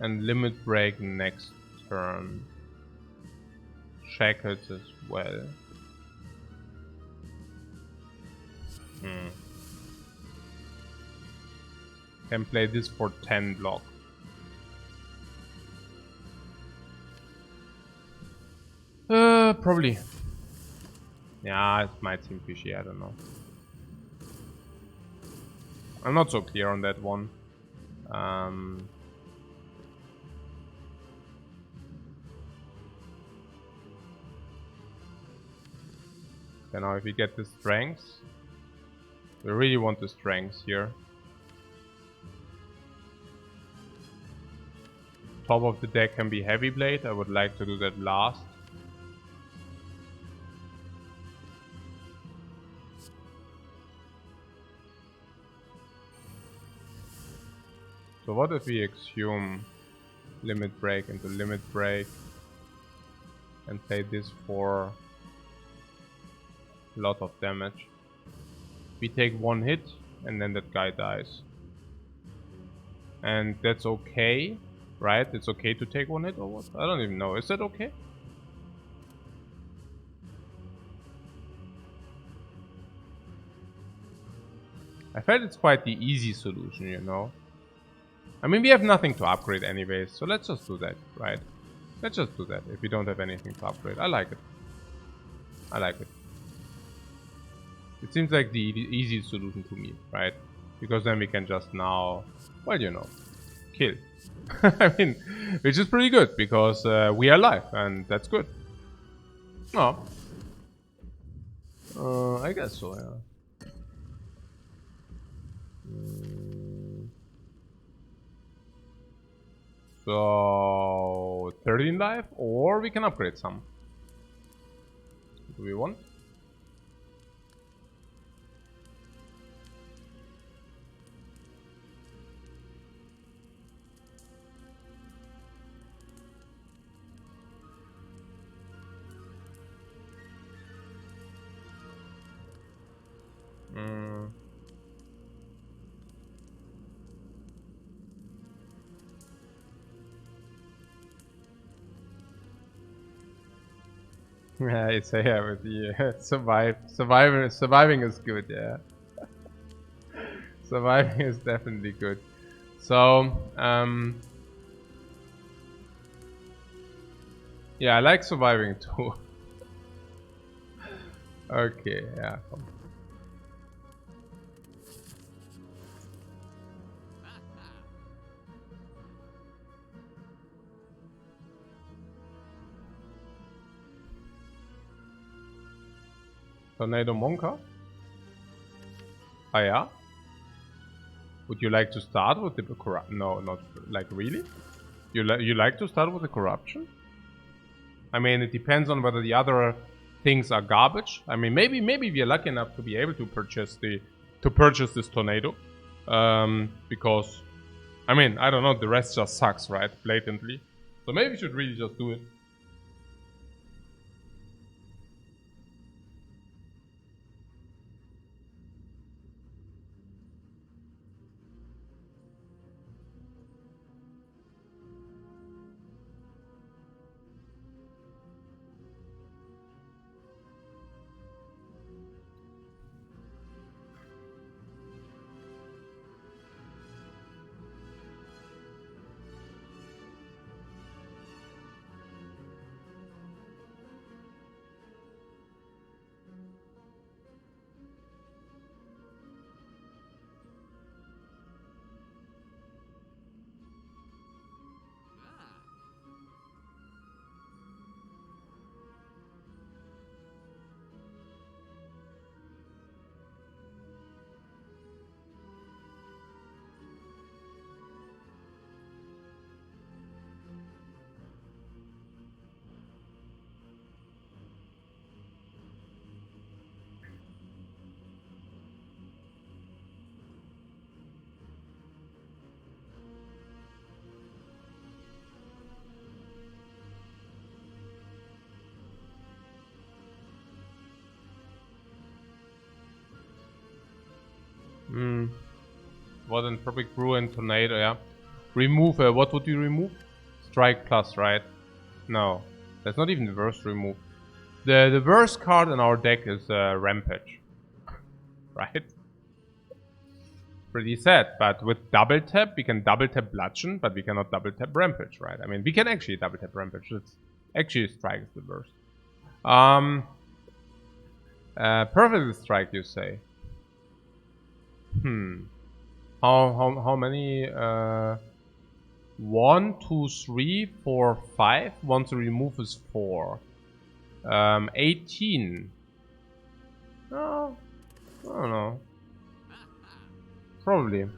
And limit break next turn. Shackles as well. Can play this for 10 block. Probably. Yeah, it might seem fishy, I don't know. I'm not so clear on that one. Okay, now if we get the strength, we really want the strength here. Top of the deck can be heavy blade. I would like to do that last. So what if we assume limit break into limit break and play this for a lot of damage? We take 1 hit and then that guy dies. And that's okay, right? It's okay to take 1 hit or what? I don't even know. Is that okay? I felt it's quite the easy solution, you know? I mean, we have nothing to upgrade anyways, so let's just do that, right? Let's just do that if we don't have anything to upgrade. I like it. I like it. It seems like the easy solution to me, right? Because then we can just now, well, you know, kill. I mean, which is pretty good because we are alive and that's good. Oh. I guess so, yeah. So 13 life, or we can upgrade some. Do we want? Yeah, it's yeah, with the surviving is good, yeah. Surviving is definitely good. So, yeah, I like surviving too. Okay, yeah. Tornado Monka? Ah, yeah? Would you like to start with the corruption? No, not like really? You like to start with the corruption? I mean, it depends on whether the other things are garbage. I mean, maybe we are lucky enough to be able to purchase this tornado, because I mean, I don't know, the rest just sucks, right? Blatantly. So maybe we should really just do it. What an Tropic Brew and Tornado, yeah. Remove, what would you remove? Strike plus, right? No. That's not even the worst remove. The worst card in our deck is Rampage. Right? Pretty sad, but with double tap, we can double tap Bludgeon, but we cannot double tap Rampage, right? I mean, we can actually double tap Rampage. It's actually Strike is the worst. Perfect Strike, you say? How many? 1, 2, 3, 4, 5. One to remove is 4. 18. No, I don't know. Probably.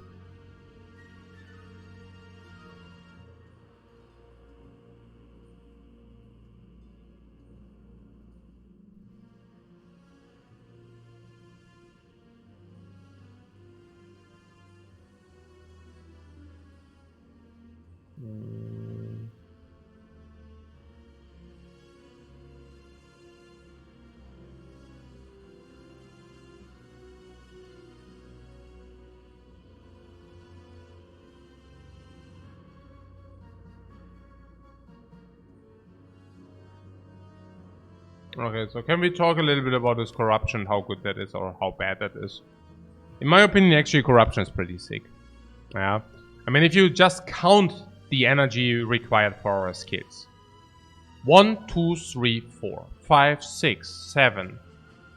Okay, so can we talk a little bit about this corruption, how good that is or how bad that is? In my opinion, actually corruption is pretty sick. Yeah. I mean, if you just count the energy required for our skills. 1, 2, 3, 4, 5, 6, 7,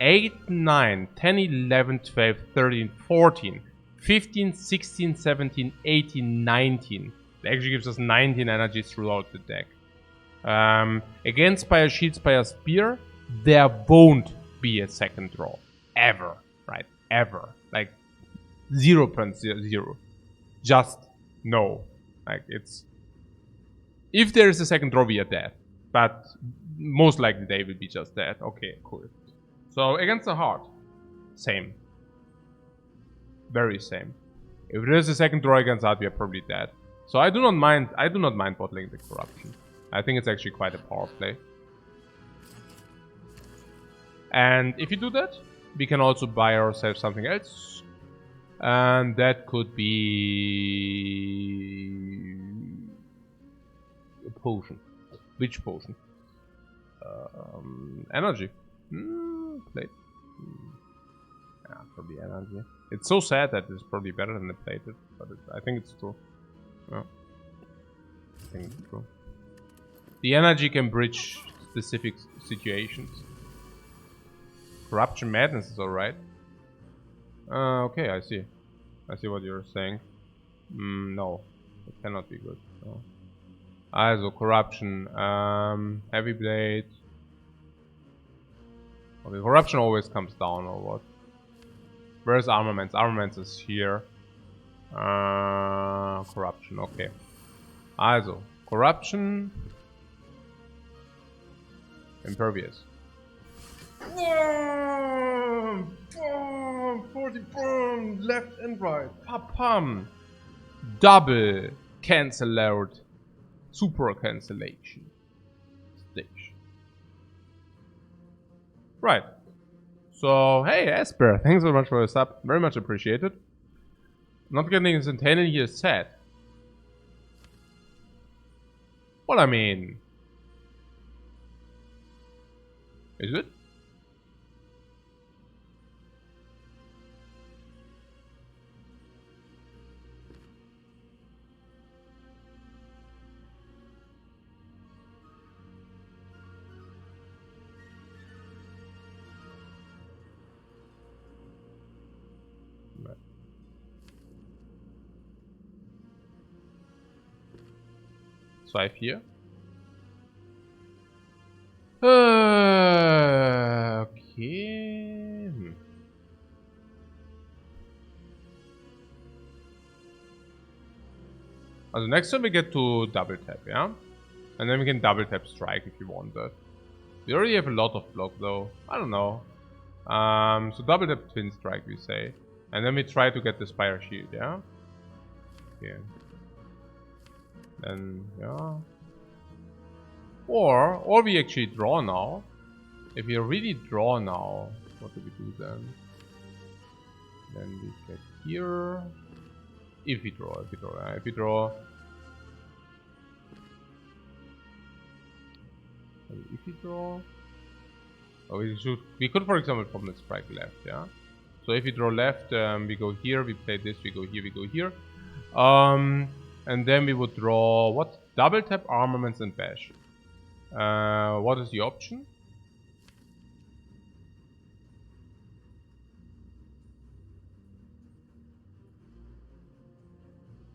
8, 9, 10, 11, 12, 13, 14, 15, 16, 17, 18, 19. It actually gives us 19 energies throughout the deck. Against Spire, Shield, Spire, Spear, there won't be a second draw. Ever. Right? Ever. Like 0.0. Just no. Like it's... If there is a second draw, we are dead. But most likely they will be just dead. Okay, cool. So against the heart, same. Very same. If there is a second draw against heart, we are probably dead. So I do not mind bottling the corruption. I think it's actually quite a power play. And if you do that, we can also buy ourselves something else. And that could be a potion. Which potion? Energy. Plate. Yeah, probably energy. It's so sad that it's probably better than the plated, but I think it's true. Yeah. I think it's true. The energy can bridge specific situations. Corruption Madness is alright. Okay, I see. I see what you're saying. No. It cannot be good. No. Also, Corruption. Heavy Blade. Okay, corruption always comes down or what? Where's armaments? Armaments is here. Corruption, okay. Also, corruption. Impervious. 40 boom, left and right. Pam. Double cancel out. Super cancellation. Stage. Right. So, hey, Esper, thanks so much for the sub. Very much appreciated. Not getting instantaneous here is sad. Well, I mean... Is it? Right. Swipe here. Okay. Also next time we get to double tap, yeah? And then we can double tap strike if you want that. We already have a lot of block though. I don't know. So double tap twin strike we say. And then we try to get the Spire shield, yeah? Okay. Then, yeah. Or we actually draw now. If we really draw now, what do we do then? Then we get here. If we draw. Oh, we could for example from the strike left, yeah? So if we draw left, we go here, we play this, we go here. And then we would draw what? Double tap, armaments, and bash. What is the option?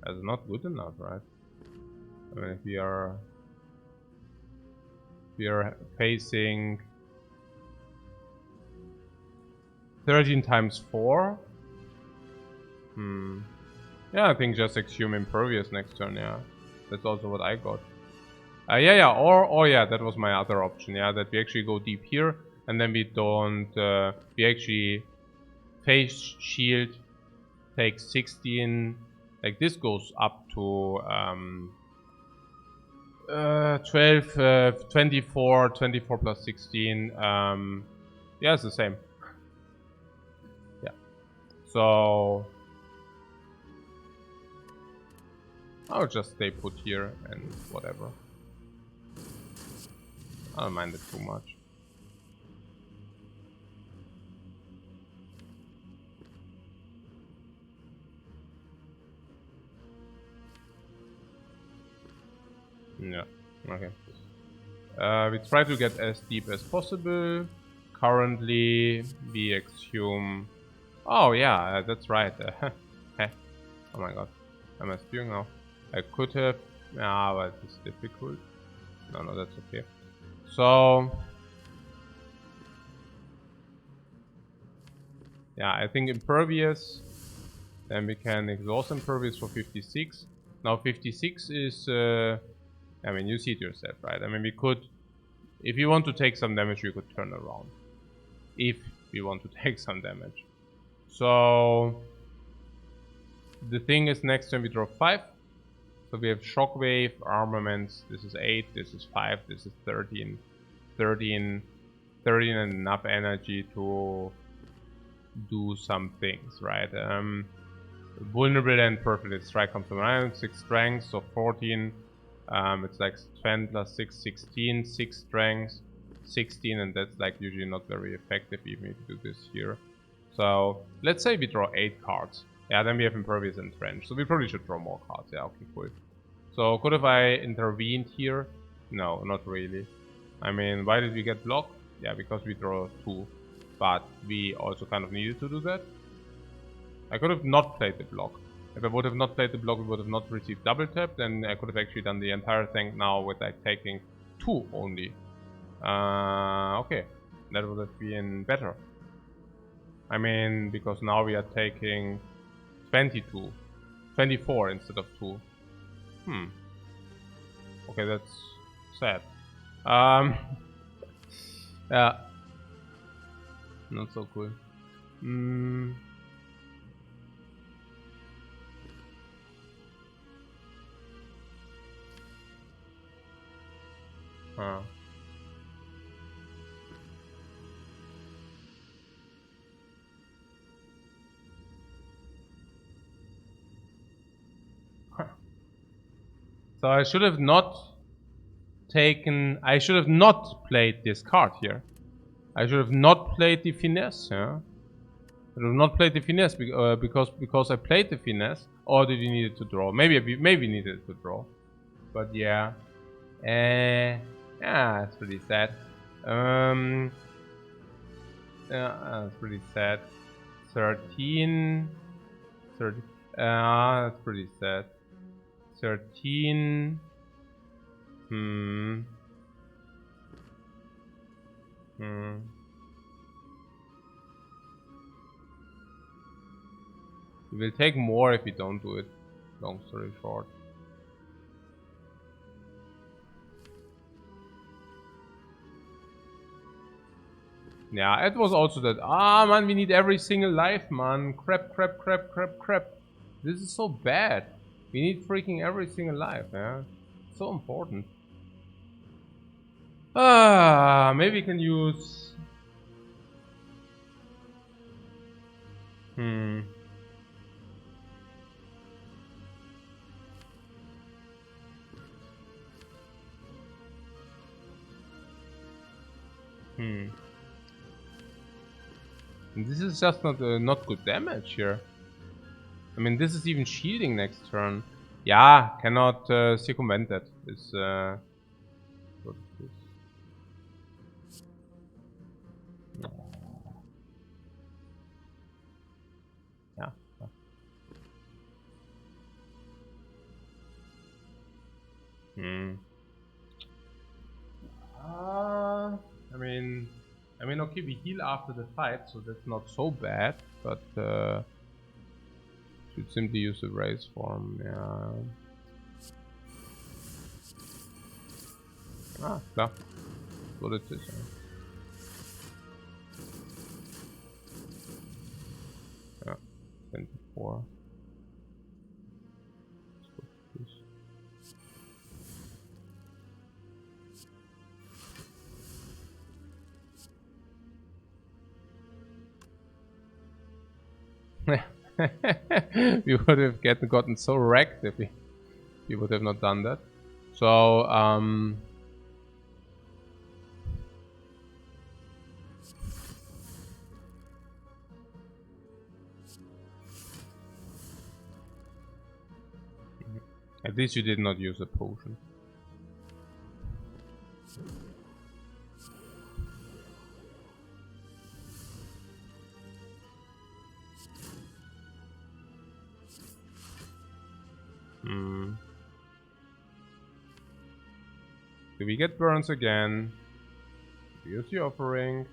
That's not good enough, right? I mean, if we are facing 13 times 4. Yeah, I think just Exhume Impervious next turn, yeah. That's also what I got. Yeah, or yeah, that was my other option, yeah, that we actually go deep here, and then we don't, we actually face shield, take 16, like this goes up to 12, 24 plus 16, yeah, it's the same. Yeah, so I'll just stay put here and whatever. I don't mind it too much. Yeah, okay. We try to get as deep as possible. Currently, we exhume... Oh yeah, that's right. Oh my god. Am I spewing now? I could have... Ah, but it's difficult. No, that's okay. So... Yeah, I think Impervious. Then we can exhaust Impervious for 56. Now 56 is... I mean, you see it yourself, right? I mean, we could... If you want to take some damage, you could turn around. If we want to take some damage. So... The thing is, next turn we draw 5. So we have Shockwave, Armaments, this is 8, this is 5, this is 13. 13 and enough energy to do some things, right? Vulnerable and Perfect Strike comes from 9, 6 strength, so 14. It's like 10 plus 6, 16, 6 strength, 16, and that's like usually not very effective even if you do this here. So let's say we draw 8 cards. Yeah, then we have Impervious and Trench, so we probably should draw more cards. Yeah, okay, cool. So could have I intervened here? No, not really. I mean, why did we get blocked? Yeah, because we draw 2, but we also kind of needed to do that. I could have not played the block. If I would have not played the block, we would have not received double tap, then I could have actually done the entire thing now with like taking 2 only. Okay. That would have been better. I mean, because now we are taking 22. 24 instead of 2. Okay, that's sad. Yeah. Not so cool. Huh. So I should have not played this card here. I should have not played the finesse, yeah? I should have not played the finesse because I played the finesse. Or did you need it to draw? Maybe needed it to draw. But yeah. Yeah, it's pretty sad. Yeah, that's pretty sad. 13. That's pretty sad. 13. We will take more if we don't do it. Long story short. Yeah, it was also that. Man, we need every single life, man. Crap. This is so bad. We need freaking every single life, yeah? So important. Maybe we can use... This is just not good damage here. I mean, this is even shielding next turn. Yeah, cannot circumvent that. It's what is this? Yeah. I mean, okay, we heal after the fight, so that's not so bad, but should simply use the raise form, yeah. Klar. What it is, yeah. 24. We would have gotten so wrecked if we would have not done that. So at least you did not use a potion. Do we get burns again? Use the offering.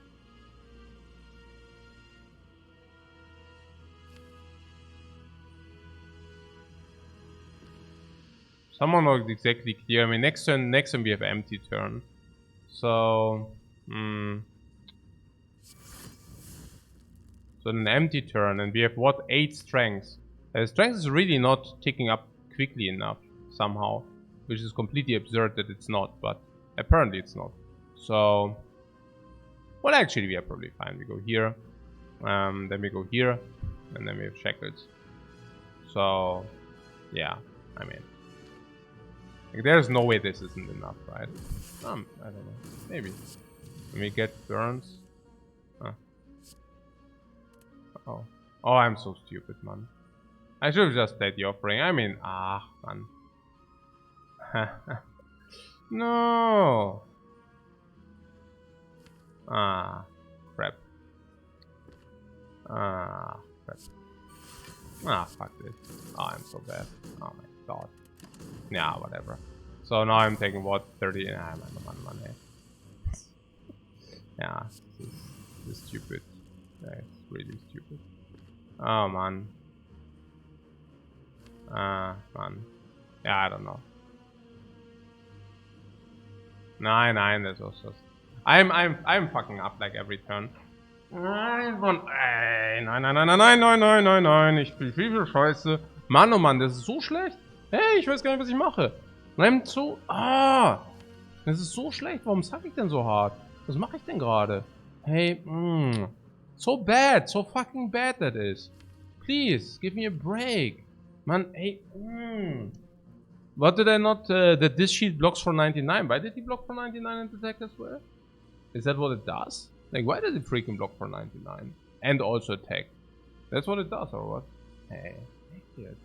Someone not exactly clear. I mean, next turn we have empty turn. So, so an empty turn, and we have what? 8 strength. Strength is really not ticking up quickly enough somehow, which is completely absurd that it's not, but apparently it's not. So, well, actually we are probably fine. We go here, then we go here, and then we have shackles. So, yeah, I mean, like, there's no way this isn't enough, right? I don't know, maybe. When we get burns. Oh, I'm so stupid, man. I should have just played the offering. I mean, man. No. Crap. Crap. Fuck this. I'm so bad. Oh my god. Yeah, whatever. So now I'm taking what? 30. Man. Yeah, this is stupid. That's really stupid. Oh man. Man. Yeah, I don't know. 9, das ist was. I'm fucking up like every turn. Nein, nein. Ich spiele viel Scheiße. Mann, oh Mann, das ist so schlecht. Hey, ich weiß gar nicht, was ich mache. Rennt so. Das ist so schlecht. Warum sag ich denn so hart? Was mache ich denn gerade? Hey, so bad. So fucking bad that is. Please, give me a break. Man, hey, What did I not, that this shield blocks for 99? Why did he block for 99 and attack as well? Is that what it does? Like, why does it freaking block for 99? And also attack? That's what it does, or what? Hey, take it.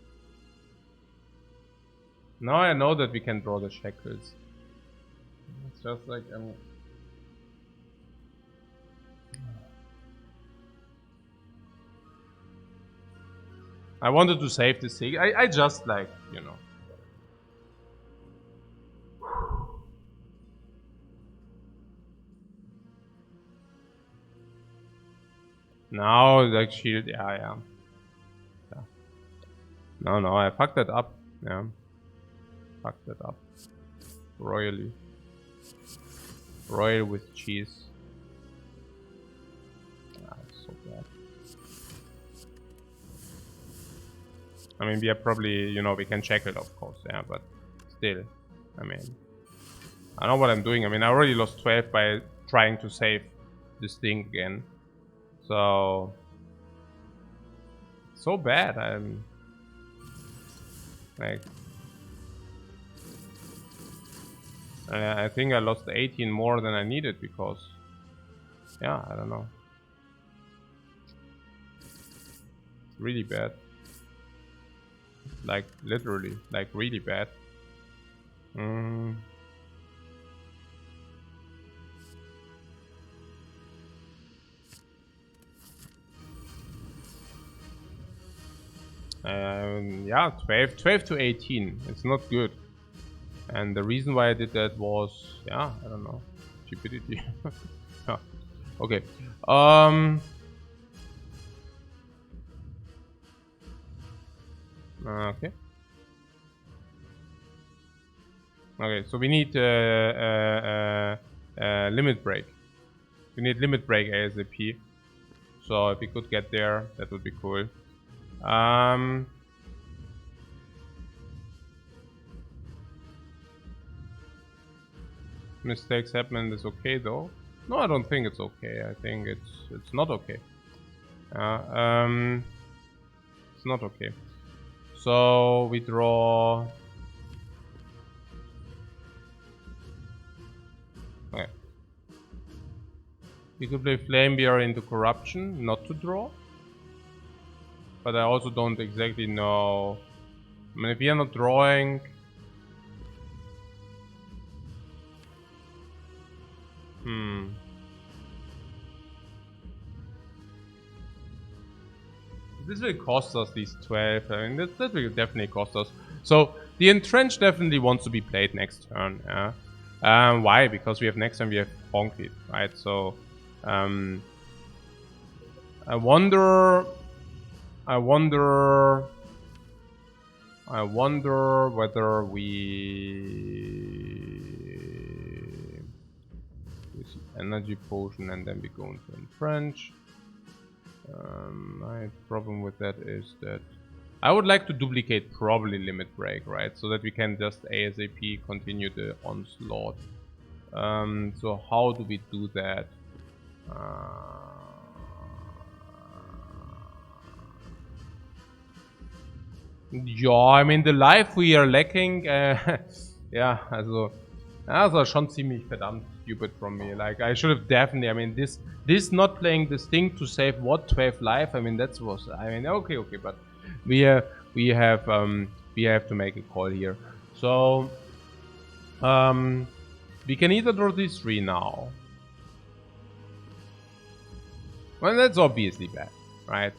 Now I know that we can draw the shackles. It's just like, I wanted to save this thing. I just like, you know. Now, like shield, yeah. No, I fucked that up. Yeah. Fucked that up. Royally. Royal with cheese. It's so bad. I mean, we are probably, you know, we can check it, of course, yeah, but still, I mean, I know what I'm doing. I mean, I already lost 12 by trying to save this thing again. So bad. I'm like, I think I lost 18 more than I needed because, yeah, I don't know. It's really bad. Like literally, like really bad. Yeah, 12 to 18. It's not good. And the reason why I did that was, yeah, I don't know, stupidity. Yeah. Okay. Okay. Okay, so we need limit break. We need limit break ASAP. So if we could get there, that would be cool. Mistakes happen is okay though. No, I don't think it's okay. I think it's not okay. It's not okay. So we draw. Okay. We could play Flame Bearer into Corruption, not to draw. But I also don't exactly know. I mean, if we are not drawing. This will cost us these 12. I mean, that will definitely cost us. So the Entrench definitely wants to be played next turn. Yeah. Why? Because we have next turn we have Honky, right? So I wonder whether we energy potion and then we go into Entrench. My problem with that is that I would like to duplicate probably limit break, right? So that we can just ASAP continue the onslaught. So how do we do that? Ja, I mean, the life we are lacking, ja, also, das war schon ziemlich verdammt stupid from me. Like, I should have definitely, I mean, this not playing this thing to save what, 12 life? I mean, that was, I mean, okay, but we have to make a call here. So, we can either draw these 3 now. Well, that's obviously bad, right?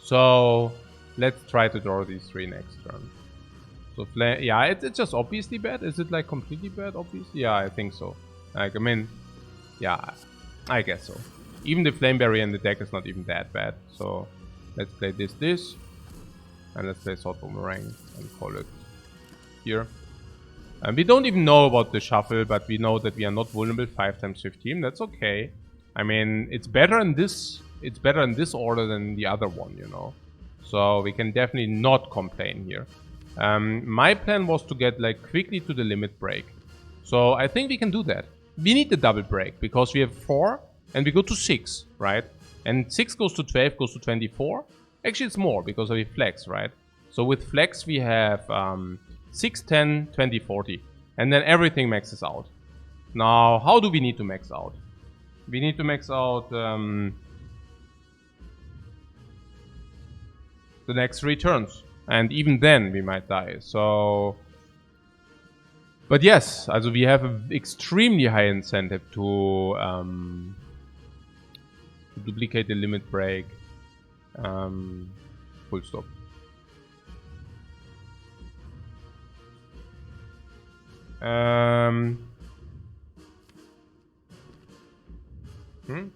So, let's try to draw these 3 next turn. So, yeah, it's just obviously bad. Is it like completely bad, obviously? Yeah, I think so. Like, I mean, yeah. I guess so. Even the Flame Barrier in the deck is not even that bad. So let's play this. And let's play Sword Boomerang and call it here. And we don't even know about the shuffle, but we know that we are not vulnerable 5 times 15. That's okay. I mean, it's better in this order than the other one, you know. So we can definitely not complain here. My plan was to get like quickly to the limit break. So I think we can do that. We need the double break because we have 4 and we go to 6, right? And 6 goes to 12, goes to 24. Actually, it's more because we flex, right? So with flex, we have 6, 10, 20, 40. And then everything maxes out. Now, how do we need to max out? We need to max out the next 3 turns. And even then, we might die. So... But yes, also we have an extremely high incentive to duplicate the limit break. Full stop.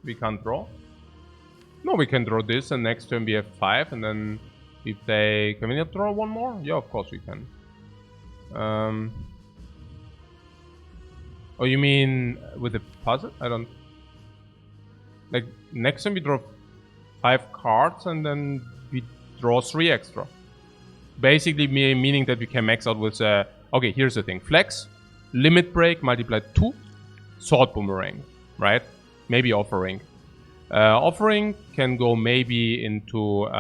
We can't draw. No, we can draw this, and next turn we have 5, and then we play. Can we not draw one more? Yeah, of course we can. Oh, you mean with the puzzle? I don't... Like, next time we draw 5 cards and then we draw 3 extra. Basically meaning that we can max out with... okay, here's the thing. Flex, limit break, multiplied 2, sword boomerang, right? Maybe offering. Offering can go maybe into,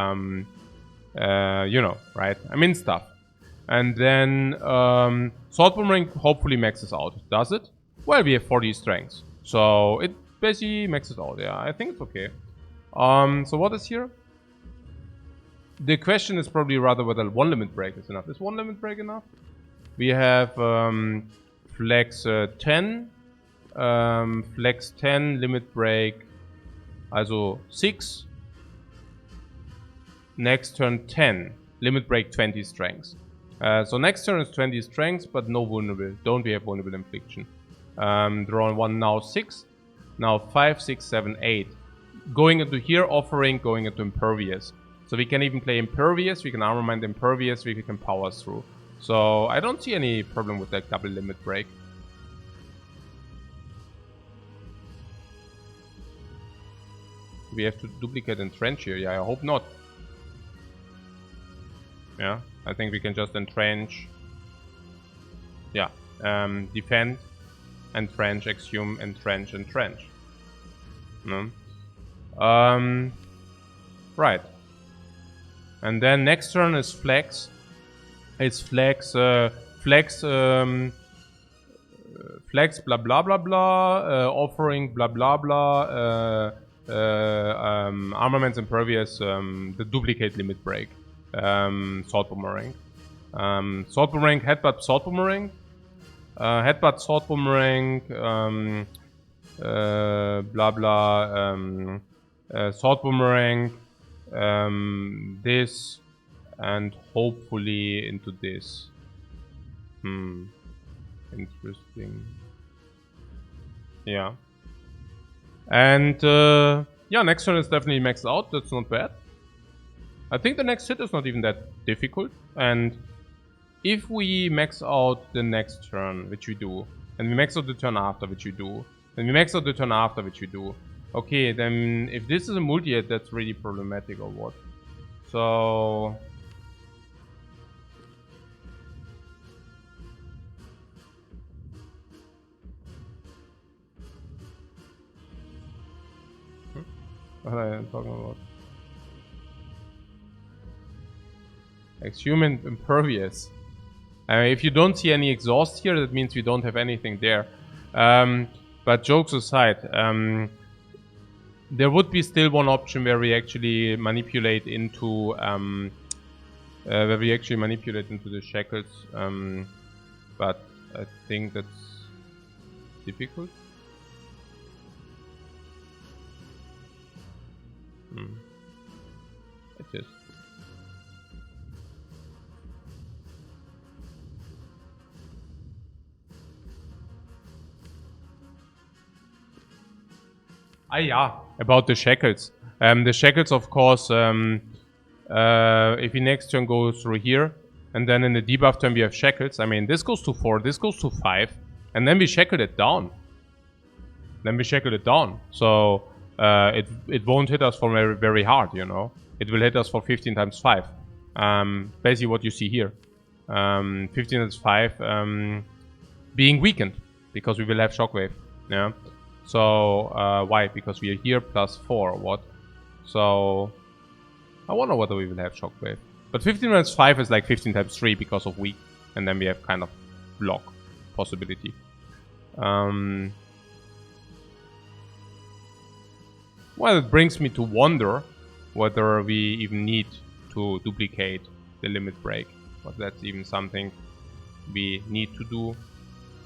you know, right? I mean stuff. And then sword boomerang hopefully maxes out. Does it? Well, we have 40 strengths. So it basically maxes out. Yeah, I think it's okay. So what is here? The question is probably rather whether 1 limit break is enough. Is 1 limit break enough? We have flex 10. Flex 10, limit break. Also 6. Next turn 10. Limit break 20 strengths. So next turn is 20 strengths, but no vulnerable. Don't we have vulnerable infliction? Draw 1 now 6. Now 5, 6, 7, 8. Going into here, offering, going into impervious. So we can even play impervious, we can armor mind impervious, we can power through. So I don't see any problem with that double limit break. We have to duplicate entrench here. Yeah, I hope not. Yeah, I think we can just entrench. Yeah, defend, entrench, exhume, entrench, entrench. No. Right. And then next turn is flex. It's flex, flex, flex, blah blah blah blah, offering, blah blah blah, armaments impervious, the duplicate limit break, sword boomerang, sword boomerang, headbutt, sword boomerang, headbutt, sword boomerang, blah blah, sword boomerang, this, and hopefully into this. Interesting. Yeah. And yeah, next turn is definitely maxed out. That's not bad. I think the next hit is not even that difficult. And if we max out the next turn, which we do, and we max out the turn after, which we do, and we max out the turn after, which we do, okay, then if this is a multi-hit, that's really problematic or what? So... What am I talking about? Exhume impervious. If you don't see any exhaust here, that means we don't have anything there. But jokes aside, there would be still one option where we actually manipulate into the shackles. But I think that's difficult. It is. Yeah, about the shackles. The shackles, of course, if he next turn goes through here, and then in the debuff turn we have shackles. I mean, this goes to 4, this goes to 5, and then we shackle it down. So it won't hit us for very, very hard, you know. It will hit us for 15 times 5. Basically what you see here. 15 times 5 being weakened, because we will have shockwave. Yeah. So why? Because we are here plus 4. What? So I wonder whether we will have shockwave. But 15 times 5 is like 15 times 3 because of weak, and then we have kind of block possibility. Well, it brings me to wonder whether we even need to duplicate the limit break. But that's even something we need to do.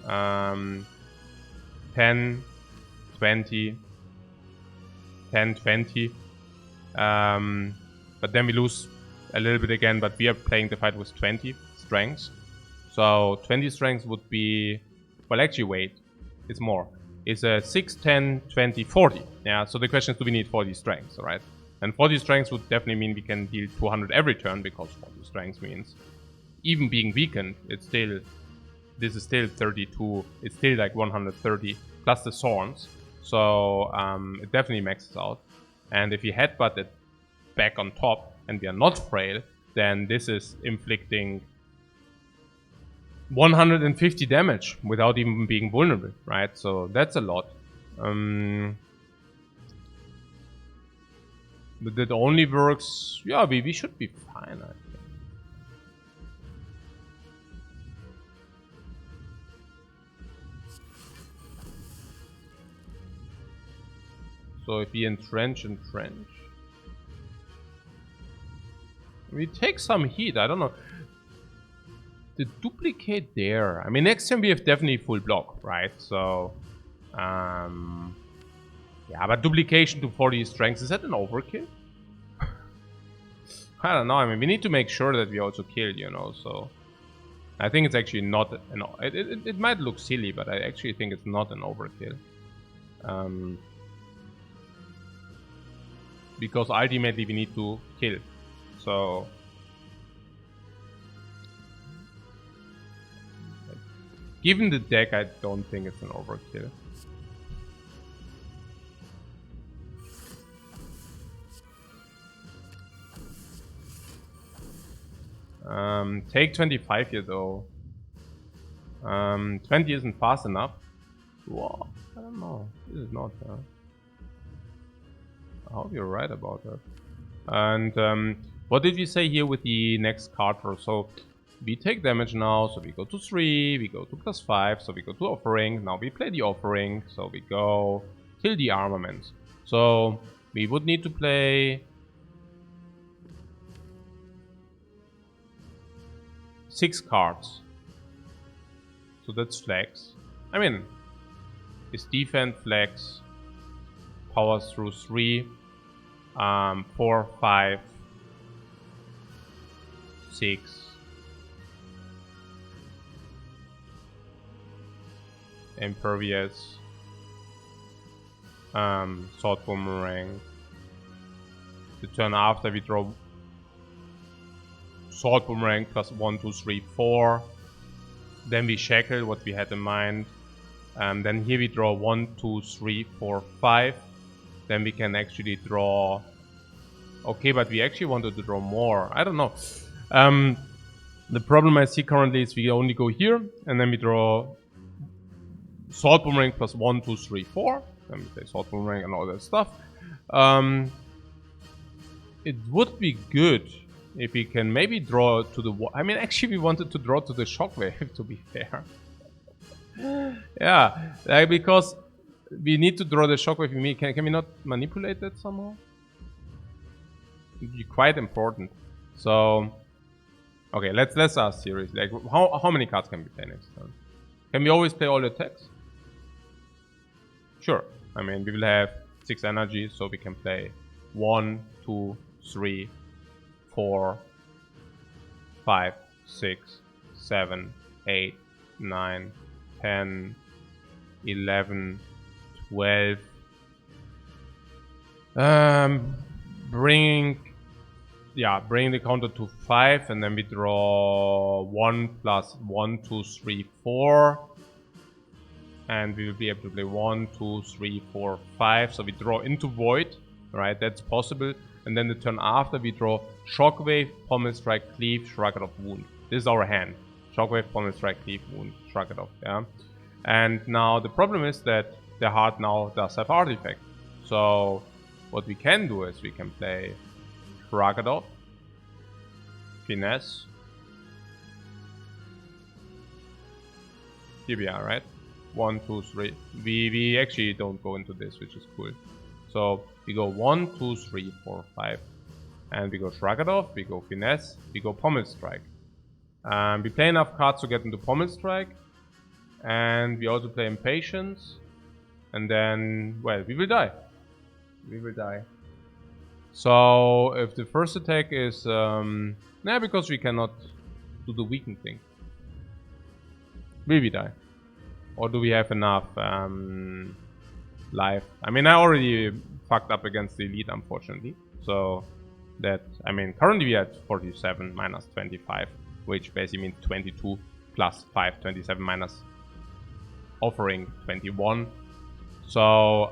10, 20, 10, 20. But then we lose a little bit again, but we are playing the fight with 20 strengths. So 20 strengths would be, well, actually wait, it's more. It's a 6, 10, 20, 40. Yeah, so the question is, do we need 40 strengths, right? And 40 strengths would definitely mean we can deal 200 every turn, because 40 strengths means even being weakened, it's still, this is still 32, it's still like 130 plus the thorns. So it definitely maxes out. And if you headbutt it back on top and we are not frail, then this is inflicting 150 damage without even being vulnerable, right? So that's a lot. But that only works, yeah, we should be fine, I think. So if we entrench, we take some heat, I don't know. The duplicate there, I mean, next time we have definitely full block, right? So, yeah, but duplication to 40 strengths, is that an overkill? I don't know, I mean, we need to make sure that we also kill, you know, so... I think it's actually not, it might look silly, but I actually think it's not an overkill. Because ultimately we need to kill, so... Given the deck, I don't think it's an overkill. Take 25 here though. 20 isn't fast enough. Whoa, I don't know. This is not. I hope you're right about that. And what did we say here with the next card for? So we take damage now, so we go to 3, we go to +5, so we go to offering. Now we play the offering, so we go kill the armament. So we would need to play 6 cards. So that's flex. I mean, it's defense, flex, powers through 3, 4, 5, 6. Impervious, sword boomerang. The turn after we draw sword boomerang plus 1, 2, 3, 4. Then we shackle what we had in mind. Then here we draw 1, 2, 3, 4, 5. Then we can actually draw. Okay, but we actually wanted to draw more. I don't know. The problem I see currently is we only go here and then we draw sword boomerang plus 1, 2, 3, 4. Then we play sword boomerang and all that stuff. It would be good if we can maybe draw to the... I mean, actually we wanted to draw to the shockwave, to be fair. Yeah, like, because we need to draw the shockwave. Can we not manipulate that somehow? It'd be quite important. So, okay, let's ask seriously. Like, how many cards can we play next turn? Can we always play all the attacks? Sure. I mean, we will have 6 energy, so we can play 1, 2, 3, 4, 5, 6, 7, 8, 9, 10, 11, 12, Bringing the counter to 5, and then we draw 1 plus 1, 2, 3, 4. And we will be able to play 1, 2, 3, 4, 5. So we draw into Void, right? That's possible. And then the turn after we draw Shockwave, Pommel Strike, Cleave, Shrug It Off, Wound. This is our hand. Shockwave, Pommel Strike, Cleave, Wound, Shrug It Off, yeah? And now the problem is that the heart now does have Artifact. So what we can do is we can play Shrug It Off, Finesse. Here we are, right? 1, 2, 3. We actually don't go into this, which is cool. So we go 1, 2, 3, 4, 5. And we go Shrug It Off, we go Finesse, we go Pommel Strike. We play enough cards to get into Pommel Strike. And we also play Impatience. And then, well, we will die. We will die. So if the first attack is... because we cannot do the weaken thing. Will we die? Or do we have enough life? I mean, I already fucked up against the elite, unfortunately. So that, I mean, currently we are at 47 minus 25, which basically means 22 plus 5, 27 minus offering 21. So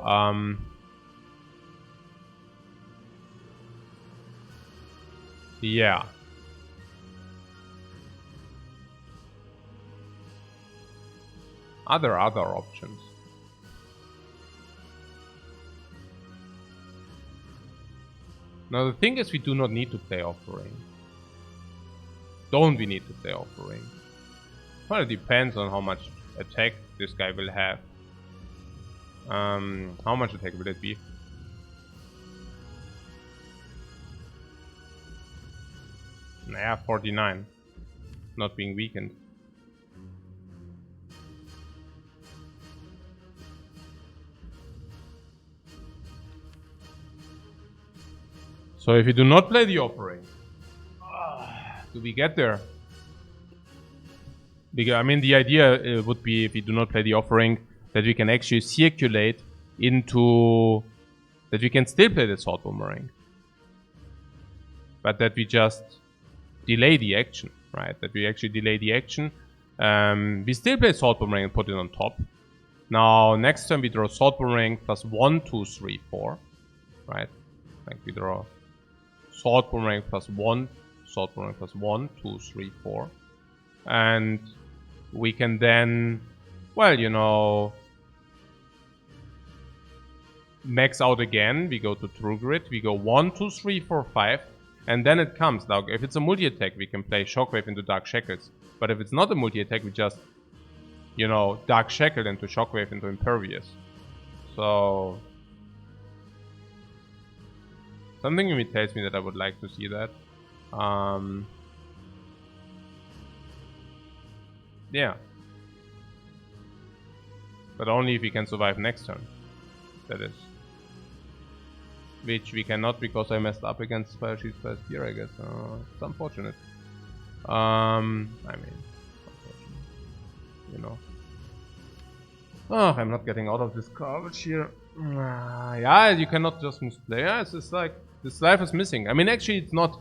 yeah. Other options. Now the thing is, we do not need to play offering. Don't we need to play offering? Well, it depends on how much attack this guy will have. How much attack will it be? Nah, 49. Not being weakened. So if you do not play the offering, do we get there? Because, I mean, the idea would be, if we do not play the offering, that we can actually circulate into... that we can still play the Sword Boomerang. But that we just delay the action, right? That we actually delay the action. We still play Sword Boomerang and put it on top. Now, next turn we draw Sword Boomerang plus 1, 2, 3, 4. Right? Like we draw Sword Boomerang plus 1, Sword Boomerang plus 1, 2, 3, 4. And we can then, well, you know, max out again. We go to True Grit. We go 1, 2, 3, 4, 5. And then it comes. Now, if it's a multi-attack, we can play Shockwave into Dark Shackles. But if it's not a multi-attack, we just, you know, Dark Shackle into Shockwave into Impervious. So... something in me tells me that I would like to see that. Yeah. But only if we can survive next turn. That is. Which we cannot because I messed up against Spire Shield Spire Spear, I guess. It's unfortunate. I mean, unfortunate. You know. Oh, I'm not getting out of this garbage here. Yeah, you cannot just misplay. Yeah, it's just like, this life is missing. I mean, actually, it's not...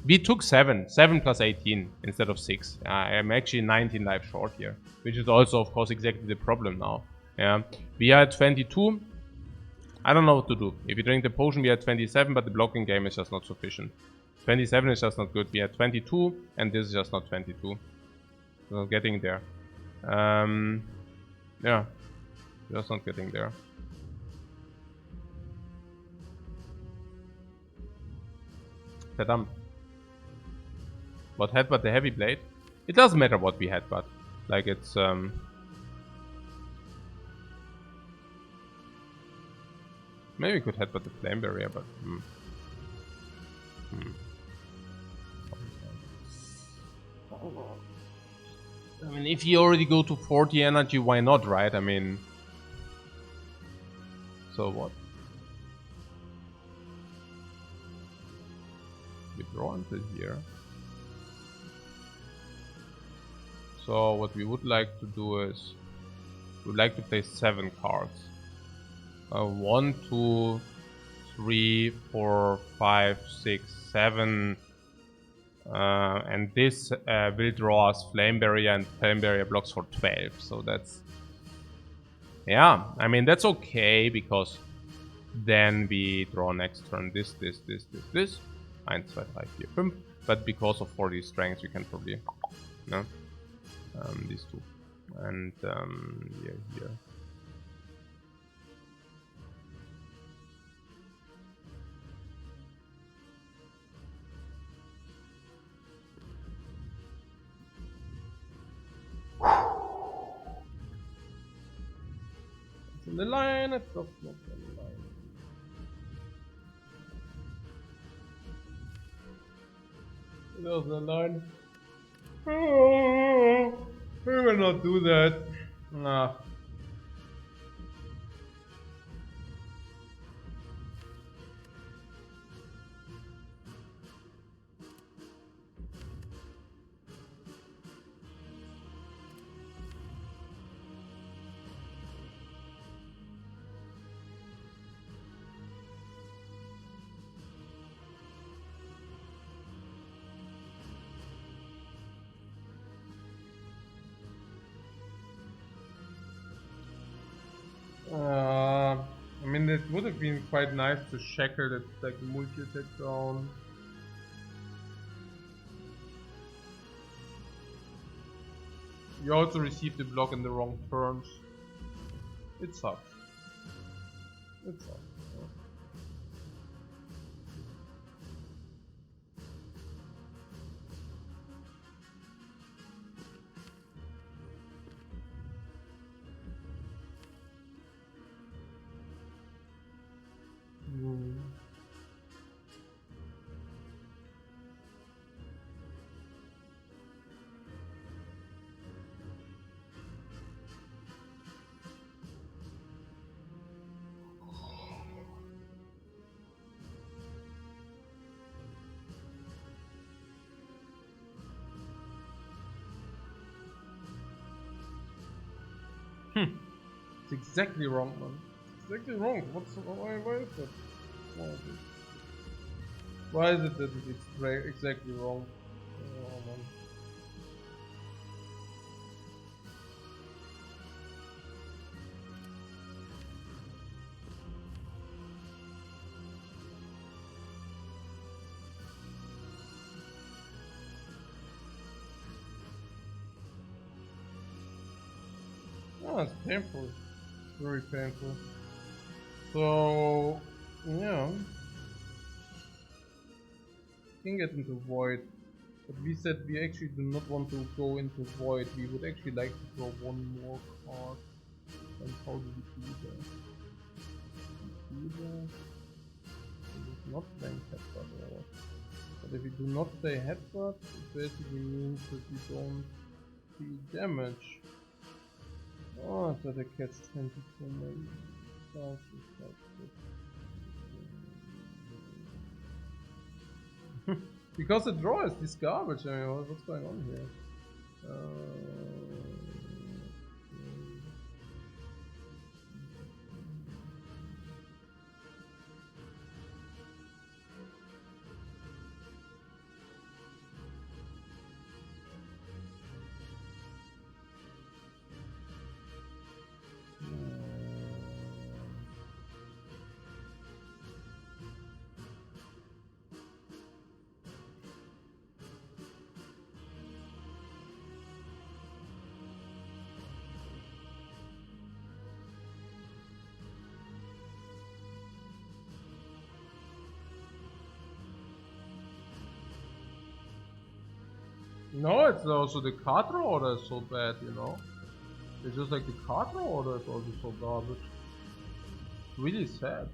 we took 7 plus 18 instead of 6. I'm actually 19 life short here. Which is also, of course, exactly the problem now. Yeah, we are at 22. I don't know what to do. If you drink the potion, we are at 27, but the blocking game is just not sufficient. 27 is just not good. We are at 22, and this is just not 22. So getting there. Yeah, just not getting there. Tadam. What headbutt the heavy blade? It doesn't matter what we headbutt. Like it's maybe we could headbutt the flame barrier, but I mean, if you already go to 40 energy, why not, right? I mean, so what? We draw until here. So what we would like to do is, we would like to play 7 cards. 1, 2, 3, 4, 5, 6, 7. And this will draw us Flame Barrier and Flame Barrier blocks for 12. So that's... Yeah, I mean, that's okay, because then we draw next turn this. 1, 2, 3, 4, 5. But because of 40 strengths, we can probably... No? These two. And yeah, here. It's in the line, it's not in the line. There's the line. Oh, we will not do that. Nah. I mean, it would have been quite nice to shackle that like multi-attack down. You also received the block in the wrong turns. It sucks. It sucks. It's exactly wrong, man. It's exactly wrong. Why is that? Why is it that it's exactly wrong? Oh, man. Oh, it's painful. It's very painful. So, yeah. Can get into Void. But we said we actually do not want to go into Void. We would actually like to draw one more card. And how do we do that? We do not playing Headbutt. But if we do not play Headbutt, it basically means that we don't deal damage. Oh, so they catch 22 maybe. Because the draw is this garbage, I mean, what's going on here? No, it's also the card draw order is so bad, you know. It's just like the card draw order is also so garbage. It's really sad.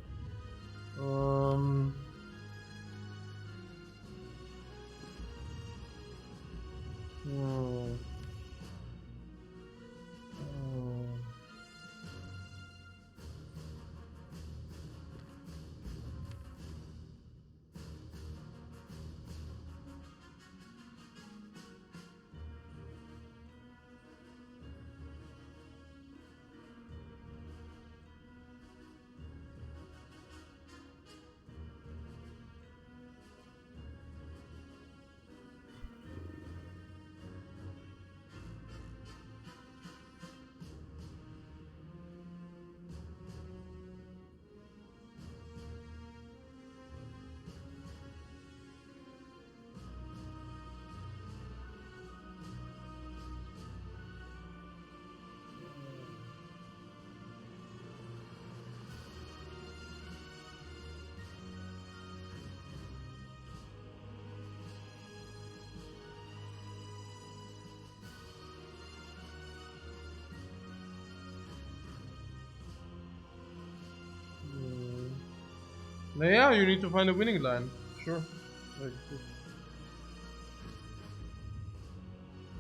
Yeah, you need to find a winning line. Sure.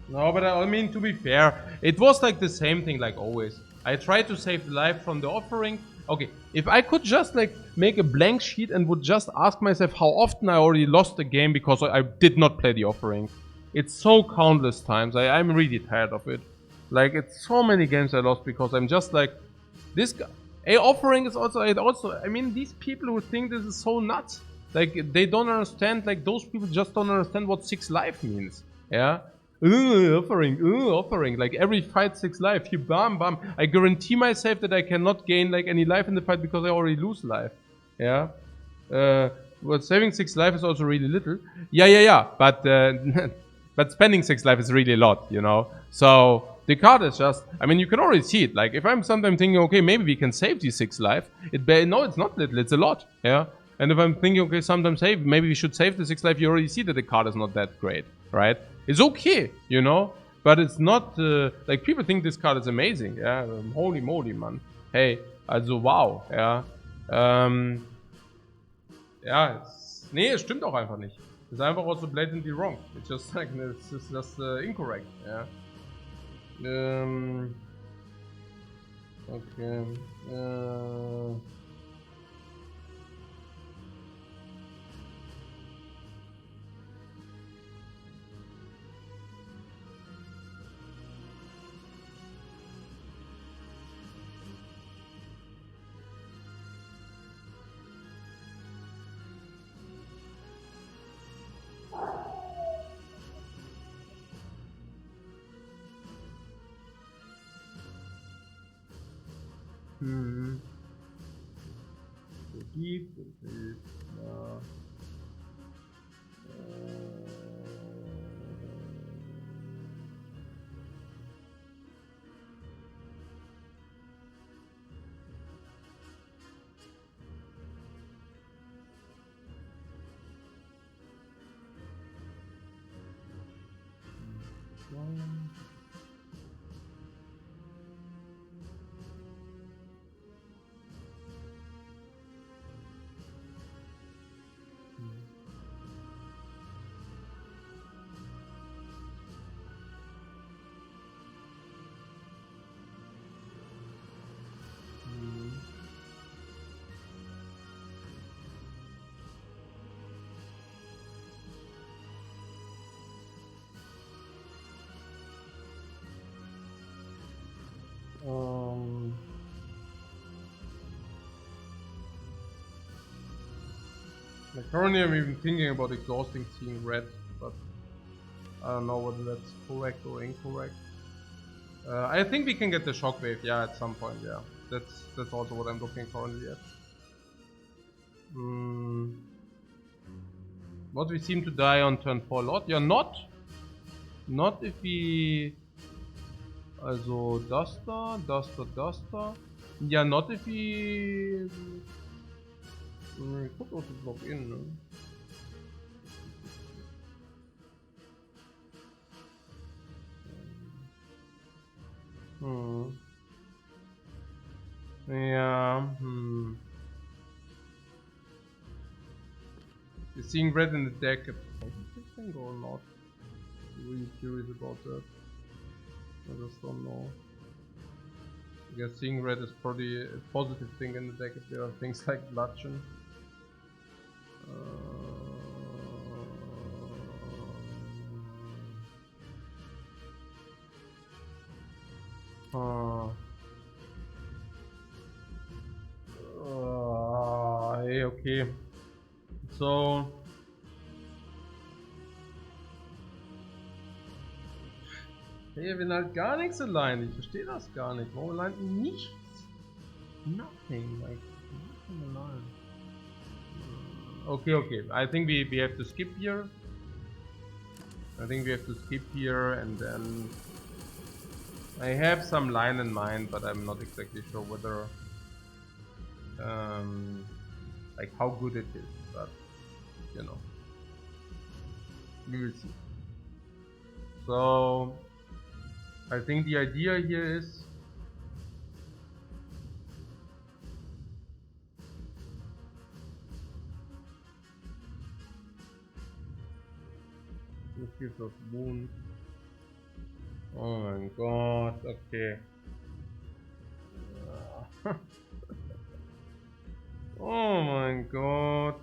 No, but I mean, to be fair, it was like the same thing like always. I tried to save the life from the offering. Okay, if I could just like make a blank sheet and would just ask myself how often I already lost the game because I did not play the offering. It's so countless times. I'm really tired of it. Like, it's so many games I lost because I'm just like, this guy. A offering is also, I mean, these people who think this is so nuts. Like, they don't understand, like, those people just don't understand what 6 life means. Yeah? Offering. Like, every fight 6 life. You bam, bam. I guarantee myself that I cannot gain, like, any life in the fight because I already lose life. Yeah? But saving 6 life is also really little. Yeah. But, but spending 6 life is really a lot, you know? So, the card is just, I mean, you can already see it. Like, if I'm sometimes thinking, okay, maybe we can save these 6 life, no, it's not little, it's a lot, yeah? And if I'm thinking, okay, sometimes maybe we should save the 6 life, you already see that the card is not that great, right? It's okay, you know? But it's not, like, people think this card is amazing, yeah? Holy moly, man. Hey, also wow, ja? Ja, nee, es stimmt auch einfach nicht. It's einfach also blatantly wrong. It's just like, it's just incorrect, yeah? Okay. Deep, ja. Like currently I'm even thinking about exhausting seeing red, but I don't know whether that's correct or incorrect. I think we can get the shockwave, yeah, at some point, yeah. That's also what I'm looking currently at. What we seem to die on turn 4 a lot? Yeah, not if we... Also das da. Ja, not if we... Guck auf das Login, ne? Yeah, You're seeing red in the deck. Interesting or not? I'm really curious about that. I just don't know. I guess seeing red is probably a positive thing in the deck if there are things like bludgeon. Hey, okay. So... Hey, wenn halt gar nichts allein. Ich verstehe das gar nicht. Warum allein nichts? Nothing. Like, nothing aligned. Okay. I think we have to skip here. And then... I have some line in mind, but I'm not exactly sure whether... like how good it is, but... You know. We will see. So... I think the idea here is... This gives us wounds. Oh my god, okay. Oh my god.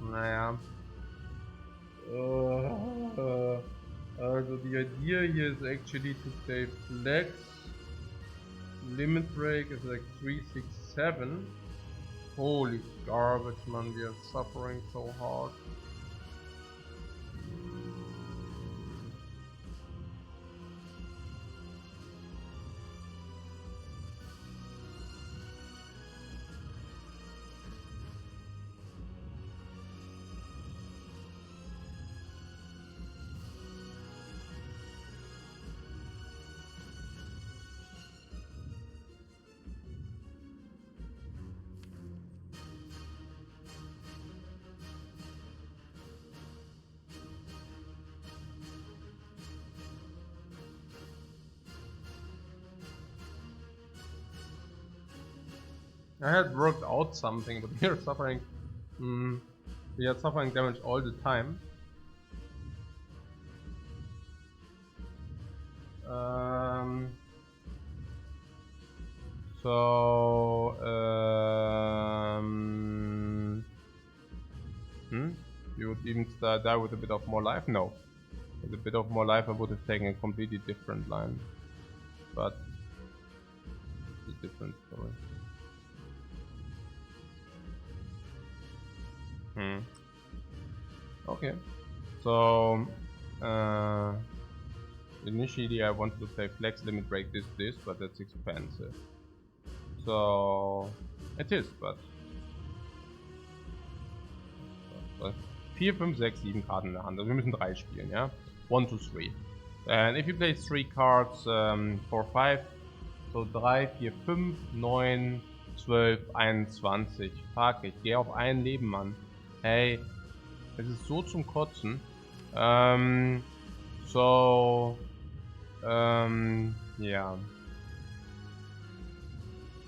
Naja. Also the idea here is actually to play flex. Limit break is like 367. Holy garbage, man, we are suffering so hard. I had worked out something, but we are suffering. We are suffering damage all the time. You would even die with a bit of more life? No. With a bit of more life I would have taken a completely different line. But it's a different story. Okay. So initially I wanted to play flex limit break this, but that's expensive. So it is, but 4, 5, 6, 7 Karten in der Hand. Also wir müssen 3 spielen, ja? 1, 2, 3. And if you play 3 cards, 4, 5, so 3, 4, 5, 9, 12, 21. Fuck, ich gehe auf ein Leben, Mann. Hey, es ist so zum Kotzen. Yeah.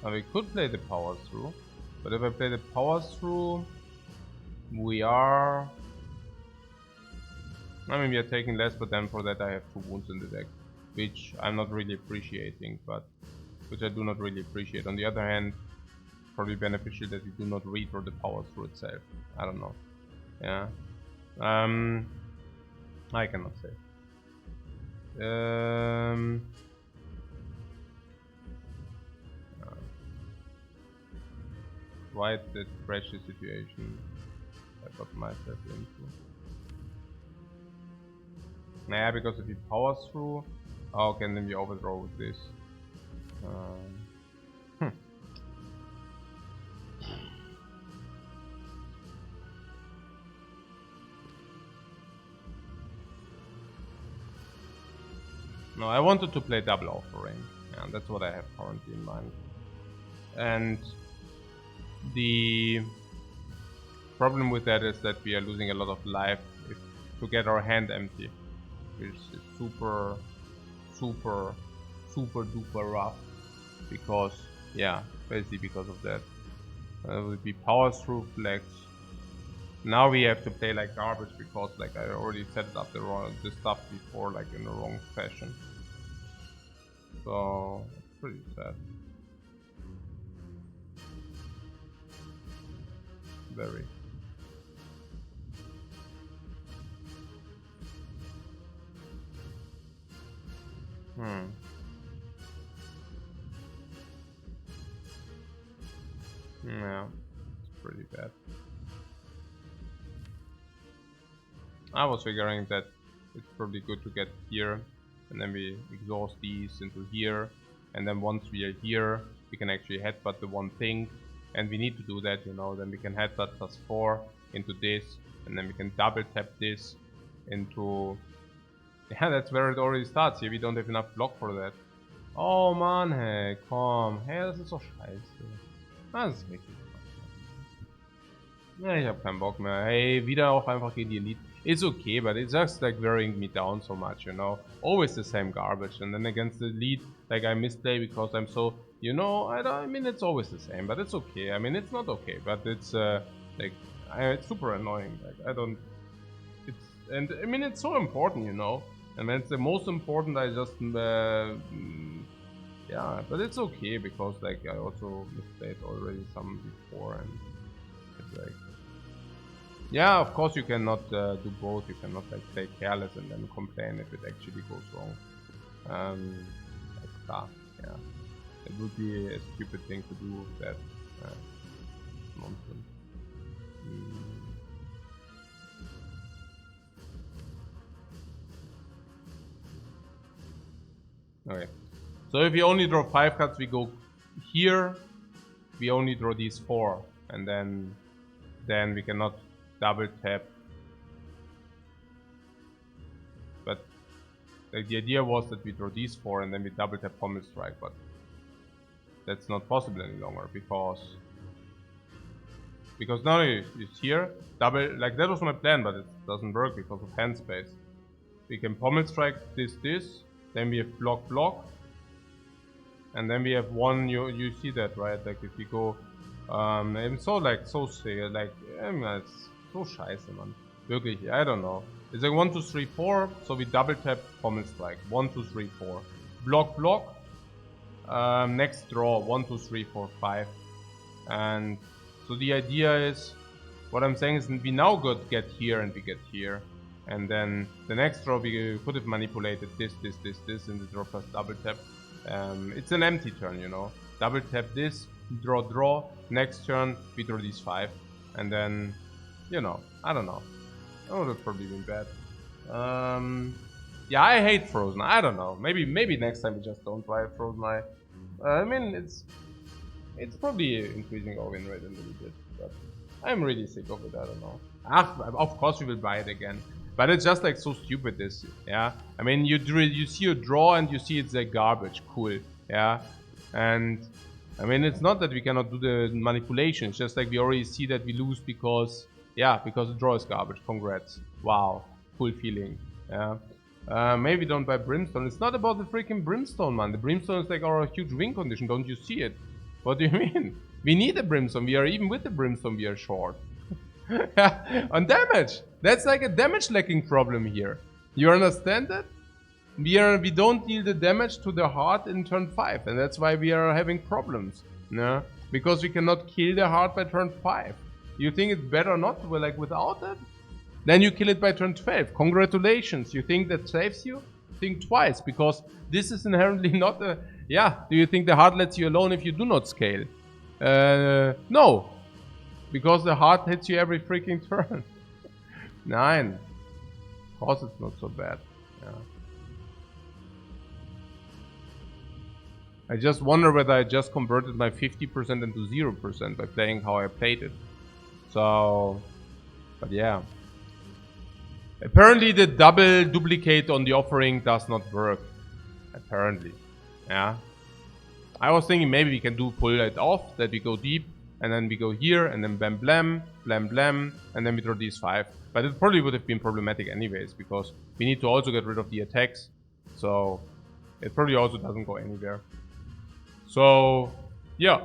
Now we could play the power through, but if I play the power through, we are taking less, but then for that I have 2 wounds in the deck, which I'm not really appreciating, which I do not really appreciate. On the other hand, probably beneficial that you do not redraw the power through itself. I don't know. Yeah. I cannot say. Quite the precious situation I got myself into. Nah, because if he powers through, okay, and then we overdraw with this. No, I wanted to play double offering. Yeah, that's what I have currently in mind. And the problem with that is that we are losing a lot of life to get our hand empty, which is super duper rough, because yeah, basically because of that. It would be power through flex. Now we have to play like garbage because like I already set it up the stuff before, like in the wrong fashion. So it's pretty sad. Very. Yeah, it's pretty bad. I was figuring that it's probably good to get here, and then we exhaust these into here, and then once we are here, we can actually headbutt the one thing, and we need to do that, you know. Then we can headbutt +4 into this, and then we can double tap this into. Yeah, that's where it already starts. Here we don't have enough block for that. Oh man, hey, komm. Hey, das ist doch scheiße. Das ist wirklich. Ja, ich habe keinen Bock mehr. Hey, wieder auch einfach gegen die Elite. It's okay, but it's just like wearing me down so much, you know. Always the same garbage. And then against the Elite, like I misplay because I'm so, you know, I mean, it's always the same, but it's okay. I mean, it's not okay, but it's like, it's super annoying. Like, I don't, and I mean, it's so important, you know. And when it's the most important, I just, yeah, but it's okay because like I also misplayed already some before, and it's like, yeah, of course you cannot do both. You cannot like play careless and then complain if it actually goes wrong. That's klar, yeah. It would be a stupid thing to do that. Nonsense. Okay. So if we only draw 5 cards, we go here. We only draw these 4, and then we cannot double tap. But like, the idea was that we draw these 4 and then we double tap Pommel Strike, but that's not possible any longer because now it's here double, like that was my plan, but it doesn't work because of hand space. We can Pommel Strike this, then we have block, and then we have one. You see that, right? Like if you go, it's so like so sick, like it's so scheiße, man. Wirklich, I don't know. It's like 1, 2, 3, 4. So we double tap Pommel Strike. 1, 2, 3, 4. Block. Next draw 1, 2, 3, 4, 5. And so the idea is, what I'm saying is, we now get here and we get here. And then the next draw we could have manipulated this in the draw plus double tap. It's an empty turn, you know. Double tap this, draw. Next turn we draw these 5, and then, you know, I don't know. That would have probably been bad. Yeah, I hate Frozen. I don't know. Maybe next time we just don't try Frozen Eye. I mean, it's probably increasing our win rate a little bit, but I'm really sick of it. I don't know. Of course we will buy it again. But it's just like so stupid, this, yeah. I mean, you see a draw and you see it's like garbage, cool, yeah. And I mean, it's not that we cannot do the manipulation. It's just like we already see that we lose because, yeah, because the draw is garbage. Congrats, wow, cool feeling, yeah. Maybe don't buy Brimstone. It's not about the freaking Brimstone, man. The Brimstone is like our huge win condition. Don't you see it? What do you mean? We need a Brimstone. We are, even with the Brimstone, we are short. On damage. That's like a damage lacking problem here. You understand that? We don't deal the damage to the heart in turn 5, and that's why we are having problems. No? Because we cannot kill the heart by turn 5. You think it's better not to, like, without that? Then you kill it by turn 12. Congratulations. You think that saves you? Think twice, because this is inherently not a... Yeah, do you think the heart lets you alone if you do not scale? No. Because the heart hits you every freaking turn. 9. Of course it's not so bad. Yeah. I just wonder whether I just converted my 50% into 0% by playing how I played it. So, but yeah. Apparently the double duplicate on the offering does not work. Apparently. Yeah. I was thinking maybe we can pull it off, that we go deep, and then we go here, and then blam blam, blam blam, and then we draw these 5. But it probably would have been problematic anyways, because we need to also get rid of the attacks. So it probably also doesn't go anywhere. So yeah.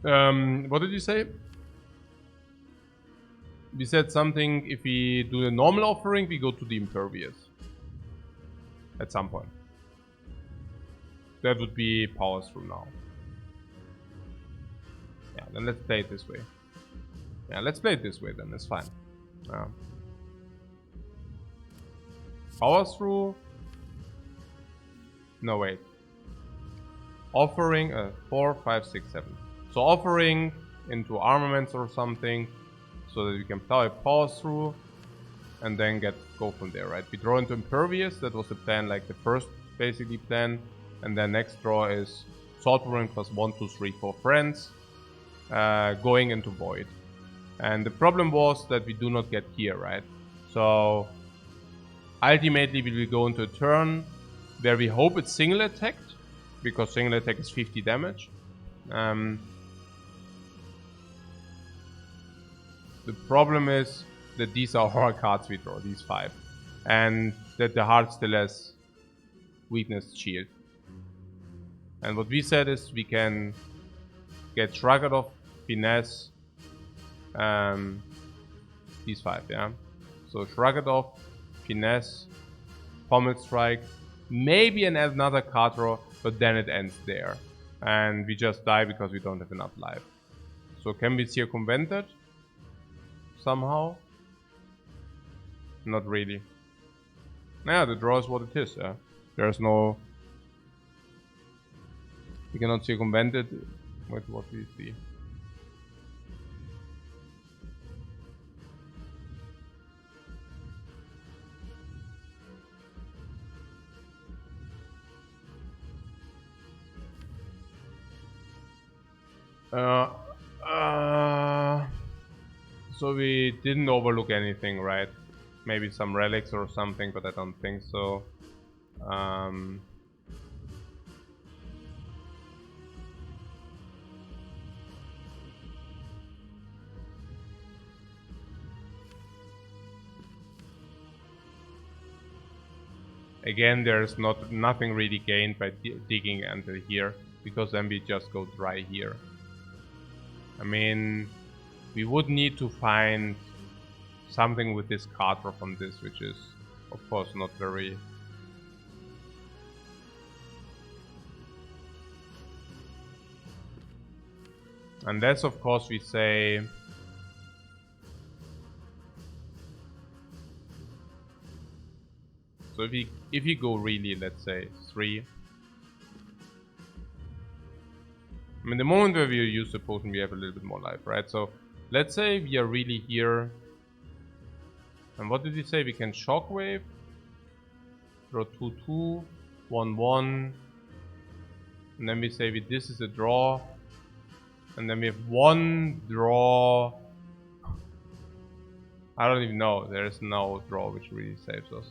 What did you say? We said something, if we do the normal offering, we go to the impervious. At some point. That would be power through now. Yeah, then let's play it this way. Yeah, let's play it this way then, it's fine. Yeah. Power through. No, wait. Offering 4, 5, 6, 7. So offering into armaments or something, so that we can play a power through and then go from there, right? We draw into impervious. That was the plan, like the first basically plan. And then next draw is Salt Pouring plus 1, 2, 3, 4 friends, going into void. And the problem was that we do not get here, right? So ultimately we will go into a turn where we hope it's single attacked, because single attack is 50 damage. The problem is that these are our cards we draw, these 5. And that the heart still has weakness shield. And what we said is we can get Shrugged Off, Finesse, these 5, yeah? So Shrugged Off, Finesse, Pommel Strike, maybe another card draw, but then it ends there. And we just die because we don't have enough life. So can we circumvent it? Somehow? Not really. Yeah, the draw is what it is, yeah. There's no... We cannot circumvent it with what we see. So we didn't overlook anything, right? Maybe some relics or something, but I don't think so. Again, there's nothing really gained by digging until here, because then we just go dry here. I mean, we would need to find something with this card draw from this, which is, of course, not very... Unless, of course, we say... So if we go really, let's say, 3... I mean, the moment where we use the potion, we have a little bit more life, right? So, let's say we are really here. And what did we say? We can Shockwave. Draw 2/2, 1/1. And then we say this is a draw. And then we have 1 draw. I don't even know. There is no draw which really saves us.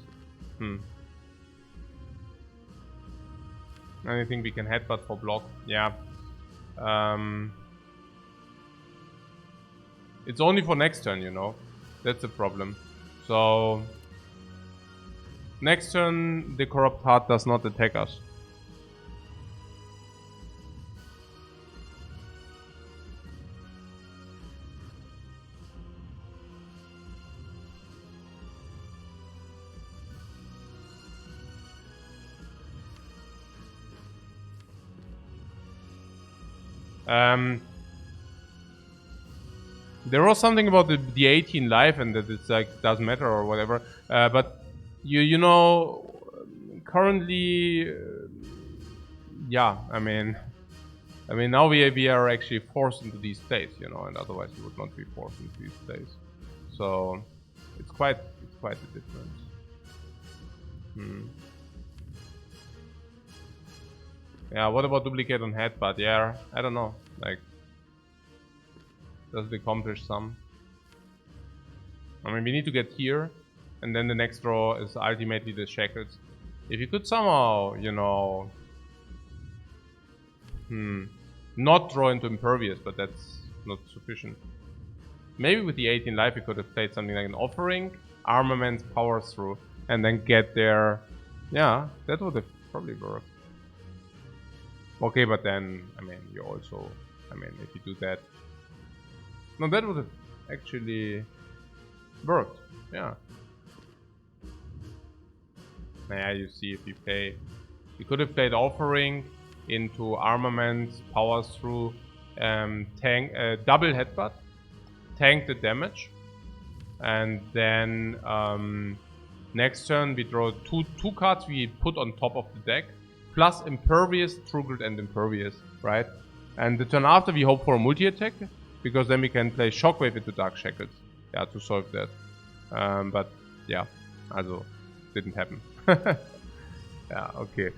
Anything we can headbutt for block? Yeah. It's only for next turn, you know. That's the problem. So next turn the Corrupt Heart does not attack us. There was something about the 18 life and that it's like doesn't matter or whatever, but you know, currently, yeah, I mean now we are actually forced into these states, you know, and otherwise we would not be forced into these states. So it's quite a difference. Yeah, what about duplicate on headbutt? Yeah, I don't know. Like, does it accomplish some? I mean, we need to get here, and then the next draw is ultimately the shackles. If you could somehow, you know, not draw into impervious, but that's not sufficient. Maybe with the 18 life, we could have played something like an offering, armament, power through, and then get there. Yeah, that would have probably worked. Okay, but then, I mean, you also, I mean, if you do that, no, that would have actually worked, yeah. Yeah, you see, if you play, you could have played offering into armament, power through, tank, double headbutt, tank the damage, and then next turn we draw two cards we put on top of the deck, plus impervious, triggered, and impervious, right? And the turn after we hope for a multi-attack, because then we can play Shockwave into Dark Shackles, yeah, to solve that. But yeah, also didn't happen. Yeah, okay.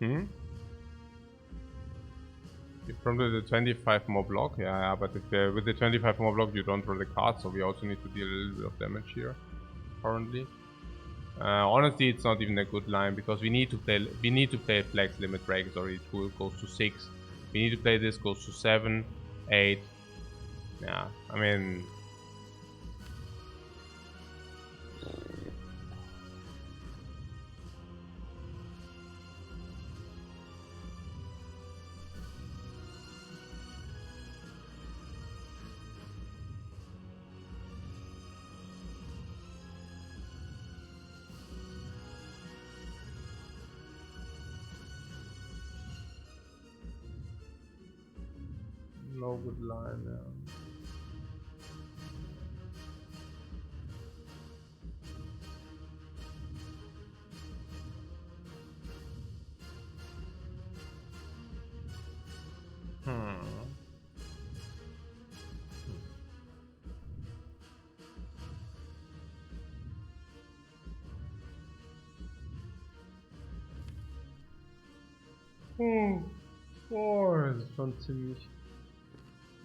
Hmm? From the 25 more block, yeah, but if with the 25 more block you don't draw the card, so we also need to deal a little bit of damage here currently. Honestly, it's not even a good line because we need to play flex limit breakers already. 2 goes to 6. We need to play this goes to 7, 8. Yeah, I mean. No good line, yeah. Oh, das ist schon ziemlich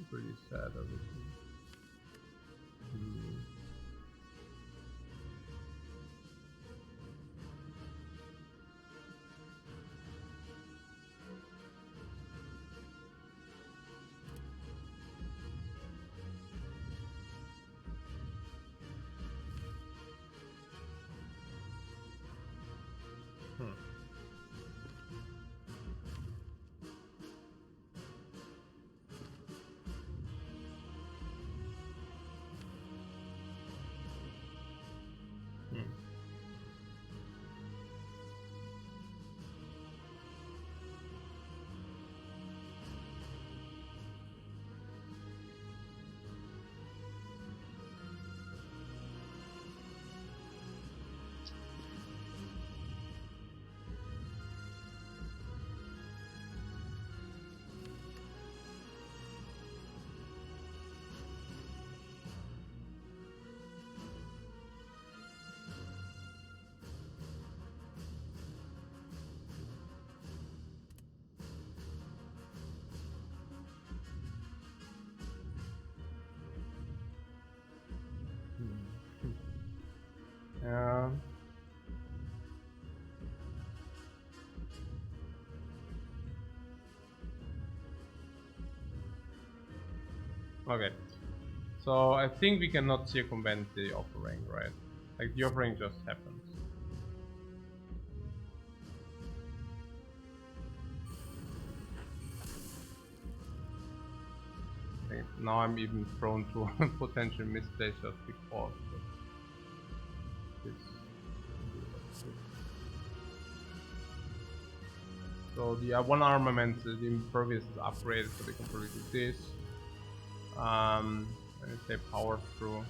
pretty sad everything. Yeah. Okay. So I think we cannot circumvent the offering, right? Like the offering just happens. Okay, now I'm even prone to potential misplays just because. So the one armament, the impervious is upgraded, so they can probably do this. And say power through.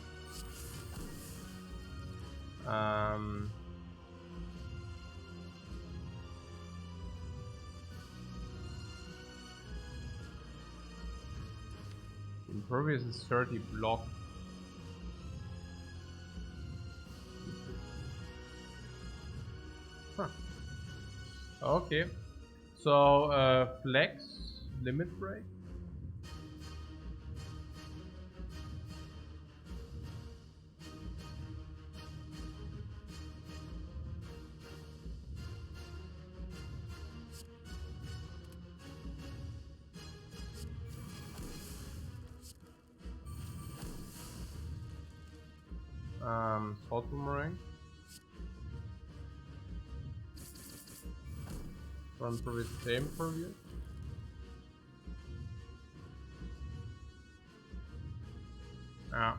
Impervious is 30 block. Huh. Okay. So flex limit break. Salt boomerang. From previous same preview. Ah.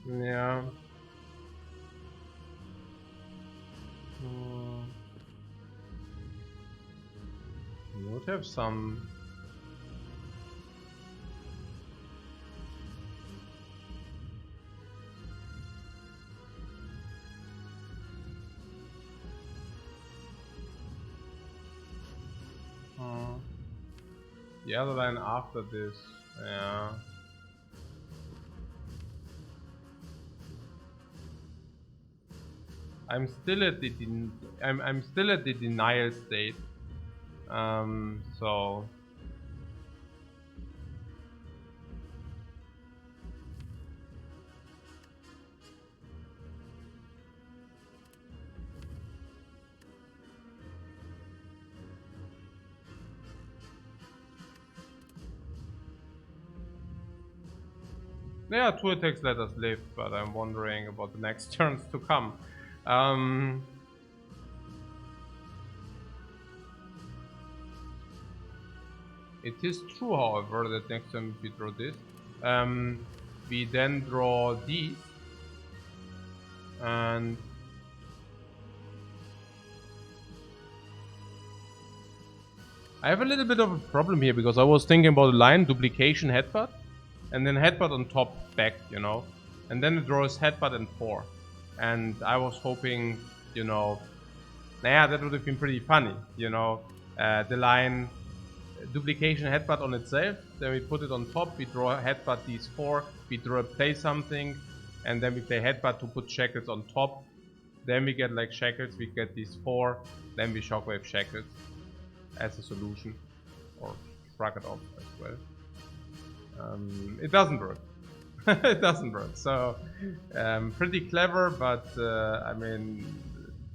Yeah. We would have some. The other line after this, yeah. I'm still at the I'm still at the denial state. So yeah, 2 attacks let us live, but I'm wondering about the next turns to come. It is true, however, that next time we draw this, we then draw these, and I have a little bit of a problem here because I was thinking about a line duplication headbutt, and then headbutt on top back, you know, and then it draws headbutt and 4, and I was hoping, you know, yeah, that would have been pretty funny, you know, the line duplication headbutt on itself, then we put it on top, we draw headbutt these 4, we play something, and then we play headbutt to put shackles on top, then we get like shackles, we get these 4, then we shockwave shackles as a solution, or shrug it off as well. It doesn't work. It doesn't work, so pretty clever, but I mean,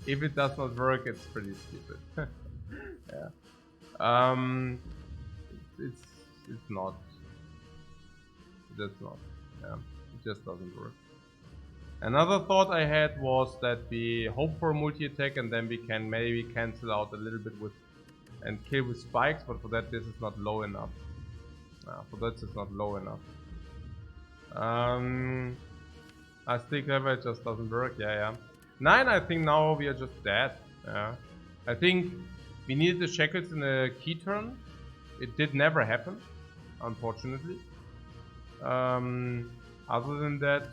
if it does not work, it's pretty stupid. Yeah. It's not. That's not. Yeah. It just doesn't work. Another thought I had was that we hope for a multi-attack and then we can maybe cancel out a little bit with and kill with spikes, but for that this is not low enough. For that it's not low enough. I still clever, it just doesn't work. Yeah. 9, I think now we are just dead. Yeah. I think we needed the shackles in a key turn. It did never happen, unfortunately. Other than that,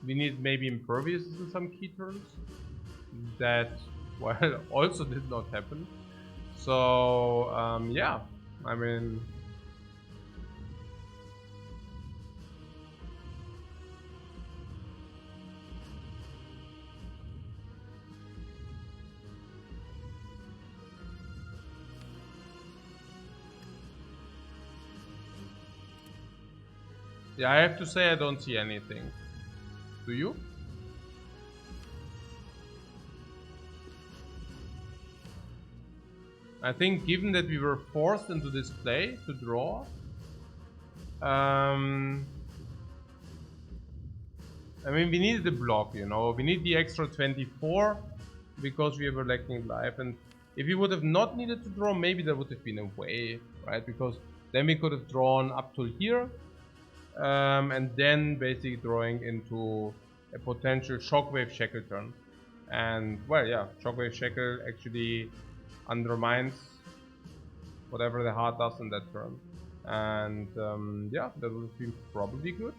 we need maybe impervious in some key turns. That, well, also did not happen. So, yeah, I mean... Yeah, I have to say I don't see anything. Do you? I think given that we were forced into this play to draw, I mean, we needed the block, you know, we need the extra 24 because we were lacking life, and if we would have not needed to draw, maybe there would have been a way, right? Because then we could have drawn up to here, and then basically drawing into a potential shockwave shackle turn. And well, yeah, shockwave shackle actually undermines whatever the heart does in that turn. And yeah, that would be probably good.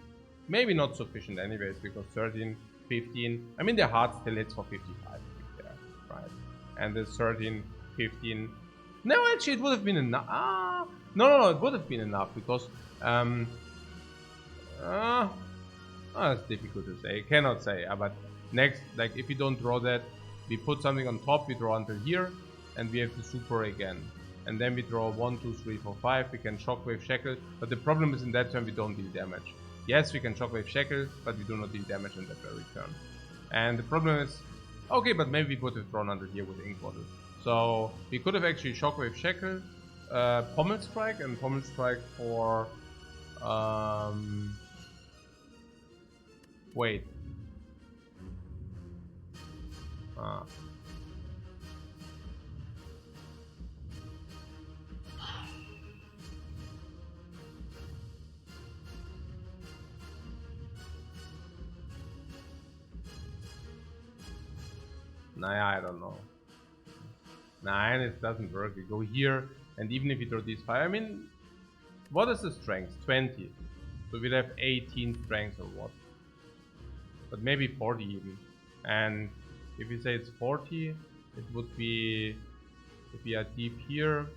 Maybe not sufficient anyways, because 13, 15, I mean the heart still hits for 55, yeah, right? And the 13, 15, no, actually it would have been enough. No, it would have been enough, because it's difficult to say, I cannot say, but next, like if you don't draw that, we put something on top, we draw until here, and we have the super again. And then we draw 1, 2, 3, 4, 5, we can shockwave shackle, but the problem is in that turn we don't deal damage. Yes, we can shockwave shackle, but we do not deal damage in that very turn. And the problem is, okay, but maybe we would have drawn under here with ink bottle. So we could have actually shockwave shackle, pommel strike, and pommel strike for wait. Nah, I don't know. 9, it doesn't work. We go here, and even if we draw these 5, I mean, what is the strength? 20. So we'd have 18 strength or what? But maybe 40 even. And if we say it's 40, it would be, if we are deep here,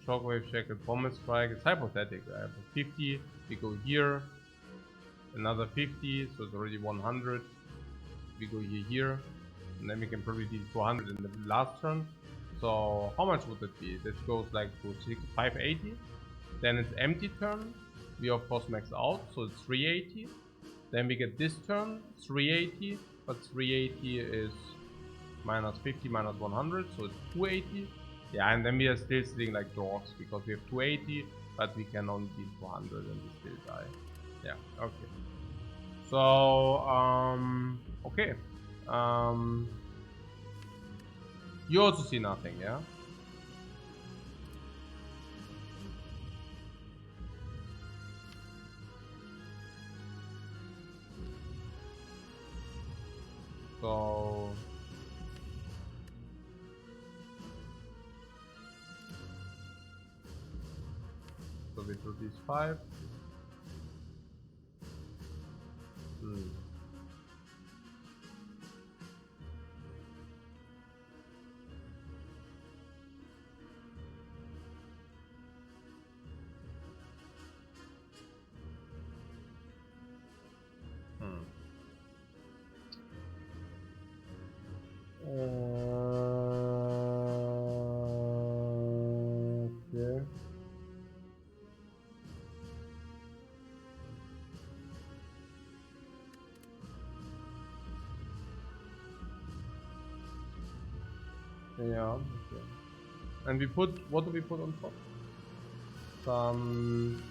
shockwave, shackle, bomber strike, it's hypothetical. I have 50, we go here, another 50, so it's already 100. We go here, and then we can probably do 200 in the last turn. So how much would it be? This goes like to 580. Then it's empty turn. We of course max out, so it's 380. Then we get this turn 380, but 380 is minus 50 minus 100, so it's 280. Yeah, and then we are still sitting like dogs because we have 280, but we can only beat 200 and we still die. Yeah, okay. So okay. You also see nothing, yeah? So we do these 5. Okay. Yeah, okay. And we put, what do we put on top? Some,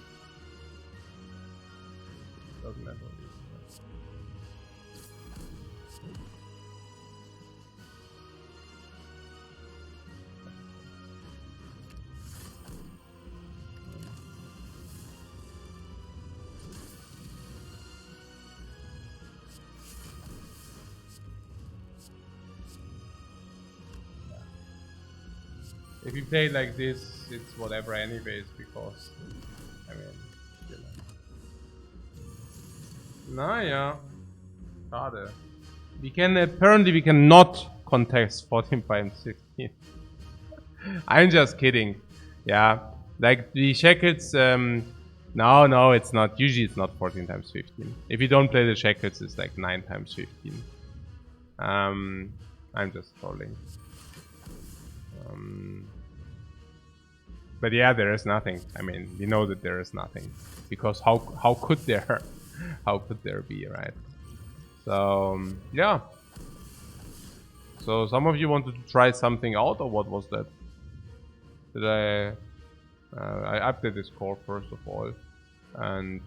doesn't matter. If you play like this, it's whatever anyways, because, I mean, you know. Naja, schade. We can, apparently we cannot contest 14 times 16. I'm just kidding. Yeah, like the shackles, no, it's not, usually it's not 14 times 15. If you don't play the shackles, it's like 9 times 15. I'm just trolling. But yeah, there is nothing. I mean, we know that there is nothing, because how could there be, right? So yeah. So some of you wanted to try something out, or what was that? Did I update this core first of all, and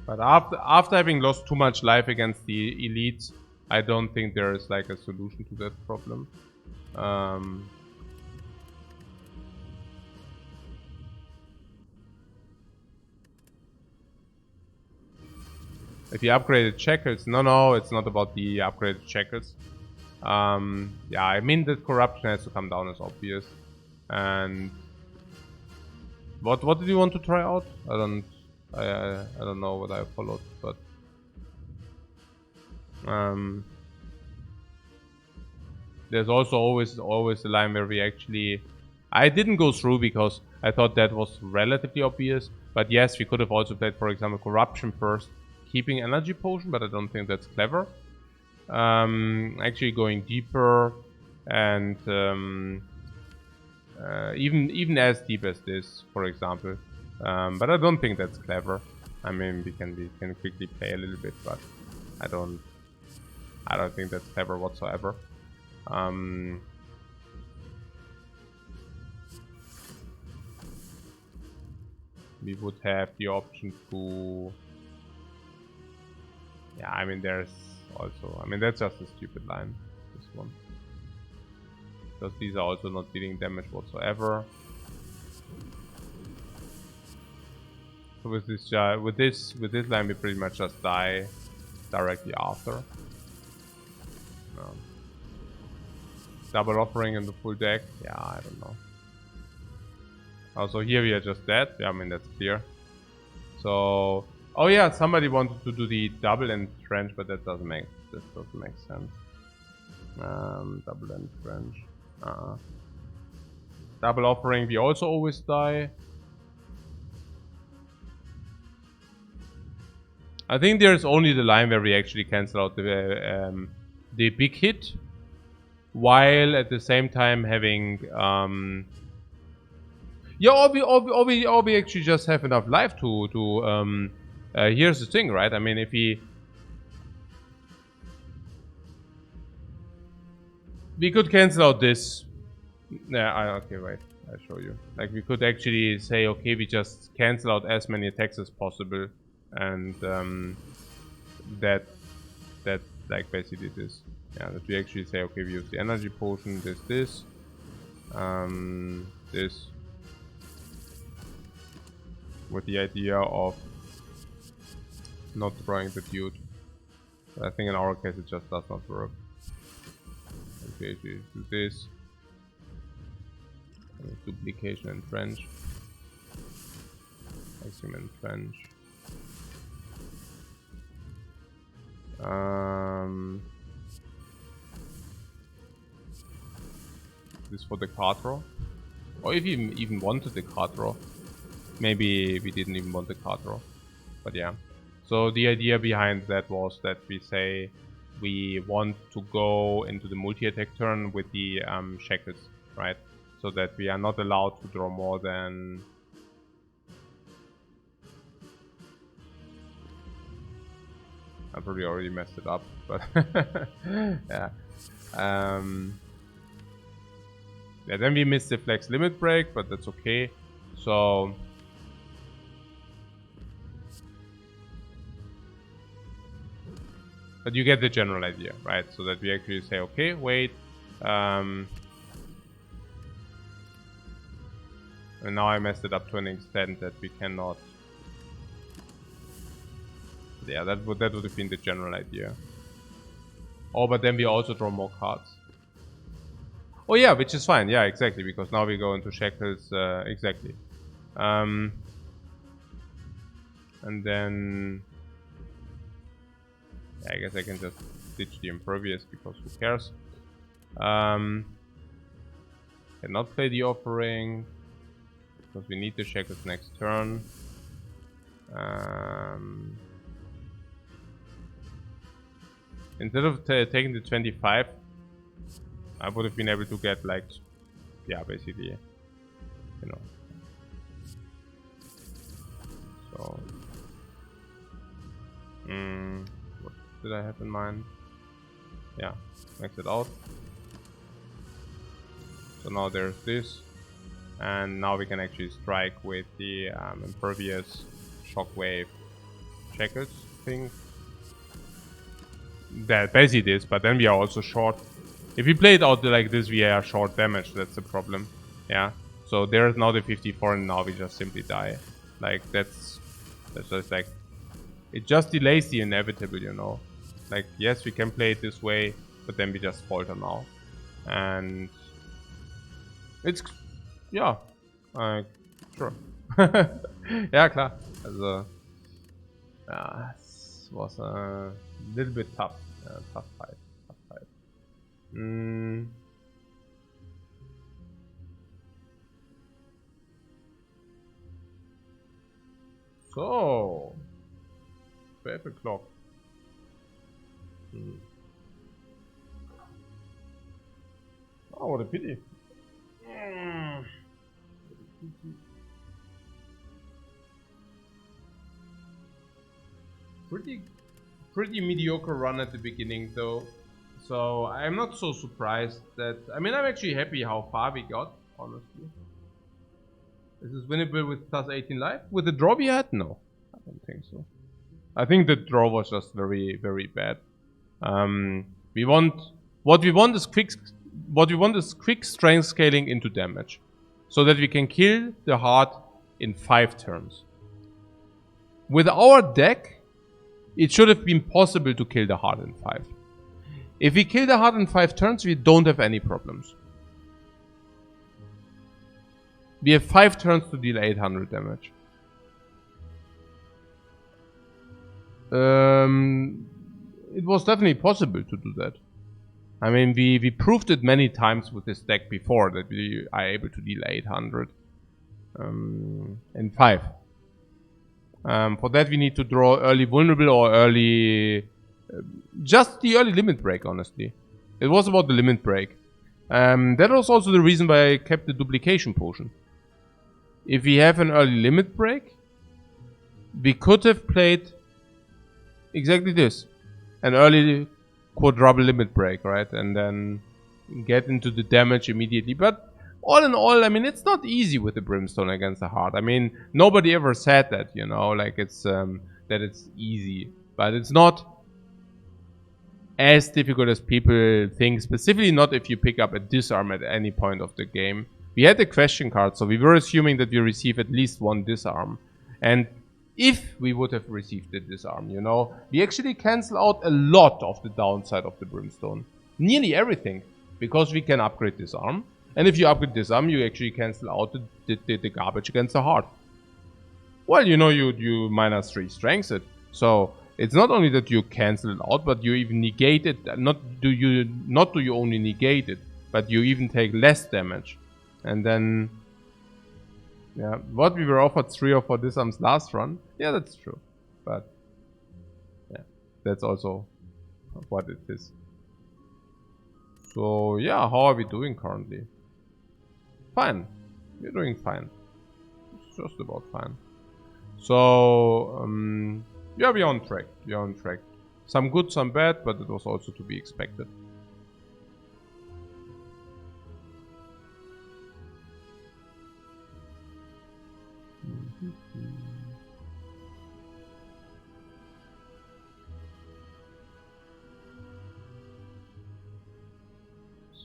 but after having lost too much life against the elites, I don't think there is like a solution to that problem. If you upgraded checkers, no, it's not about the upgraded checkers. Yeah, I mean the corruption has to come down, as obvious. And what did you want to try out? I don't know what I followed, but there's also always a line where we actually, I didn't go through because I thought that was relatively obvious. But yes, we could have also played, for example, corruption first, keeping energy potion, but I don't think that's clever. Actually going deeper and even as deep as this, for example. But I don't think that's clever. I mean, we can quickly play a little bit, but I don't think that's clever whatsoever. We would have the option to, yeah, I mean, there's also, I mean, that's just a stupid line, this one, because these are also not dealing damage whatsoever. So with this line, we pretty much just die directly after. Double offering in the full deck. Yeah, I don't know. Also here we are just dead. Yeah, I mean that's clear. So, oh yeah, somebody wanted to do the double entrench, but that doesn't make sense. Double entrench. Double offering, we also always die. I think there's only the line where we actually cancel out the big hit, while at the same time having yeah, or we actually just have enough life to here's the thing, right? I mean, if we could cancel out this. Yeah, okay, wait, I'll show you. Like, we could actually say, okay, we just cancel out as many attacks as possible, and that like basically this. Yeah, that we actually say, okay, we use the energy potion, this, this, with the idea of not throwing the dude. But I think in our case it just does not work. Okay, we do this. Duplication and trench. Axiom and trench. This for the card draw. Or if you even wanted the card draw. Maybe we didn't even want the card draw. But yeah. So the idea behind that was that we say we want to go into the multi-attack turn with the shackles, right? So that we are not allowed to draw more than... I probably already messed it up, but yeah. Yeah, then we missed the flex limit break, but that's okay. So but you get the general idea, right? So that we actually say, okay, wait, and now I messed it up to an extent that we cannot. Yeah, that would have been the general idea. Oh, but then we also draw more cards. Oh yeah, which is fine. Yeah, exactly, because now we go into shackles. Exactly. And then yeah, I guess I can just ditch the impervious because who cares? Cannot play the offering because we need the shackles next turn. Instead of taking the 25, I would have been able to get, like, yeah, basically, you know. So, what did I have in mind? Yeah, max it out. So now there's this, and now we can actually strike with the impervious shockwave shackles thing. That basically is, but then we are also short. If we play it out like this, we are short damage. That's the problem. Yeah. So there's now the 54, and now we just simply die. Like that's just like, it just delays the inevitable, you know. Like, yes, we can play it this way, but then we just falter now, and it's yeah, sure. Yeah, klar. Also, it was a little bit tough. Tough fight. So 12 o'clock. Oh, what a pity. Pretty mediocre run at the beginning though, so I'm not so surprised that, I mean, I'm actually happy how far we got, honestly. Is this winnable with plus 18 life? With the draw we had? No, I don't think so. I think the draw was just very, very bad. What we want is quick strength scaling into damage, so that we can kill the heart in 5 turns. with our deck, it should have been possible to kill the heart in 5. If we kill the heart in 5 turns, we don't have any problems. We have 5 turns to deal 800 damage. It was definitely possible to do that. I mean, we proved it many times with this deck before that we are able to deal 800 in 5. For that we need to draw early vulnerable or early... just the early limit break, honestly. It was about the limit break. That was also the reason why I kept the duplication potion. If we have an early limit break, we could have played exactly this. An early quadruple limit break, right? And then get into the damage immediately. But all in all, I mean, it's not easy with the Brimstone against the heart. I mean, nobody ever said that, you know, like it's that it's easy. But it's not as difficult as people think, specifically not if you pick up a disarm at any point of the game. We had the question card, so we were assuming that we receive at least 1 disarm. And if we would have received the disarm, you know, we actually cancel out a lot of the downside of the Brimstone. Nearly everything, because we can upgrade disarm. And if you upgrade disarm, you actually cancel out the garbage against the heart. Well, you know, you -3 strengths it. So it's not only that you cancel it out, but you even negate it. Not do you only negate it, but you even take less damage. And then, yeah, what we were offered 3 or 4 disarms last run. Yeah, that's true. But yeah, that's also what it is. So yeah, how are we doing currently? Fine. We're doing fine. It's just about fine. So yeah, we're on track. We're on track. Some good, some bad, but it was also to be expected.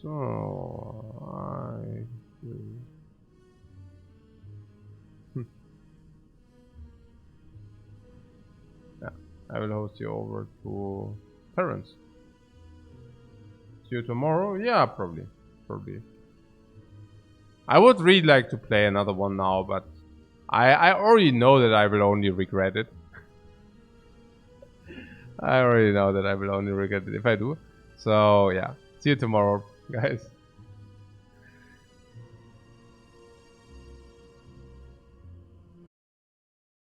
So I yeah, I will host you over to Terrence. See you tomorrow? Yeah, probably. I would really like to play another one now, but I already know that I will only regret it. I already know that I will only regret it if I do. So yeah, see you tomorrow, guys.